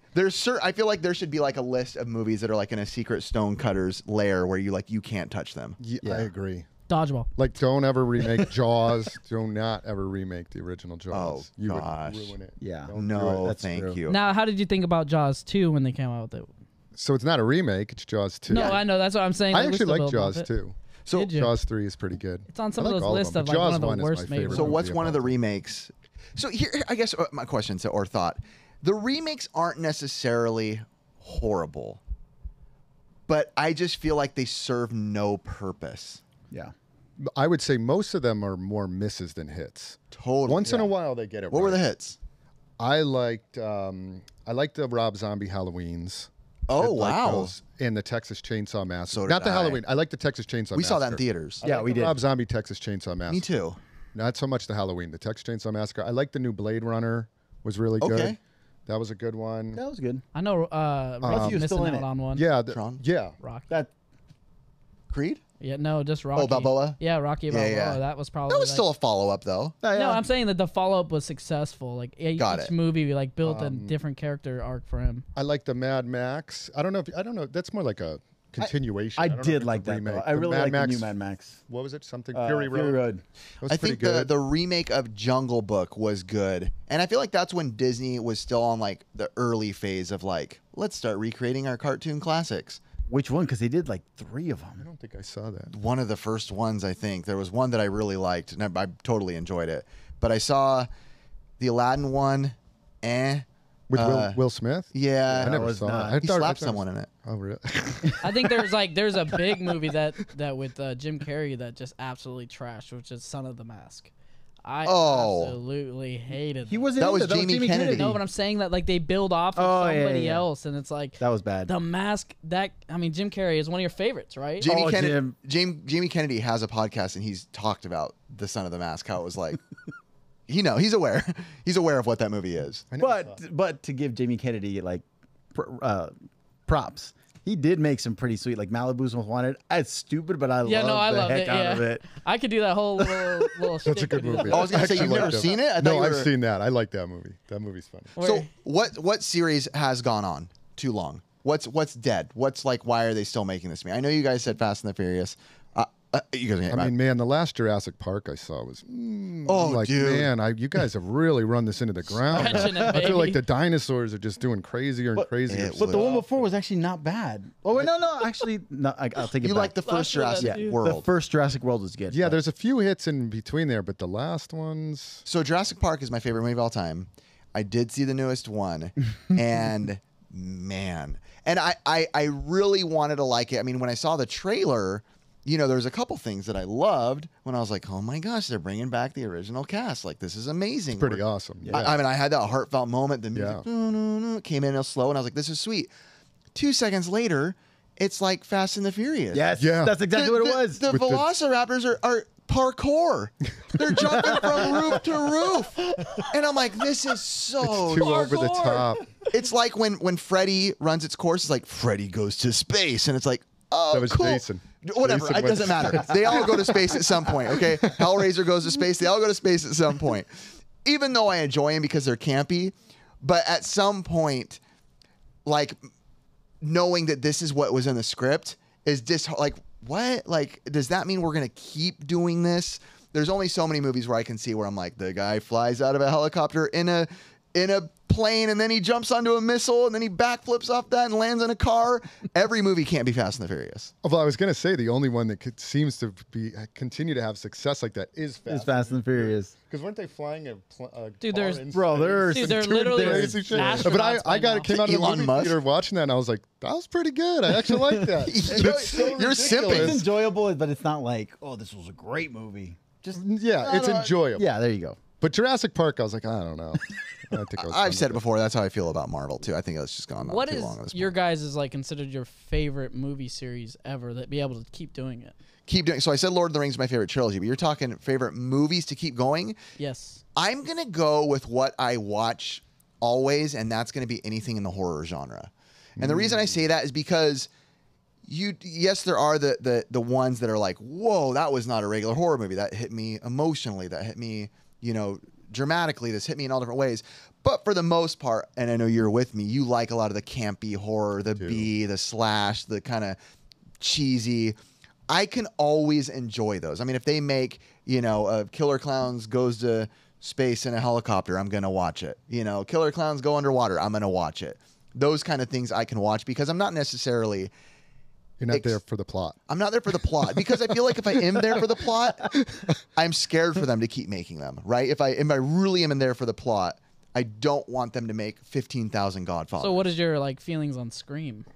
I feel like there should be like a list of movies that are like in a secret Stonecutter's lair where you can't touch them. I agree. Dodgeball. Like, don't ever remake Jaws. Do not ever remake the original Jaws. Oh, You gosh. would ruin it. Yeah. Don't do No, it. That's thank true. you. Now, how did you think about Jaws 2 when they came out with it? So it's not a remake. It's Jaws 2. No, I know that's what I'm saying. I They actually listed like a little Jaws bit. 2. So Did you? Jaws 3 is pretty good. It's on some I of like those all lists them, of but like one Jaws of the 1 is worst my made. favorite So movie what's one of the all time. remakes? So here, I guess my question or thought: the remakes aren't necessarily horrible, but I just feel like they serve no purpose. Yeah. I would say most of them are more misses than hits. Totally. Once in a while they get it What right. were the hits? I liked the Rob Zombie Halloweens. Oh I like wow! those, and the Texas Chainsaw Massacre. So did Not the I. Halloween. I like the Texas Chainsaw Massacre. We saw that in theaters. I Yeah, like we the did. Rob Zombie Texas Chainsaw Massacre. Me too. Not so much the Halloween. The Texas Chainsaw Massacre. I like the new Blade Runner. Was really good. Okay. That was a good one. That was good. I know Rock's You're still missing in out it. on one. Yeah. Tron? Yeah. Rocky. That Creed? Yeah, no, just Rocky. Balboa? Yeah, Rocky Balboa. yeah. That was probably That was like- still a follow up though. No, I'm saying that the follow up was successful. Like each Got it. movie like built a different character arc for him. I like the Mad Max. I don't know. That's more like a continuation. I don't know if did it's a like that. remake. Though. I The really Mad like the Max- new Mad Max. What was it? Something Fury Road. Fury Road. That was I pretty think good. the remake of Jungle Book was good, and I feel like that's when Disney was still on like the early phase of like, let's start recreating our cartoon classics. Which one? Because they did like 3 of I them. don't think I saw that. One of the first ones, I think there was one that I really liked, and I totally enjoyed it. But I saw the Aladdin one. With Will Smith? Yeah, I never was saw not. that. he slapped someone in it. Oh, really? I think there's a big movie that with Jim Carrey that just absolutely trashed, which is Son of the Mask. I absolutely hated He that. wasn't That in was it. That Jamie Kennedy. No, but I'm saying that like they build off of Oh, yeah, somebody yeah. else, and it's like That was bad. The Mask. That I mean, Jim Carrey is one of your favorites, right? Jamie Oh, Kennedy. Jim. Jamie Kennedy has a podcast, and he's talked about the Son of the Mask. How it was like, he's aware. He's aware of what that movie is. I never saw it. But to give Jamie Kennedy like props, He did make some pretty sweet, like Malibu's Most Wanted. It's stupid, but I love the heck out of it. I could do that whole little That's a good movie. I was gonna say you've never seen it. I thought No, you I've were- seen that. I like that movie. That movie's funny. So what series has gone on too long? What's dead? What's like? Why are they still making this to me? I know you guys said Fast and the Furious. You guys, I mean, man, the last Jurassic Park I saw was like, dude. man, you guys have really run this into the ground. Stretching it, I feel like baby. the dinosaurs are just doing crazier and crazier. it But the was- one before was actually not bad. Oh wait, no, actually, no. I'll take it You back. like the first That's what I Jurassic do. the World? first Jurassic World was good. Yeah, but- there's a few hits in between there, but the last ones. So Jurassic Park is my favorite movie of all time. I did see the newest one, and man, and I really wanted to like it. I mean, when I saw the trailer, you know, there was a couple things that I loved when I was like, oh my gosh, they're bringing back the original cast. Like, this is amazing. Pretty awesome. Yeah. I mean, I had that heartfelt moment. The music came in real slow, and I was like, this is sweet. 2 seconds later, it's like Fast and the Furious. Yes, Yeah. that's exactly what it was. The With the- Velociraptors are parkour. They're jumping from roof to roof. And I'm like, this is so Too over the top. It's like when Freddy runs its course, it's like Freddy goes to space, and it's like, oh, That was cool. Jason. Whatever, Jason it went doesn't to matter. They all go to space at some point, okay? Hellraiser goes to space. They all go to space at some point. Even though I enjoy them because they're campy, but at some point, like, knowing that this is what was in the script is just like, what? Like, does that mean we're going to keep doing this? There's only so many movies where I can see where I'm like, the guy flies out of a helicopter in a plane, and then he jumps onto a missile, and then he backflips off that and lands in a car. Every movie can't be Fast and the Furious. Well, I was going to say the only one that seems to be continue to have success like that is Fast. It's Fast and Furious. Because weren't they flying a Dude, car there's- in Bro, space? there's Dude, they're some literally crazy shit. astronauts But I by got now. it came out of the Elon movie Musk? theater watching that, and I was like, that was pretty good. I actually like that. It's so You're ridiculous. simping. It's enjoyable, but it's not like, oh, this was a great movie. Just Yeah, it's enjoyable. yeah, there you go. But Jurassic Park, I was like, I don't know. I think I was I've done said it with before. That's how I feel about Marvel too. I think it's just gone on What too is long at this your point. guys is like considered your favorite movie series ever that be able to keep doing it? Keep doing. So I said Lord of the Rings is my favorite trilogy, but you're talking favorite movies to keep going. Yes. I'm gonna go with what I watch always, and that's gonna be anything in the horror genre. And the reason I say that is because yes, there are the ones that are like, whoa, that was not a regular horror movie. That hit me emotionally. That hit me, dramatically. This hit me in all different ways. But for the most part, and I know you're with me, you like a lot of the campy horror, the B, the slash, the kind of cheesy. I can always enjoy those. I mean, if they make, Killer Clowns goes to space in a helicopter, I'm going to watch it. Killer Clowns go underwater, I'm going to watch it. Those kind of things I can watch because I'm not necessarily... You're not there for the plot. I'm not there for the plot because I feel like if I am there for the plot, I'm scared for them to keep making them, right? If I really am in there for the plot, I don't want them to make 15,000 Godfathers. So what is your feelings on Scream?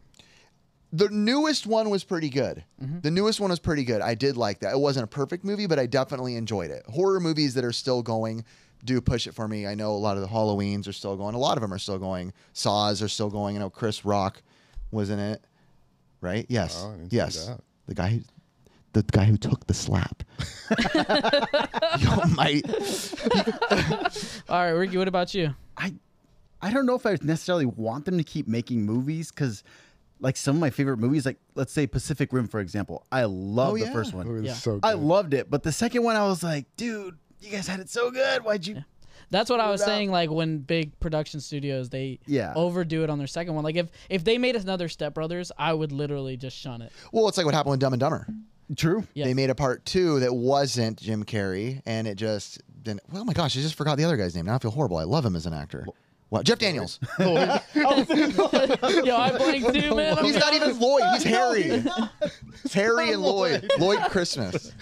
The newest one was pretty good. Mm-hmm. The newest one was pretty good. I did like that. It wasn't a perfect movie, but I definitely enjoyed it. Horror movies that are still going do push it for me. I know a lot of the Halloweens are still going. A lot of them are still going. Saws are still going. I know Chris Rock was in it. Right? Yes. Oh, I didn't see yes. that. The guy who took the slap. All right, Ricky, what about you? I don't know if I necessarily want them to keep making movies because, like, some of my favorite movies, like let's say Pacific Rim, for example, I love the first It one. was Yeah. so good. I loved it, but the second one, I was like, dude, you guys had it so good. Why'd you? That's what I was Without- saying. Like when big production studios they Yeah. overdo it on their second one. Like if they made another Step Brothers, I would literally just shun it. Well, it's like what happened with Dumb and Dumber. True. Yes. They made a part 2 that wasn't Jim Carrey, and it just didn't. Well, oh my gosh, I just forgot the other guy's name. Now I feel horrible. I love him as an actor. What? Jeff Daniels. Yo, I blanked too, man. He's not even Lloyd. He's Harry. Harry and Lloyd. Lloyd Christmas.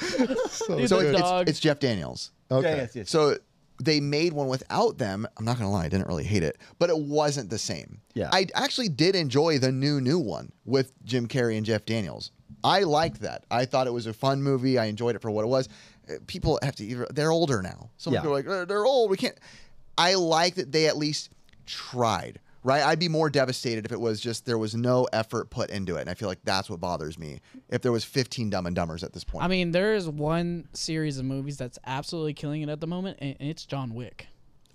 so Dude, So the good. dog. it's Jeff Daniels. Okay. Yes. So they made one without them. I'm not gonna lie, I didn't really hate it, but it wasn't the same. Yeah. I actually did enjoy the new one with Jim Carrey and Jeff Daniels. I liked that. I thought it was a fun movie. I enjoyed it for what it was. People have to. They're older now. Some Yeah. people are like, they're old. We can't. I like that they at least tried. Right? I'd be more devastated if it was just there was no effort put into it, and I feel like that's what bothers me. If there was 15 Dumb and Dumbers at this point. I mean, there is one series of movies that's absolutely killing it at the moment, and it's John Wick.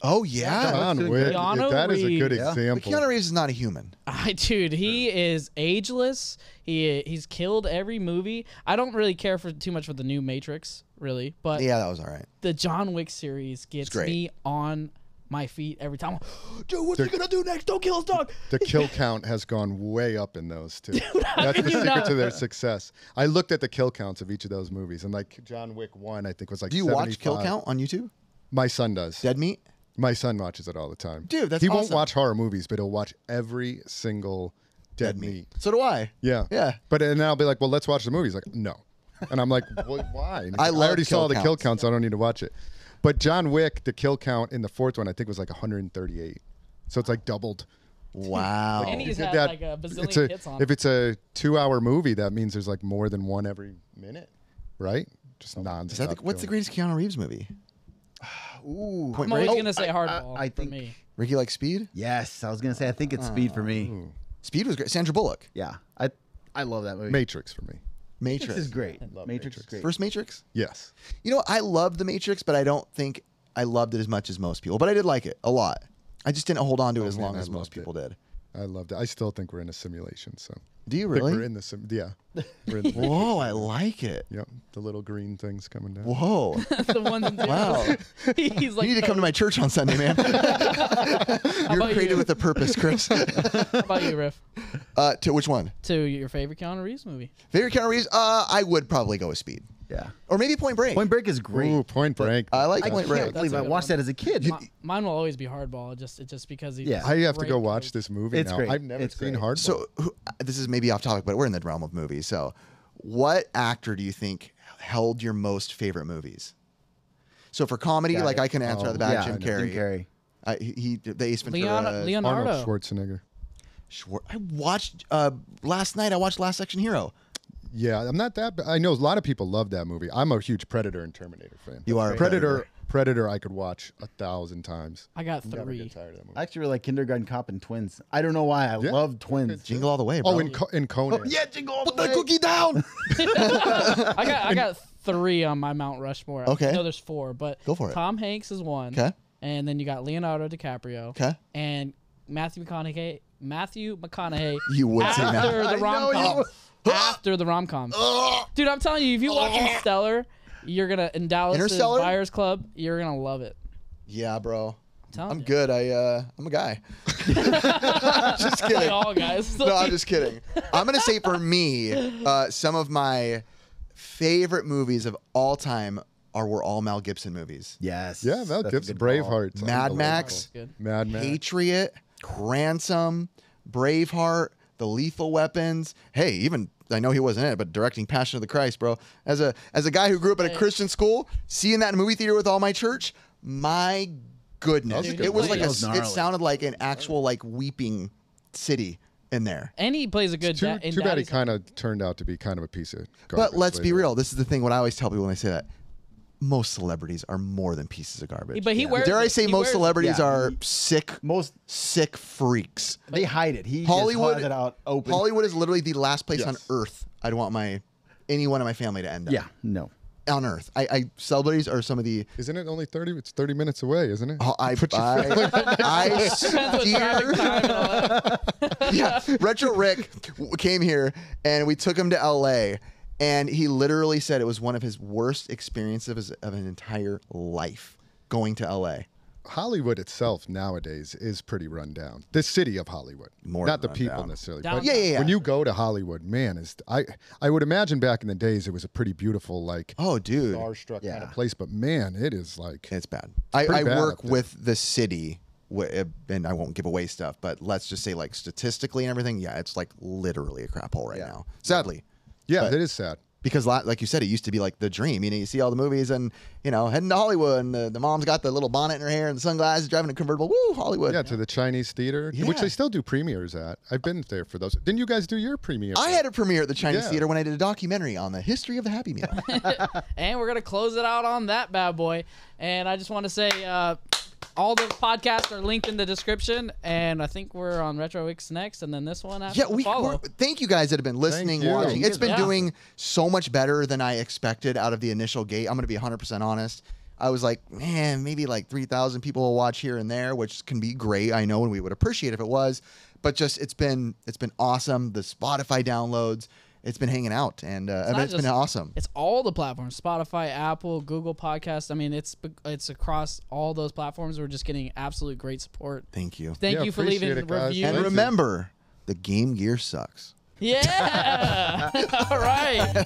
Oh yeah. John Wick. Keanu That is a good Reeves. But example. Keanu Reeves is not a human. Dude, he is ageless. He's killed every movie. I don't really care for too much for the new Matrix, really, but Yeah, that was all right. the John Wick series gets great. me on my feet every time. Dude, what's he gonna do next? Don't kill his dog. The kill count has gone way up in those too. That's the you secret not? to their success. I looked at the kill counts of each of those movies, and like John Wick 1, I think was like. Do you 75. watch Kill Count on YouTube? My son does. Dead Meat? My son watches it all the time. Dude, that's he won't awesome. watch horror movies, but he'll watch every single Dead Meat. So do I. Yeah. Yeah. But and then I'll be like, well, let's watch the movie. He's like, no. And I'm like, well, why? And he's I like, love I already kill saw the kill counts. count, so I don't need to watch it. But John Wick, the kill count in the fourth one, I think was like 138. So it's like doubled. Wow. And he's He did had that- like a it's bazillion hits on if it. it's a 2-hour movie, that means there's like more than one every minute, right? Just nonstop. Is that what's the killing. greatest Keanu Reeves movie? Ooh. Point I'm always Break? gonna say hardball I for think- me. Ricky likes Speed? Yes, I was gonna say I think it's Speed for me. Speed was great. Sandra Bullock. Yeah, I love that movie. Matrix for me. Matrix. Matrix is great. Love Matrix is Matrix. great. First Matrix? Yes. You know what? I loved The Matrix, but I don't think I loved it as much as most people. But I did like it a lot. I just didn't hold on to it as man, long I as most loved it. people did. I loved it. I still think we're in a simulation. So Do you I think really? we're in the yeah. We're in the, Whoa, I like it. yep. The little green things coming down. Whoa. The ones in Wow. He's like, You need to come to my church on Sunday, man. You're about created you? with a purpose, Chris. How about you, Riff? To which one? To your favorite Keanu Reeves movie? Favorite Keanu Reeves? I would probably go with Speed. Yeah. Or maybe Point Break. Point Break is great. Ooh, Point Break. I like I Point can't Break. believe That's a I good watched one. that as a kid. Mine will always be hardball, just because he's Yeah. I have to great go watch coach. this movie It's now. great. I've never It's seen great. Hardball. So this is maybe off topic, but we're in the realm of movies. So what actor do you think held your most favorite movies? So for comedy, Got like it. I can answer out of the back, yeah, Jim I know. Carrey. Jim Carrey. He the Ace Ventura. Leonardo. Arnold Schwarzenegger. I watched last night. I watched Last Action Hero. Yeah, I'm not that. I know a lot of people love that movie. I'm a huge Predator and Terminator fan. You are a Predator. Predator, I could watch 1,000 times. I got Never 3. get tired of that movie. I actually really like Kindergarten Cop and Twins. I don't know why. I Yeah. love Twins. Jingle all the way, bro. Oh, in Conan. Yeah, Jingle All Put the the Way. cookie down. I got 3 on my Mount Rushmore. Okay. I know there's 4, but Go for it. Tom Hanks is one. Okay. And then you got Leonardo DiCaprio. Okay. And Matthew McConaughey. You would say that. after the I know rom-com. you- After the rom-com. Dude, I'm telling you, if you watch Interstellar, you're gonna in Dallas Interstellar? Buyers Club, you're gonna love it. Yeah, bro. Telling I'm you. good. I'm a guy. Just kidding. Like all guys. No, I'm just kidding. I'm gonna say for me, some of my favorite movies of all time were all Mel Gibson movies. Yes. Yeah, Mel That's a Gibson, good call. Braveheart, Mad Max, Good. Mad Max. Patriot, Ransom, Braveheart, The Lethal Weapons. Hey, even I know he wasn't in it, but directing Passion of the Christ, bro. As a guy who grew up at a Christian school, seeing that in a movie theater with all my church, my goodness, Dude, it was he like plays- it sounded like an actual like weeping city in there. And he plays a good Too in bad he Daddy's kind of turned out to be kind of a piece of But garbage let's be later. real. This is the thing. What I always tell people when they say that. Most celebrities are more than pieces of garbage. But he wears Dare I it. say He most wears it. celebrities Yeah, are he- sick freaks. They hide it. He Hollywood just it out open. Hollywood is literally the last place Yes. on earth I'd want anyone in my family to end up. Yeah. No. On earth. Celebrities are some of the Isn't it only 30? It's 30 minutes away, isn't it? I Depends what traffic time and all that. yeah, Retro Rick came here and we took him to LA and he literally said it was one of his worst experiences of an entire life going to LA. Hollywood itself nowadays is pretty run down. The city of Hollywood, More not the run people down. necessarily. Down- But Yeah. when you go to Hollywood, man, I would imagine back in the days it was a pretty beautiful, like Oh, dude. starstruck kind of Yeah. place. But man, it is like It's bad. pretty I bad work up there. with the city, and I won't give away stuff, but let's just say, like, statistically and everything, yeah, it's like literally a crap hole right Yeah. now. Sadly. yeah, But- it is sad. Because, like you said, it used to be like the dream. You know, you see all the movies and, heading to Hollywood, and the mom's got the little bonnet in her hair and the sunglasses, driving a convertible. Woo, Hollywood. Yeah, to the Chinese theater, which Yeah. they still do premieres at. I've been there for those. Didn't you guys do your premiere? I had a premiere at the Chinese Yeah. Theater when I did a documentary on the history of the Happy Meal. And we're gonna close it out on that bad boy. And I just want to say, all the podcasts are linked in the description. And I think we're on Retro X next, and then this one after Yeah, the follow. thank you guys that have been listening, Thank you. watching. It's been Yeah. doing so much better than I expected out of the initial gate. I'm going to be 100% honest. I was like, man, maybe like 3,000 people will watch here and there, which can be great. I know, and we would appreciate if it was, but just it's been awesome. The Spotify downloads, it's been hanging out, and it's been awesome. It's all the platforms: Spotify, Apple, Google Podcasts. I mean, it's across all those platforms. We're just getting absolute great support. Thank you. Thank you for leaving reviews. And remember, the Game Gear sucks. Yeah. All right.